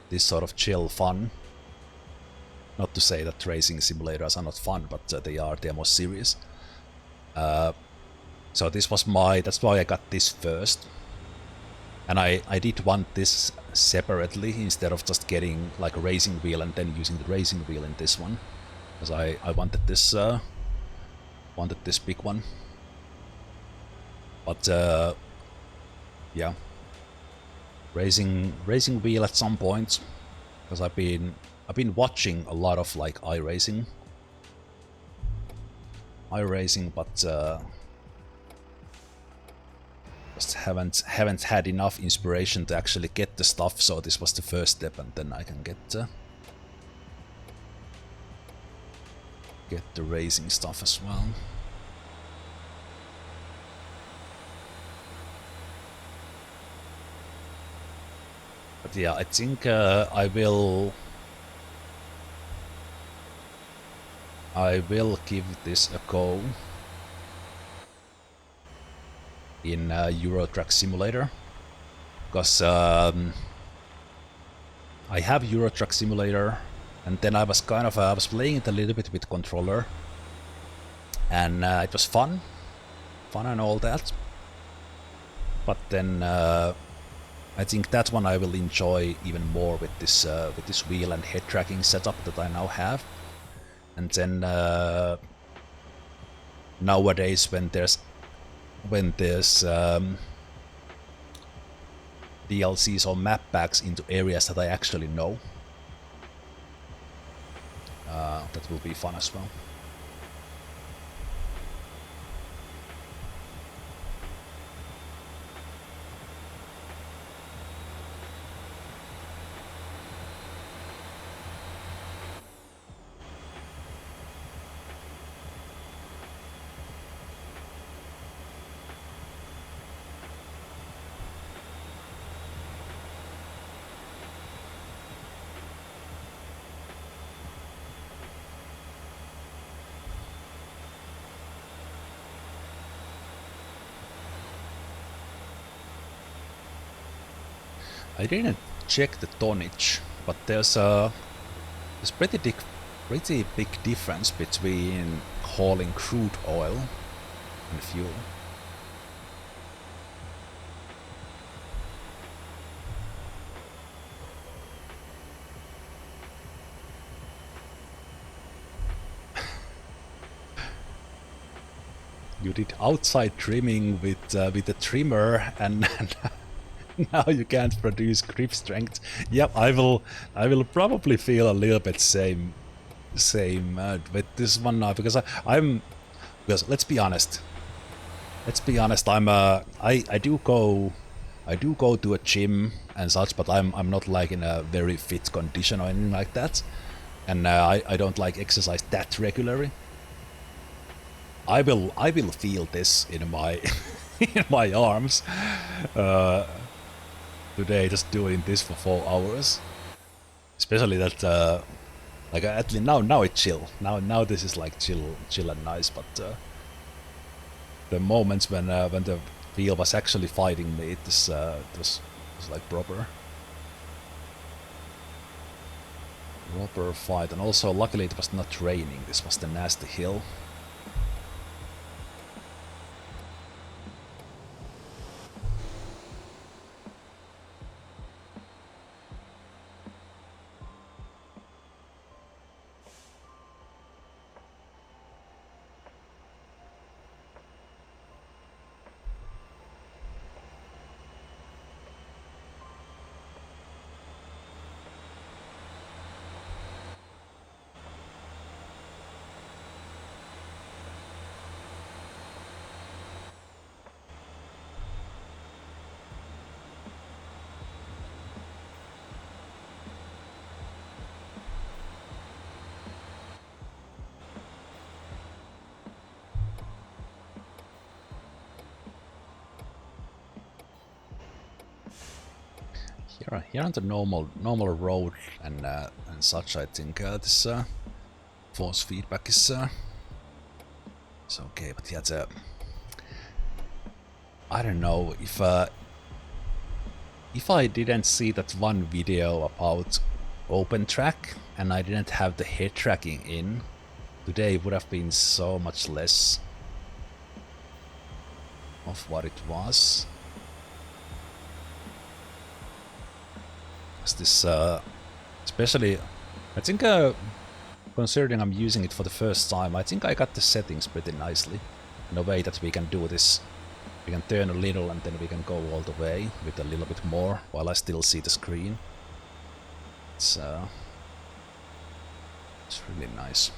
this sort of chill fun. Not to say that racing simulators are not fun, but they're more serious. So this was that's why I got this first. And I did want this separately instead of just getting like a racing wheel and then using the racing wheel in this one. Because I wanted this big one. But yeah, racing wheel at some point, because I've been watching a lot of like iRacing, but just haven't had enough inspiration to actually get the stuff. So this was the first step, and then I can get the racing stuff as well. But yeah, I think I will give this a go in Euro Truck Simulator, because I have Euro Truck Simulator, and then I was kind of I was playing it a little bit with controller, and it was fun and all that. But then I think that one I will enjoy even more with this wheel and head tracking setup that I now have. And then nowadays, when there's DLCs or map packs into areas that I actually know, that will be fun as well. I didn't check the tonnage, but there's pretty big difference between hauling crude oil and fuel. You did outside trimming with a trimmer, and now you can't produce grip strength. Yep, I will probably feel a little bit same with this one now, because because let's be honest, I do go I do go to a gym and such, but I'm not like in a very fit condition or anything like that. And I don't like exercise that regularly. I will feel this in my in my arms today, just doing this for 4 hours. Especially that like at least now it's chill. Now this is like chill and nice, but the moments when the wheel was actually fighting me, it was like proper fight. And also luckily it was not raining. This was the nasty hill. Here on the normal road and such, I think this force feedback is okay. But yeah, I don't know if I didn't see that one video about opentrack and I didn't have the head tracking in, today would have been so much less of what it was. This especially, I think considering I'm using it for the first time, I think I got the settings pretty nicely in a way that we can do this. We can turn a little and then we can go all the way with a little bit more while I still see the screen. It's really nice.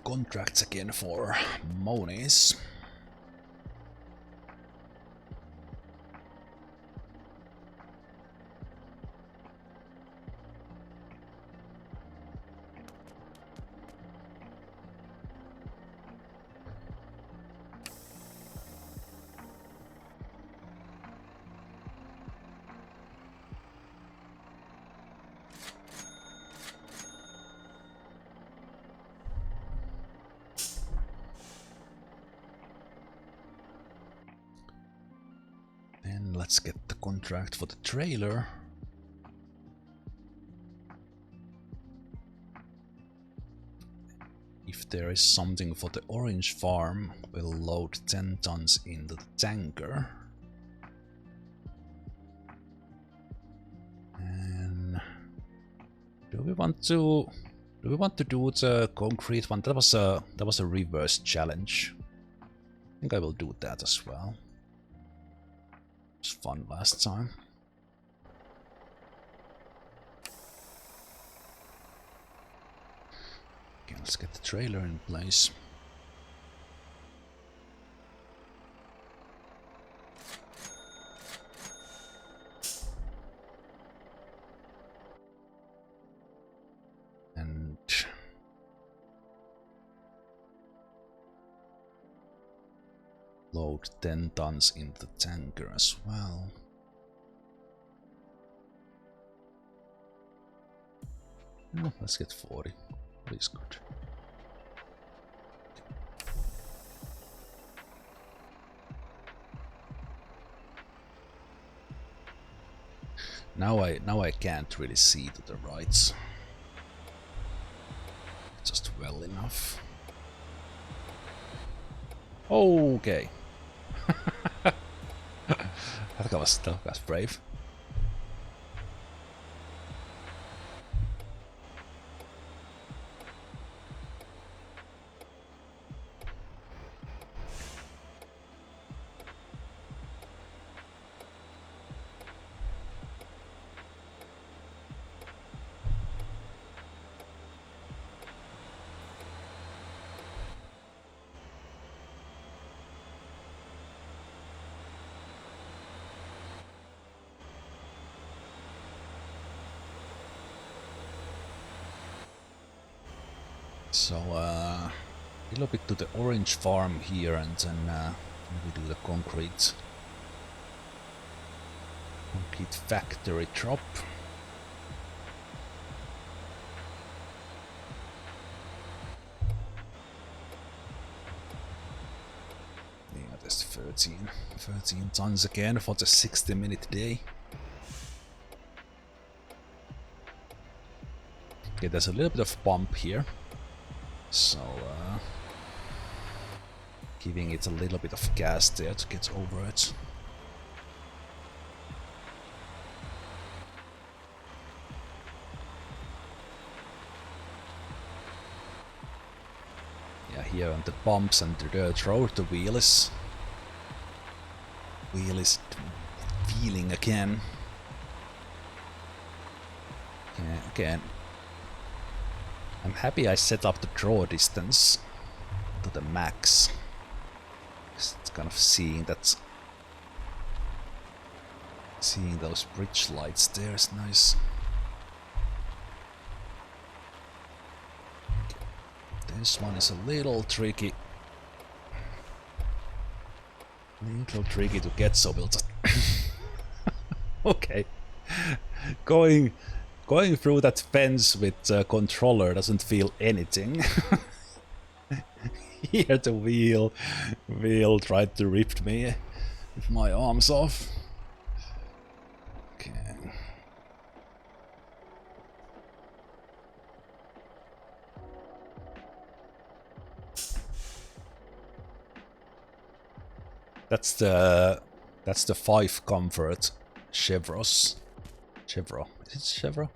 Contracts again for monies. Let's get the contract for the trailer. If there is something for the orange farm, we'll load 10 tons into the tanker. And do we want to do the concrete one? That was a reverse challenge. I think I will do that as well. It was fun last time. Okay, let's get the trailer in place. And load 10 tons into the tanker as well. No, let's get 40. That is good. Now I can't really see to the right. Just well enough. Okay. That was brave. So, a little bit to the orange farm here, and then we do the concrete factory drop. Yeah, there's 13 tons again for the 60-minute day. Okay, there's a little bit of bump here. So, giving it a little bit of gas there to get over it. Yeah, here on the bumps and the dirt road, the wheel is feeling again. Yeah, again. I'm happy I set up the draw distance to the max. It's kind of seeing those bridge lights there is nice. Okay. This one is a little tricky. Little tricky to get, so we'll just okay. Going through that fence with controller doesn't feel anything. Here the wheel tried to rip me with my arms off. Okay. That's the 5 comfort Chevros. Chevro. Is it Chevro?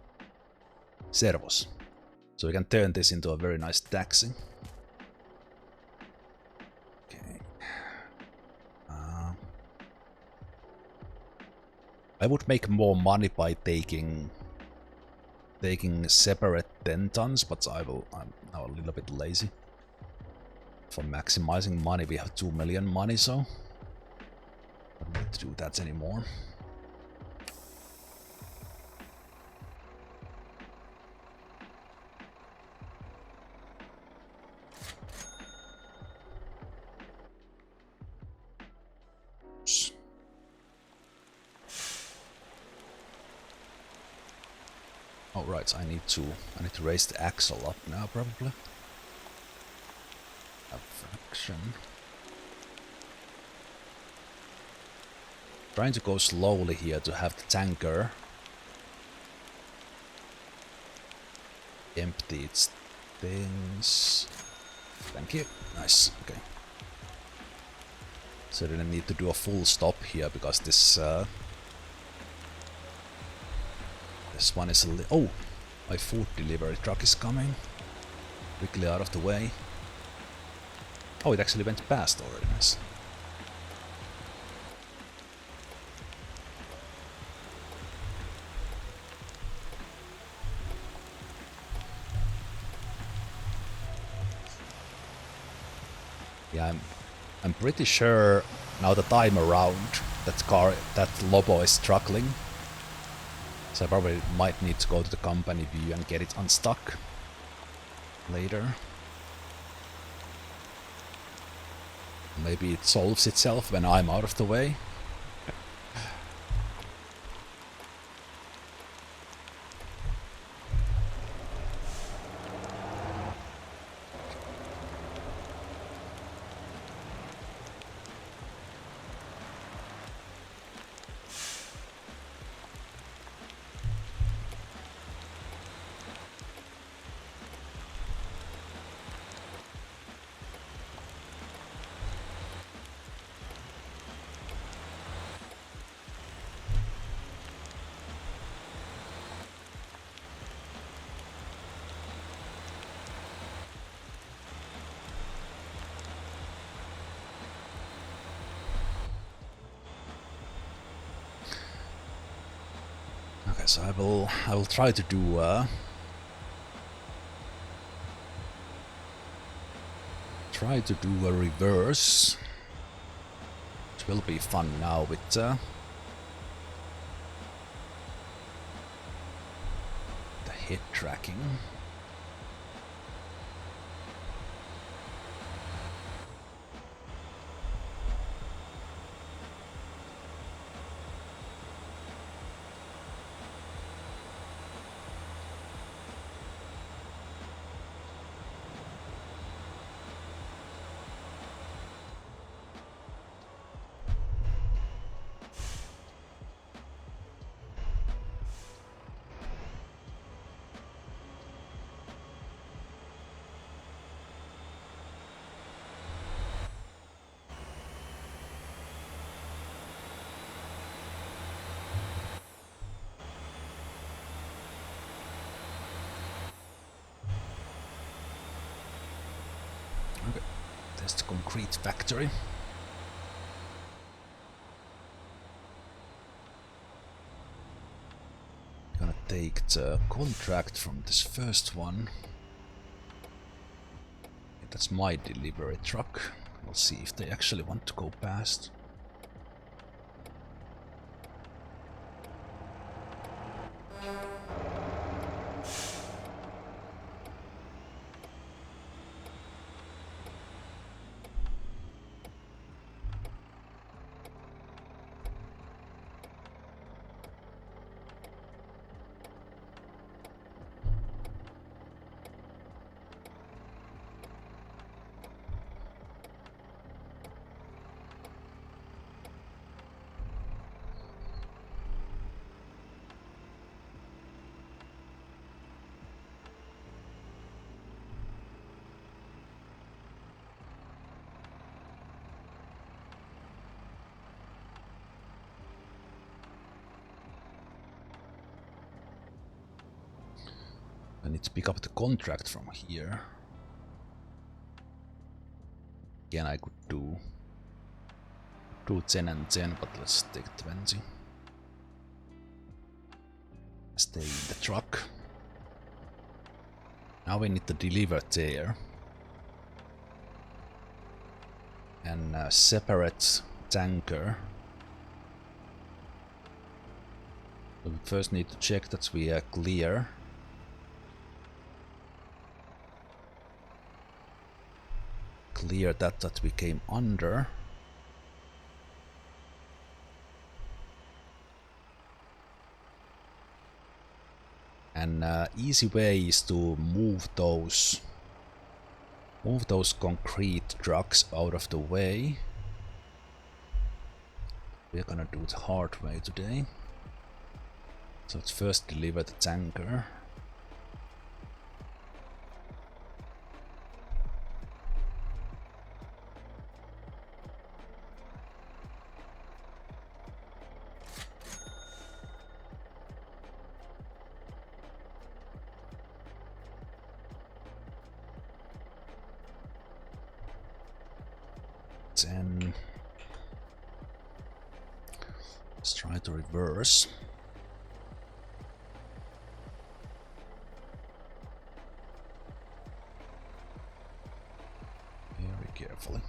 Servos. So we can turn this into a very nice taxi. Okay. I would make more money by taking separate 10 tons, but I'm now a little bit lazy. For maximizing money, we have 2 million money, so I don't need to do that anymore. Oh right, I need to raise the axle up now probably. A fraction. Trying to go slowly here to have the tanker empty its things. Thank you. Nice. Okay. So then I need to do a full stop here because this one is a little... Oh! My food delivery truck is coming. Quickly out of the way. Oh, it actually went past already. Nice. Yeah, I'm pretty sure now the time around that Lobo is struggling. So I probably might need to go to the company view and get it unstuck later. Maybe it solves itself when I'm out of the way. So I will try to do a reverse. It will be fun now with the head tracking. Okay, there's the concrete factory. Gonna take the contract from this first one. That's my delivery truck. We'll see if they actually want to go past. I need to pick up the contract from here. Again, I could do 10 and 10, but let's take 20. Stay in the truck. Now we need to deliver there. And separate tanker. So we first need to check that we are clear. Clear that we came under. And easy way is to move those concrete trucks out of the way. We're gonna do it the hard way today. So let's first deliver the tanker. Then let's try to reverse. Very carefully.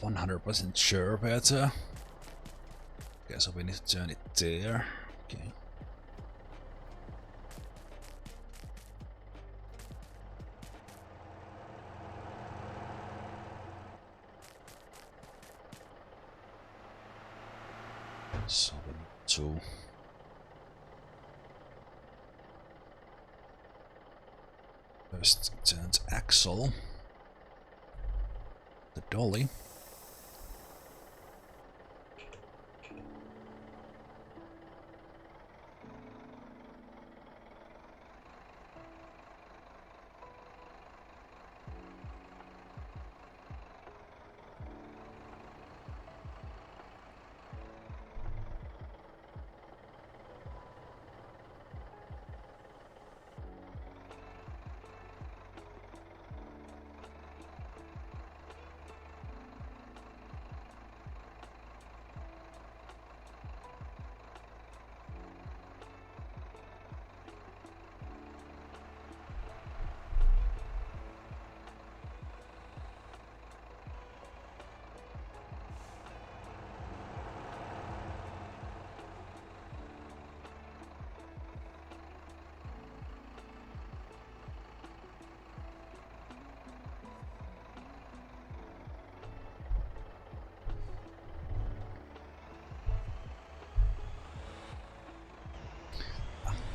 100% sure where to. Okay, so we need to turn it there. Okay. So we need to first turn the axle, the dolly.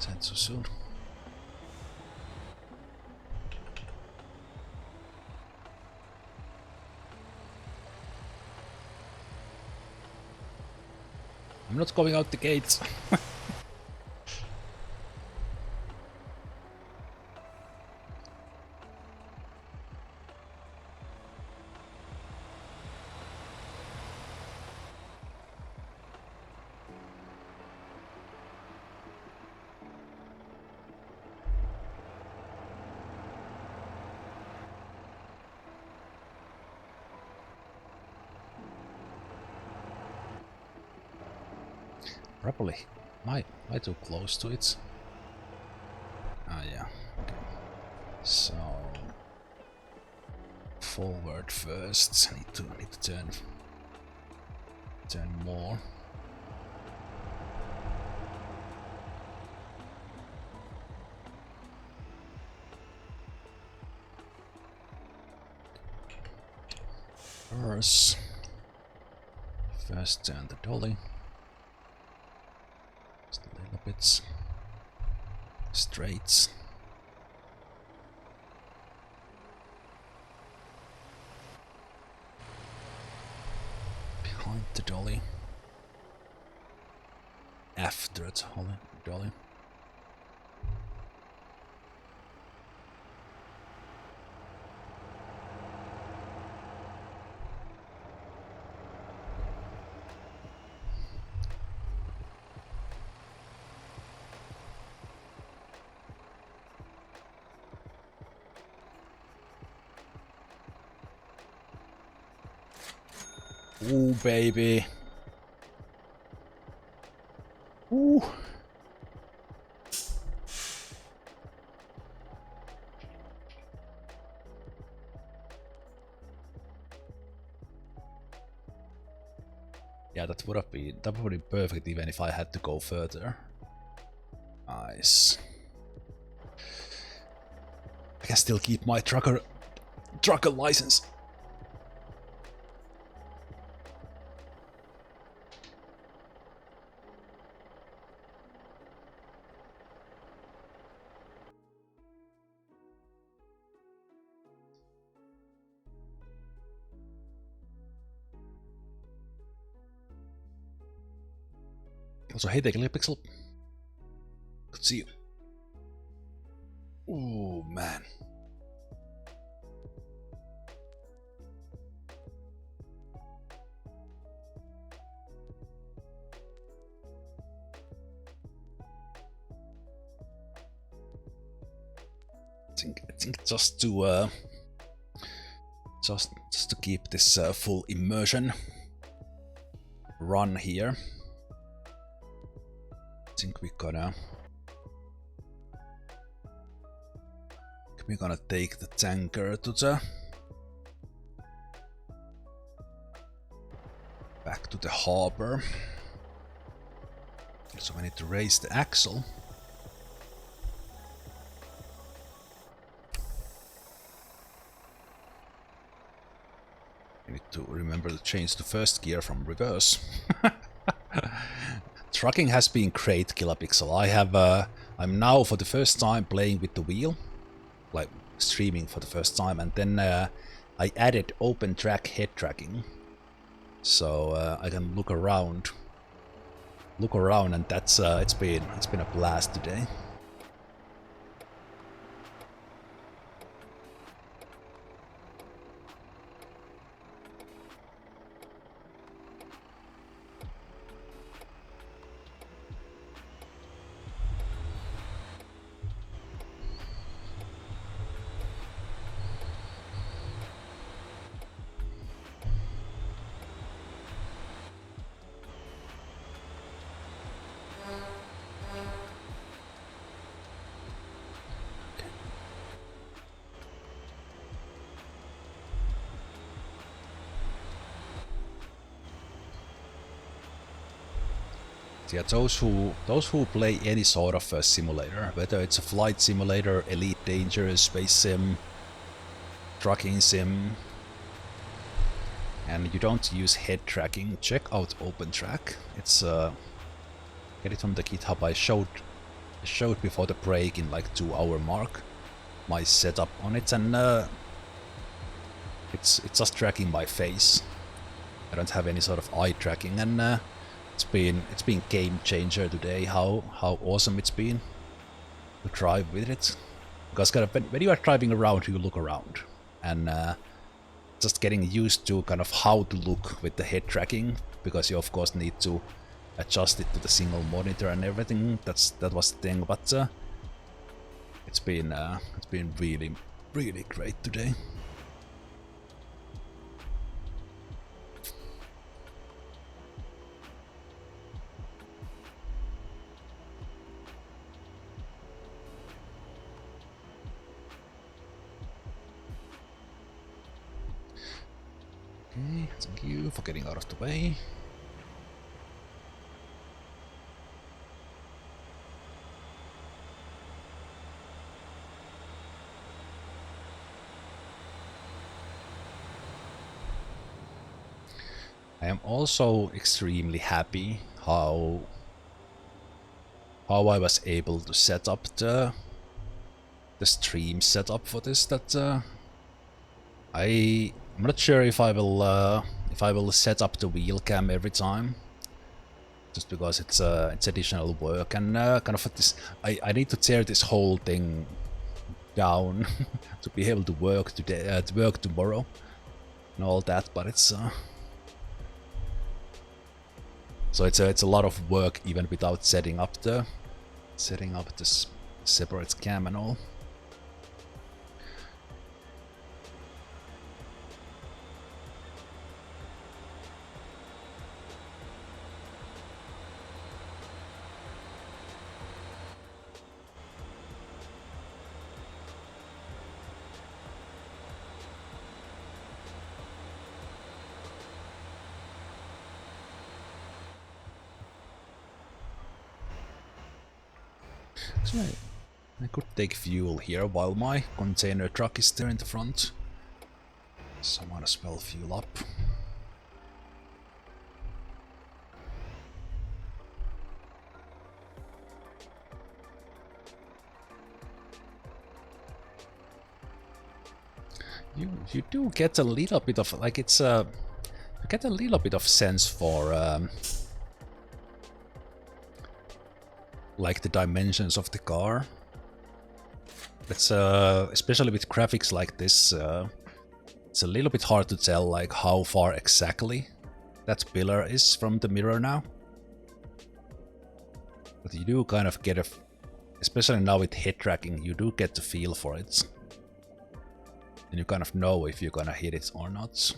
Said so soon. I'm not going out the gates. Probably. Am I too close to it? Ah, yeah. Okay. So forward first. Need to turn more. First turn the dolly. Just a little bit straight. Behind the dolly. After the dolly. Ooh, baby. Ooh. Yeah, that would be perfect even if I had to go further. Nice. I can still keep my trucker license. Also, hey, take a little pixel. Good to see you. Ooh, man. I think just to keep this full immersion run here. I think we're gonna take the tanker to the back to the harbor. So I need to raise the axle. I need to remember to change to first gear from reverse. Trucking has been great, Kilopixel. I'm now for the first time playing with the wheel, like streaming for the first time, and then I added open-track head tracking, so I can look around, and that's it's been a blast today. Yeah, those who play any sort of a simulator, whether it's a flight simulator, Elite Dangerous, space sim, trucking sim, and you don't use head tracking, check out opentrack. It's get it from the GitHub. I showed before the break in like 2-hour mark my setup on it, and it's just tracking my face. I don't have any sort of eye tracking, and it's been game changer today. How awesome it's been to drive with it, because kind of when you are driving around, you look around, and just getting used to kind of how to look with the head tracking, because you of course need to adjust it to the single monitor and everything. That was the thing, but it's been really great today. Okay, thank you for getting out of the way. I am also extremely happy how I was able to set up the stream setup for this. That I'm not sure if I will set up the wheel cam every time, just because it's additional work, and kind of this. I need to tear this whole thing down to be able to work today, to work tomorrow, and all that. But it's so it's a lot of work even without setting up this separate cam and all. So I could take fuel here while my container truck is there in the front. So I might as well fuel up. You do get a little bit of, like, it's you get a little bit of sense for like the dimensions of the car. It's especially with graphics like this, it's a little bit hard to tell like how far exactly that pillar is from the mirror now. But you do kind of get especially now with head tracking, you do get the feel for it. And you kind of know if you're gonna hit it or not.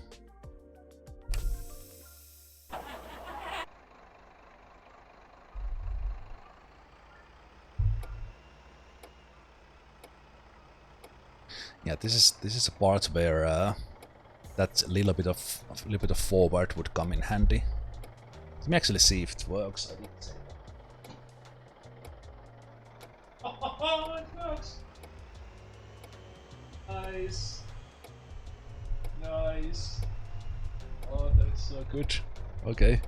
Yeah, this is a part where that little bit of forward would come in handy. Let me actually see if it works. I did say that. Oh, it works! Nice. Nice. Oh, that's so good. Okay.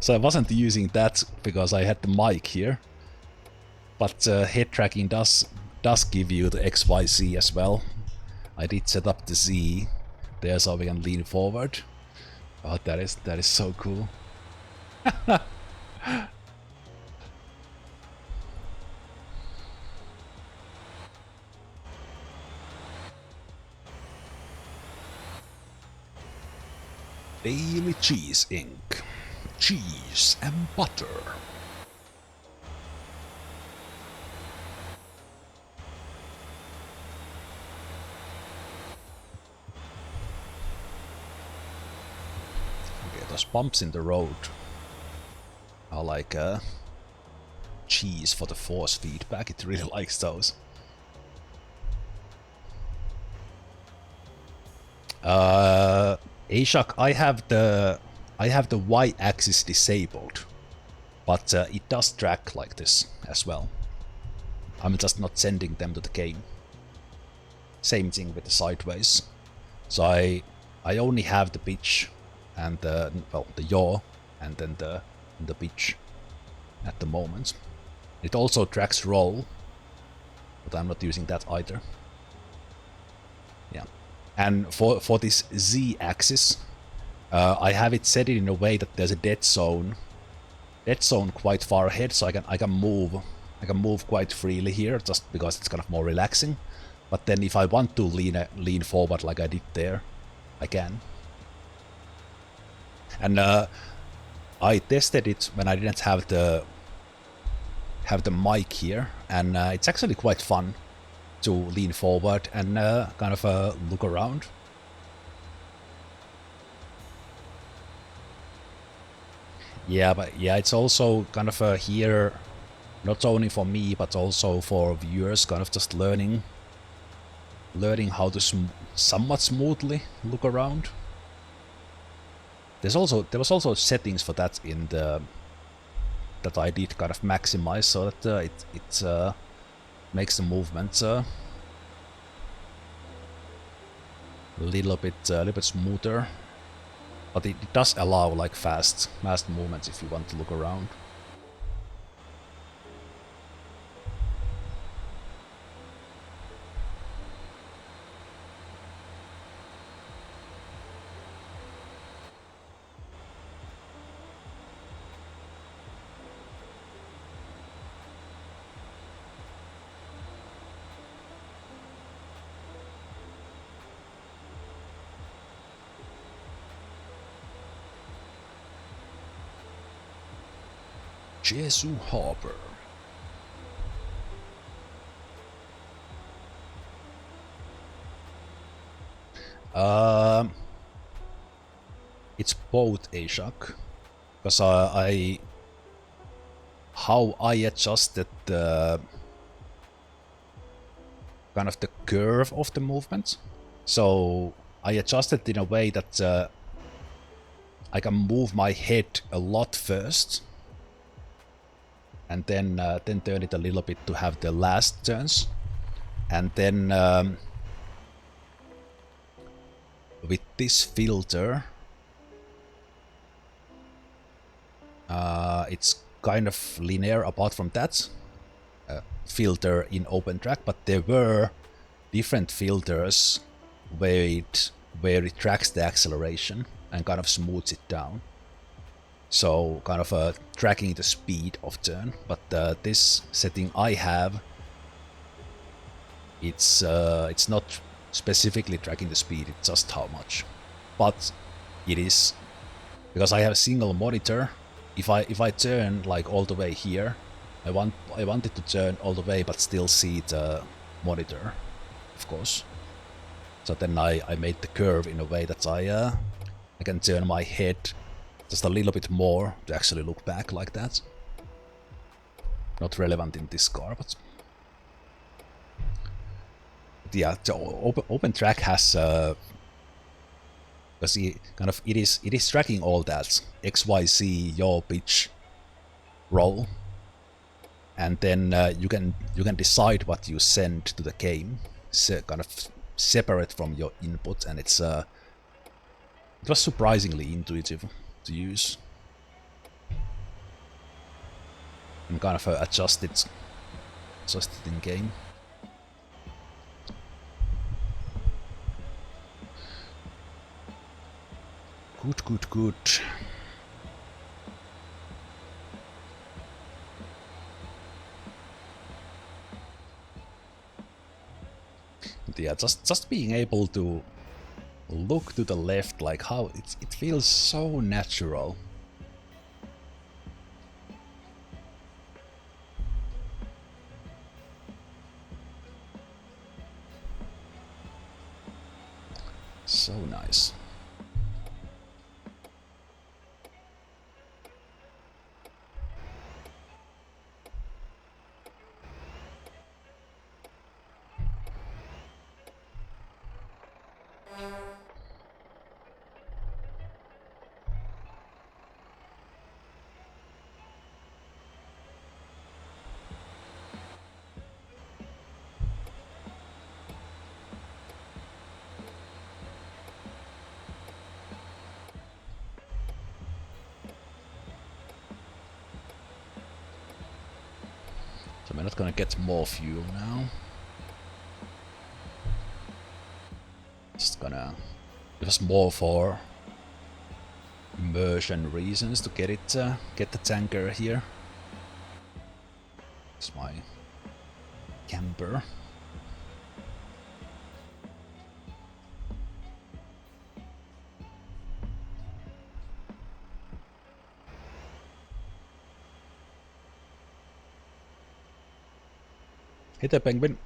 So I wasn't using that because I had the mic here. But head tracking does give you the XYZ as well. I did set up the Z there so we can lean forward. Oh, that is so cool. Daily Cheese Inc. Cheese and butter. Okay, those bumps in the road are like cheese for the force feedback. It really likes those. Ashok, I have the Y-axis disabled, but it does track like this as well. I'm just not sending them to the game. Same thing with the sideways. So I only have the pitch and the yaw and then the pitch at the moment. It also tracks roll, but I'm not using that either. Yeah. And for this Z-axis, I have it set in a way that there's a dead zone quite far ahead, so I can move quite freely here, just because it's kind of more relaxing. But then if I want to lean forward like I did there, I can. And I tested it when I didn't have the mic here, and it's actually quite fun to lean forward and kind of look around. Yeah, but yeah, it's also kind of here, not only for me but also for viewers, kind of just learning how to somewhat smoothly look around. There was also settings for that in the that I did kind of maximize so that it makes the movements a little bit smoother, but it does allow like fast movements if you want to look around. Jesu Harbor. It's both, Ashok, because how I adjusted the kind of the curve of the movement. So I adjusted in a way that I can move my head a lot first, and then turn it a little bit to have the last turns, and then with this filter, it's kind of linear apart from that filter in opentrack, but there were different filters where it tracks the acceleration and kind of smooths it down. So kind of tracking the speed of turn, but this setting I have, it's not specifically tracking the speed, it's just how much. But it is, because I have a single monitor, if I turn like all the way here, I want it to turn all the way but still see the monitor, of course. So then I made the curve in a way that I can turn my head just a little bit more to actually look back like that. Not relevant in this car, but yeah, the opentrack has because it is tracking all that XYZ yaw pitch roll, and then you can decide what you send to the game, kind of separate from your input, and it was surprisingly intuitive to use. And kind of adjust it in game. Good. But yeah, just being able to look to the left, like how it feels so natural. So nice. So we're not gonna get more fuel now. Just gonna... It was more for immersion reasons to get the tanker here. It's my camper. Hey there, penguin.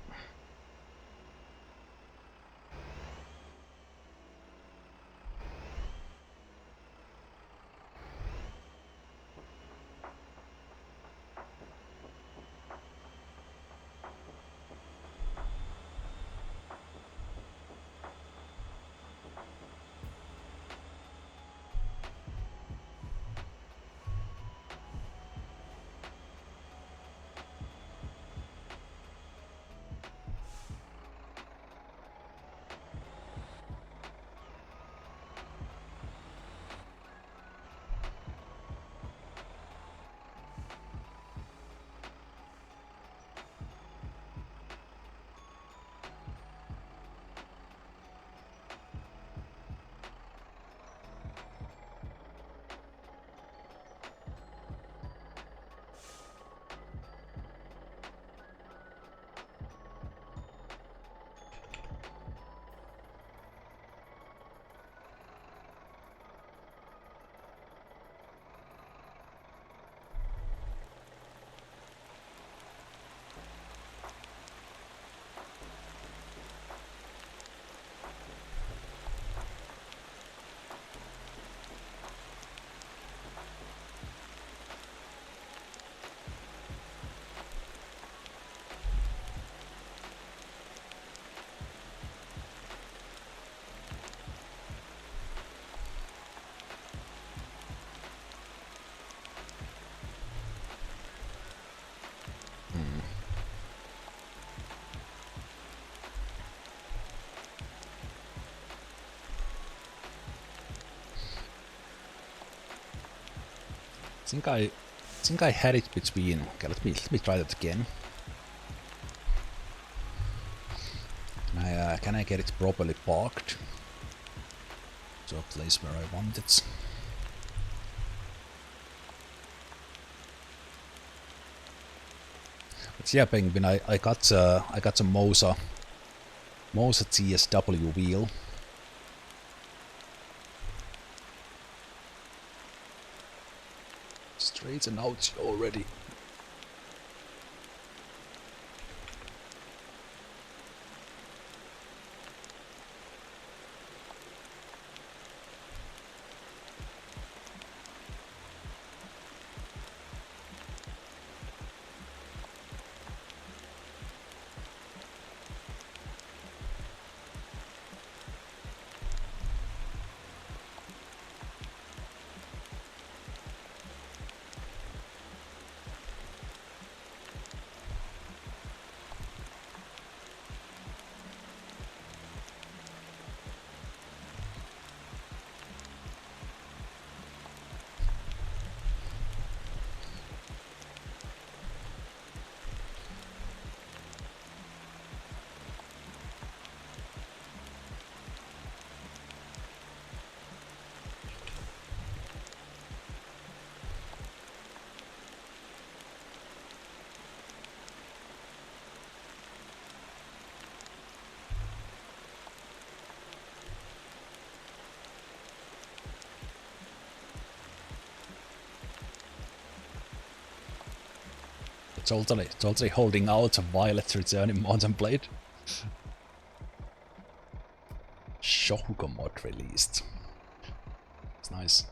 I think I had it between. Okay, let me try that again. Can I get it properly parked to a place where I want it? But yeah, penguin, I got a Moza TSW wheel. Straighten out already. Totally holding out a Violet returning Mountain Blade. Shogun mod released. It's nice.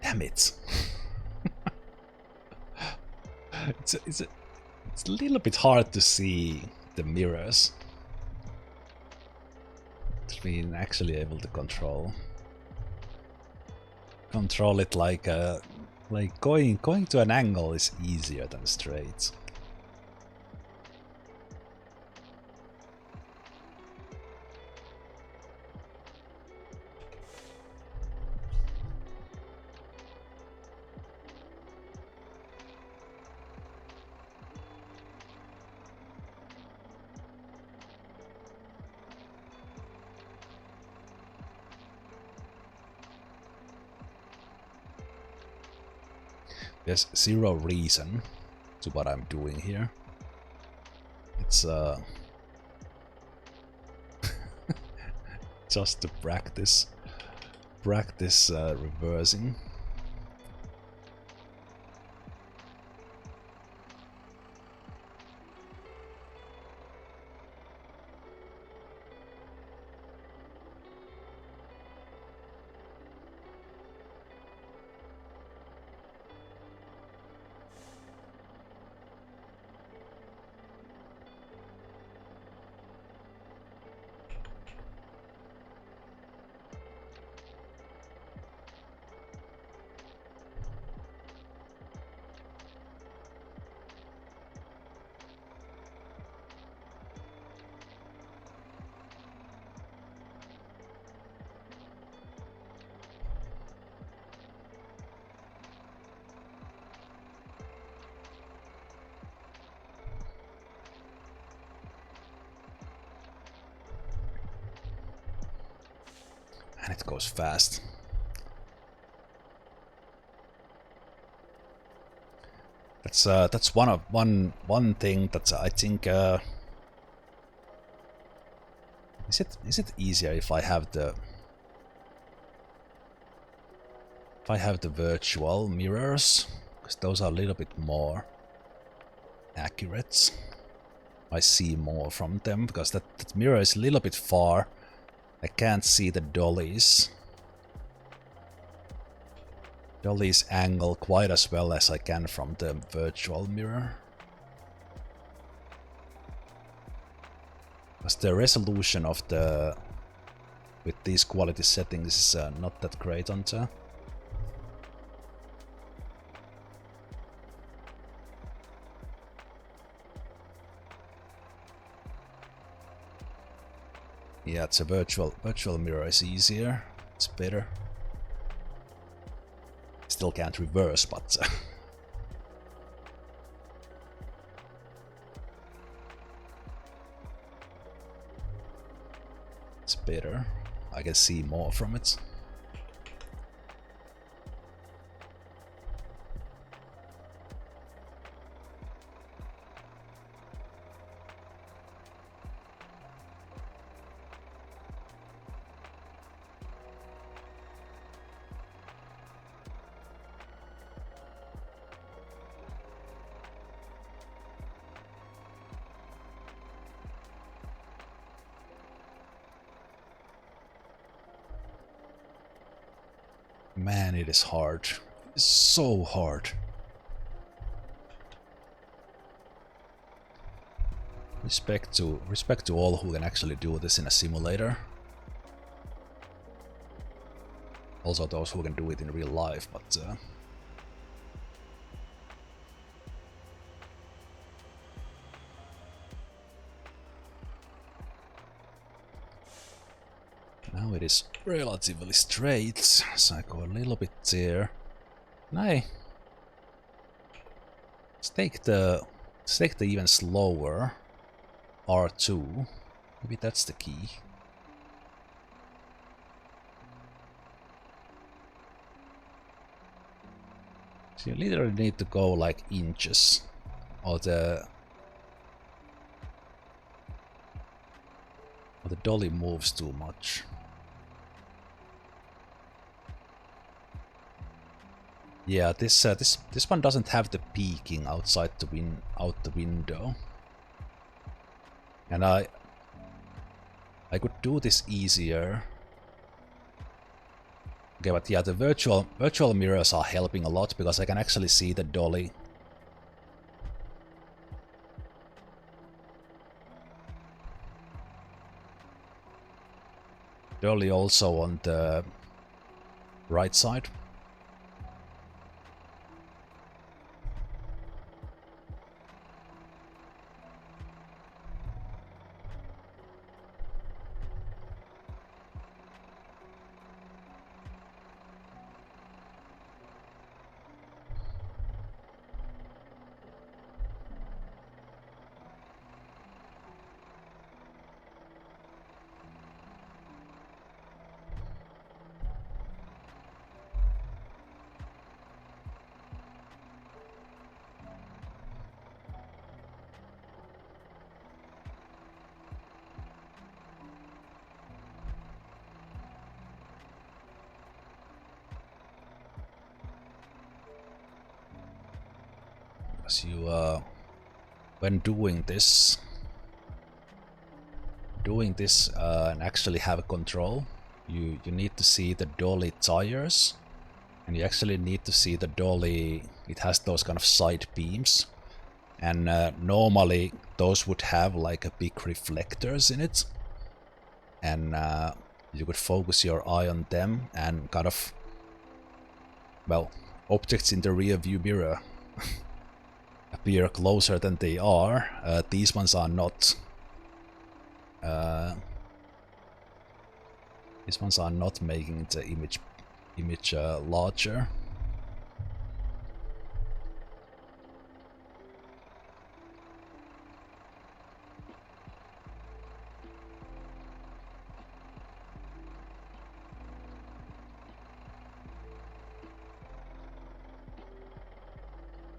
Damn it. It's a little bit hard to see the mirrors. To be actually able to control it like going to an angle is easier than straight. There's zero reason to what I'm doing here. It's just to practice reversing. And it goes fast. That's one thing that I think is it easier if I have the virtual mirrors, because those are a little bit more accurate. I see more from them because that mirror is a little bit far. I can't see the dolly's angle quite as well as I can from the virtual mirror. Because the resolution of with these quality settings is not that great on the yeah, it's a virtual mirror is easier. It's better. Still can't reverse, but it's better. I can see more from it. Man, it is hard. It's so hard. Respect to all who can actually do this in a simulator. Also those who can do it in real life, but now it is relatively straight, so I go a little bit there. Let's take the even slower R2. Maybe that's the key. So you literally need to go like inches, or the dolly moves too much. Yeah, this one doesn't have the peeking outside out the window, and I could do this easier. Okay, but yeah, the virtual mirrors are helping a lot because I can actually see the dolly. Dolly also on the right side. Because you, when doing this and actually have control, you need to see the dolly tires, and you actually need to see the dolly. It has those kind of side beams, and normally those would have like a big reflectors in it, and you could focus your eye on them and kind of, well, objects in the rear view mirror appear closer than they are. These ones are not. These ones are not making the image larger.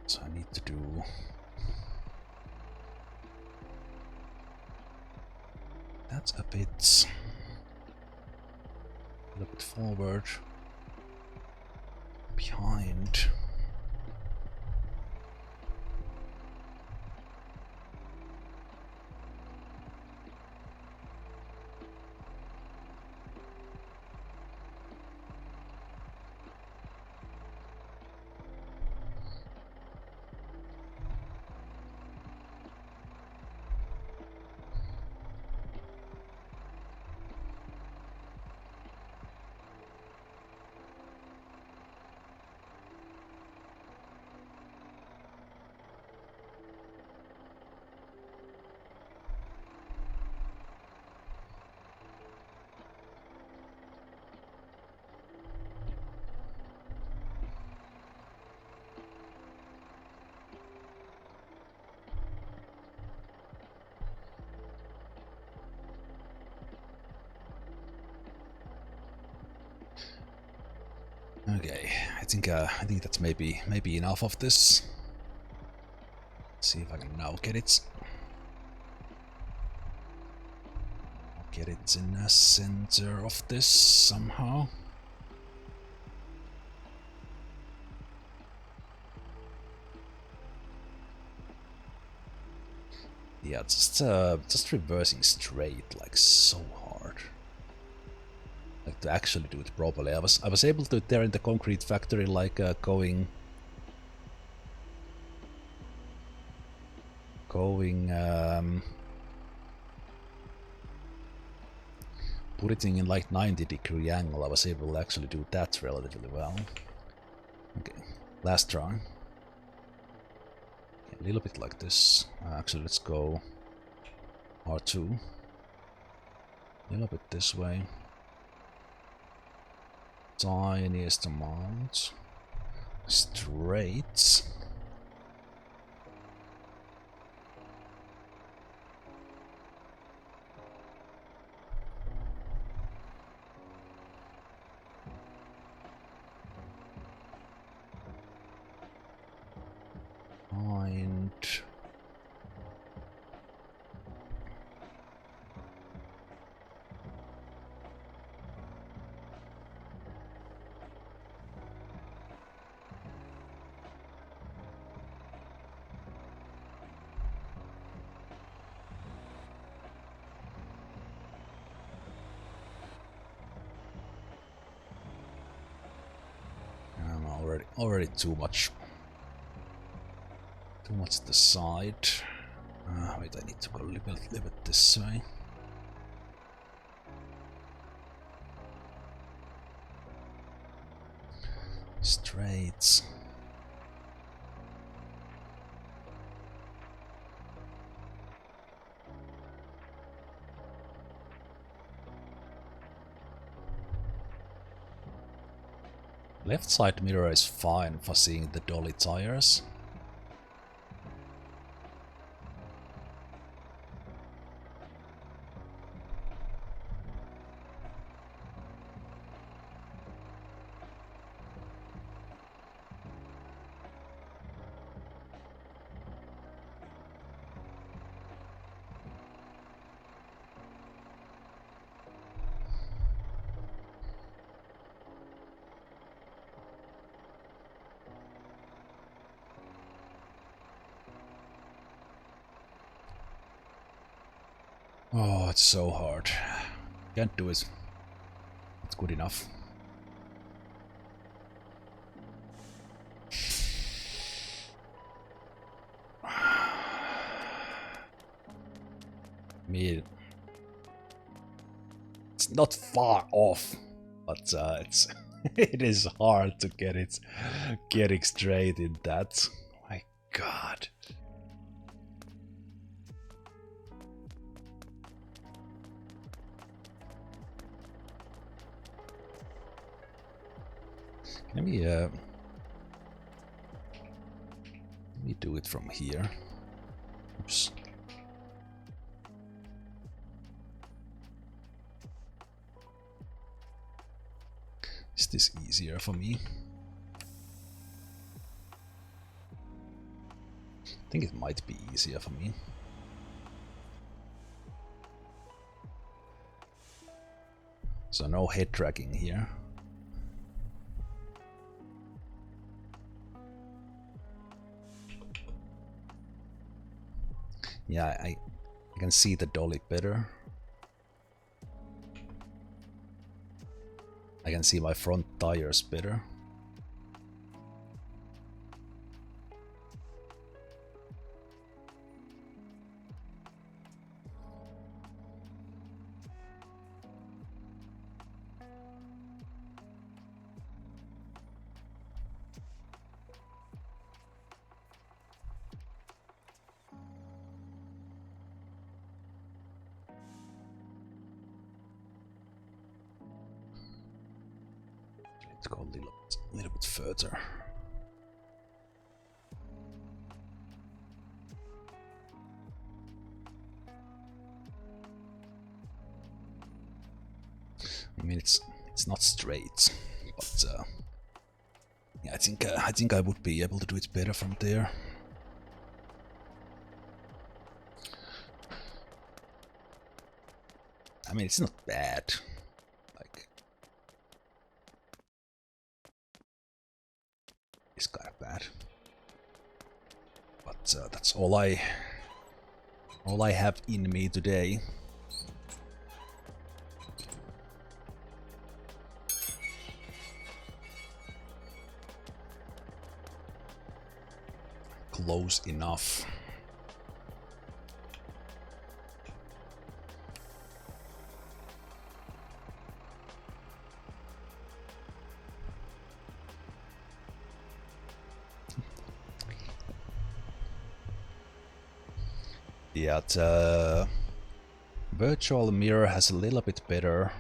So I need to do that a little bit forward, behind. Okay, I think that's maybe enough of this. Let's see if I can now get it. Get it in the center of this somehow. Yeah, just reversing straight like so hard. Like to actually do it properly. I was able to do it there in the concrete factory, like going putting in like 90-degree angle. I was able to actually do that relatively well. Okay, last try. A little bit like this. Actually, let's go R2. A little bit this way. Tiniest amount. Straight. And I'm already too much to the side. Wait, I need to go a little bit this way. Straight. Left side mirror is fine for seeing the dolly tires. Oh, it's so hard. Can't do it. It's good enough. I mean, it's not far off, but it's it is hard to get it getting straight in that. My God. Let me do it from here. Oops. Is this easier for me? I think it might be easier for me. So no head tracking here. Yeah, I can see the dolly better. I can see my front tires better. Let's go a little bit further. I mean, it's not straight, but yeah, I think I would be able to do it better from there. I mean, it's not bad. Like, it's kind of bad, but that's all I have in me today. close enough. Yeah, the virtual mirror has a little bit better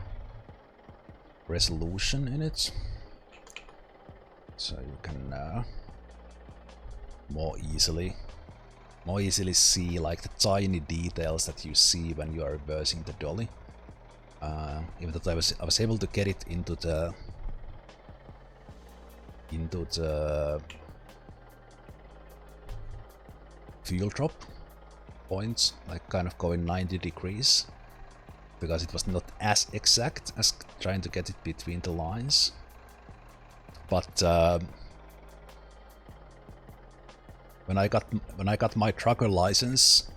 resolution in it, so you can more easily see like the tiny details that you see when you are reversing the dolly. Even though I was able to get it into the fuel drop points, like kind of going 90 degrees, because it was not as exact as trying to get it between the lines. But when I got my trucker license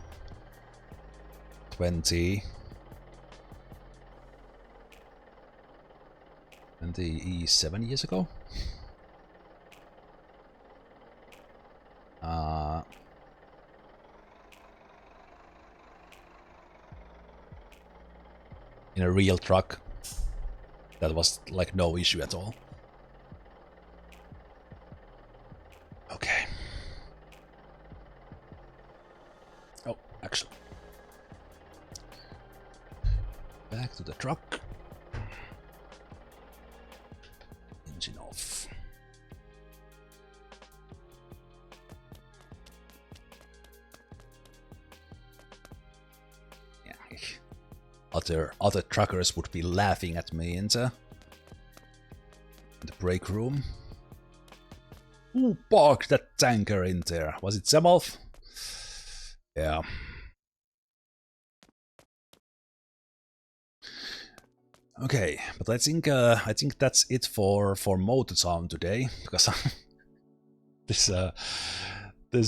27 years ago, in a real truck, that was like no issue at all. Okay. Oh, actually. Back to the truck. Engine off. Yeah. Other truckers would be laughing at me in the break room. Who parked that tanker in there? Was it Zemalf? Yeah. Okay, but I think that's it for Motor Town today, because this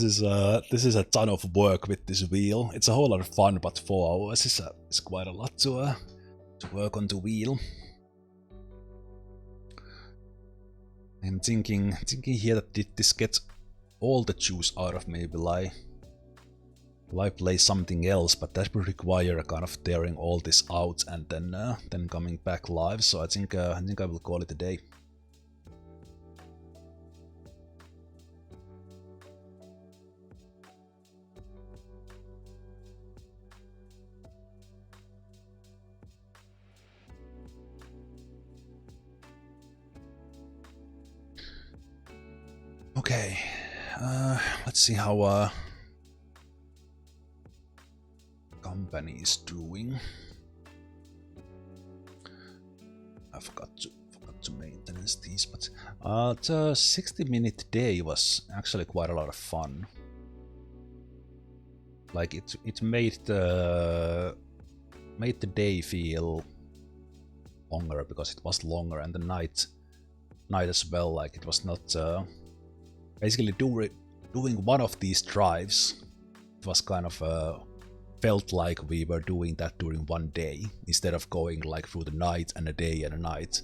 is a ton of work with this wheel. It's a whole lot of fun, but 4 hours is quite a lot to work on the wheel. I'm thinking here that did this get all the juice out of me? Will I play something else? But that would require a kind of tearing all this out and then coming back live. So I think I will call it a day. Okay, let's see how company is doing. I forgot to maintenance these, but the 60-minute day was actually quite a lot of fun. Like it made the day feel longer because it was longer, and the night as well. Like it was not basically doing one of these drives. It was kind of felt like we were doing that during one day instead of going like through the night and a day and a night.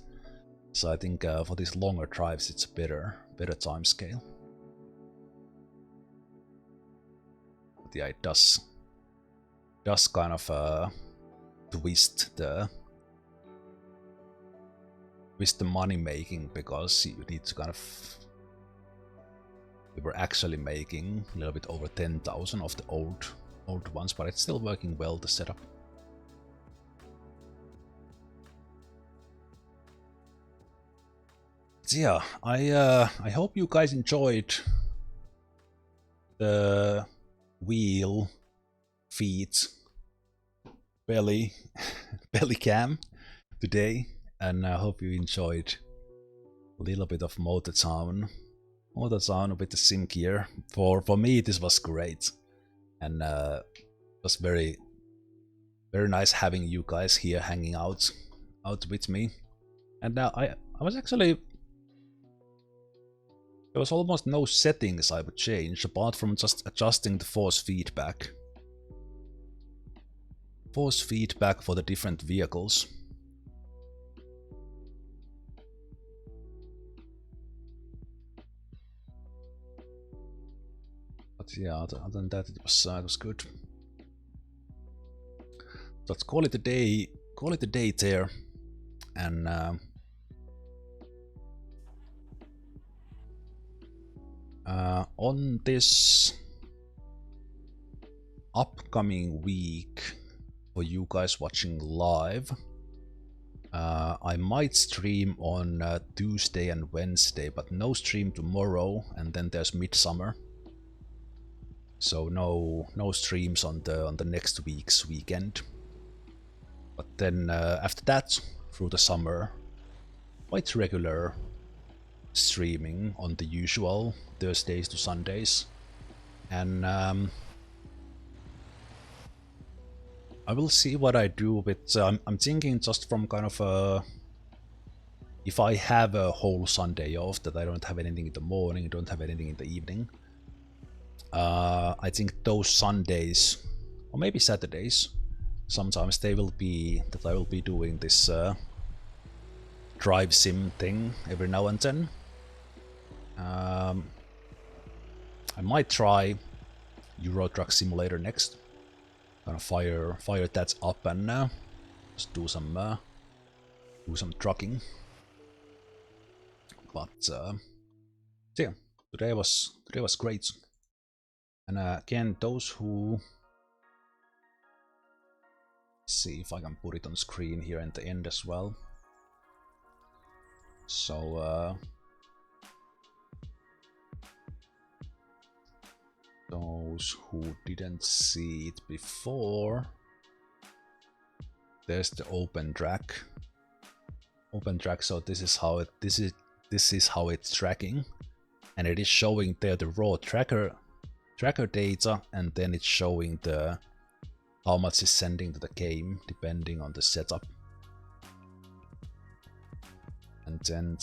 So I think for these longer drives it's a better time scale. But yeah, it does kind of twist the money making, because you need to kind of, we were actually making a little bit over 10,000 of the old ones, but it's still working well, the setup. So yeah, I hope you guys enjoyed the wheel feet belly cam today, and I hope you enjoyed a little bit of Motor Town with the sim gear. For me this was great, and it was very nice having you guys here hanging out with me. And now I was actually, there was almost no settings I would change apart from just adjusting the force feedback for the different vehicles. But yeah, other than that, it was good. Let's call it a day. Call it a day there, and on this upcoming week for you guys watching live, I might stream on Tuesday and Wednesday, but no stream tomorrow, and then there's Midsummer. So no streams on the next week's weekend. But then after that, through the summer, quite regular streaming on the usual Thursdays to Sundays. And I will see what I do with... I'm thinking just from kind of a... If I have a whole Sunday off, that I don't have anything in the morning, don't have anything in the evening, I think those Sundays, or maybe Saturdays, sometimes they will be that I will be doing this drive sim thing every now and then. I might try Euro Truck Simulator next. Gonna fire that up and just do some trucking. But yeah, today was great. And again, those who... see if I can put it on screen here at the end as well. So those who didn't see it before, there's the opentrack. So this is how it's tracking, and it is showing there the raw tracker data, and then it's showing the how much is sending to the game depending on the setup. And then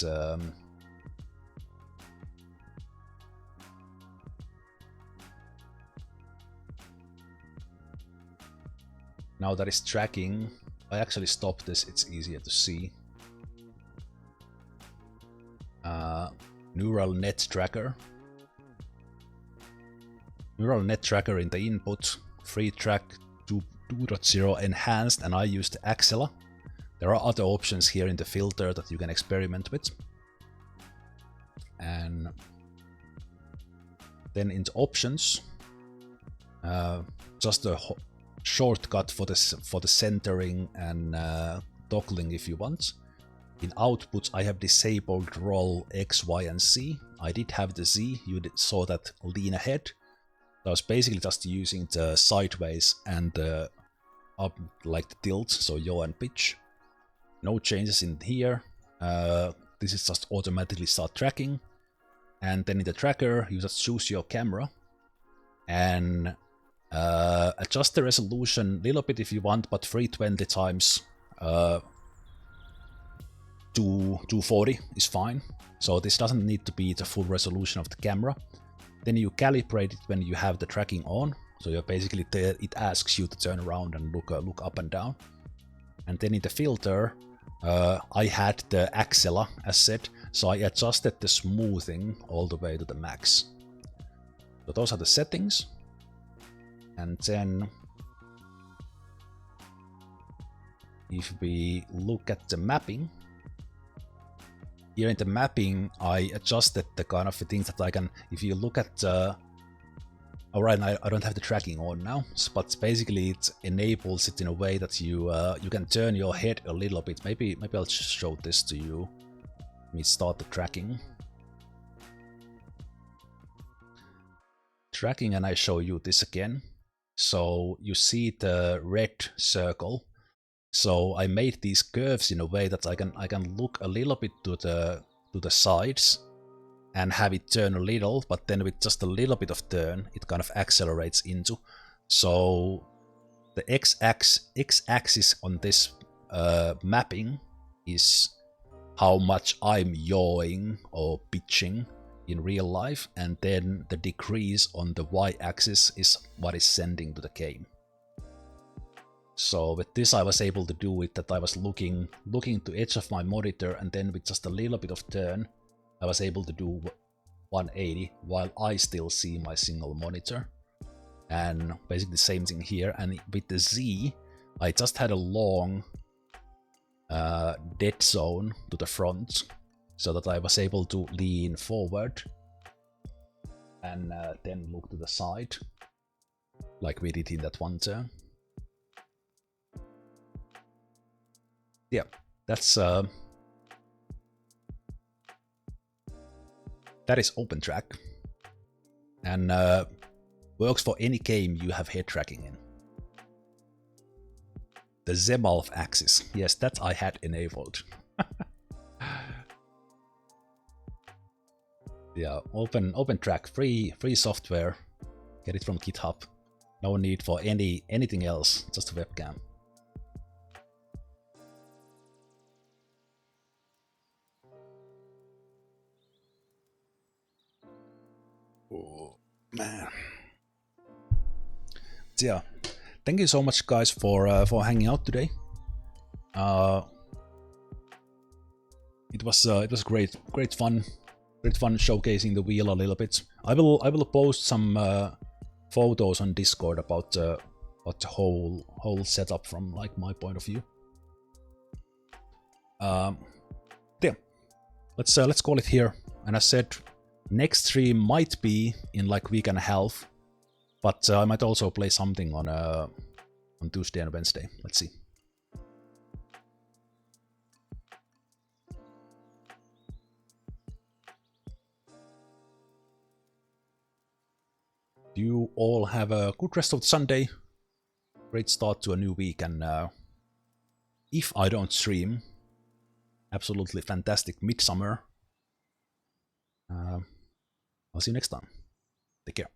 now that it's tracking, I actually stopped this, it's easier to see. Neural net tracker. Neural net tracker in the input, free track 2.0 enhanced, and I used Axela. There are other options here in the filter that you can experiment with. And then in the options, just a shortcut for the centering and toggling if you want. In output, I have disabled roll X, Y, and Z. I did have the Z, you saw that lean ahead. I was basically just using the sideways and the up, like the tilt, so yaw and pitch. No changes in here. This is just automatically start tracking. And then in the tracker, you just choose your camera and adjust the resolution a little bit if you want, but 320 times 240 is fine. So this doesn't need to be the full resolution of the camera. Then you calibrate it when you have the tracking on. So you're basically there, it asks you to turn around and look up and down. And then in the filter, I had the Axela as set, so I adjusted the smoothing all the way to the max. So those are the settings. And then if we look at the mapping, here in the mapping, I adjusted the kind of things that I can, if you look at, alright, I don't have the tracking on now, but basically it enables it in a way that you you can turn your head a little bit. Maybe I'll just show this to you. Let me start the tracking. Tracking, and I show you this again. So you see the red circle. So I made these curves in a way that I can look a little bit to the sides and have it turn a little, but then with just a little bit of turn, it kind of accelerates into. So the x-axis on this mapping is how much I'm yawing or pitching in real life, and then the decrease on the y-axis is what is sending to the game. So with this I was able to do it that I was looking to edge of my monitor, and then with just a little bit of turn I was able to do 180 while I still see my single monitor. And basically the same thing here. And with the Z, I just had a long dead zone to the front so that I was able to lean forward and then look to the side like we did in that one turn. Yeah, that's that is opentrack, and works for any game you have head tracking in. The Zemalf axis, yes, that I had enabled. Yeah, opentrack, free software. Get it from GitHub. No need for anything else, just a webcam. Oh man. Yeah, thank you so much, guys, for hanging out today. It was great fun showcasing the wheel a little bit. I will post some photos on Discord about the whole setup from like my point of view. Yeah, let's call it here. And as said, next stream might be in like week and a half, but I might also play something on Tuesday and Wednesday. Let's see. You all have a good rest of the Sunday. Great start to a new week, and if I don't stream, absolutely fantastic midsummer. I'll see you next time. Take care.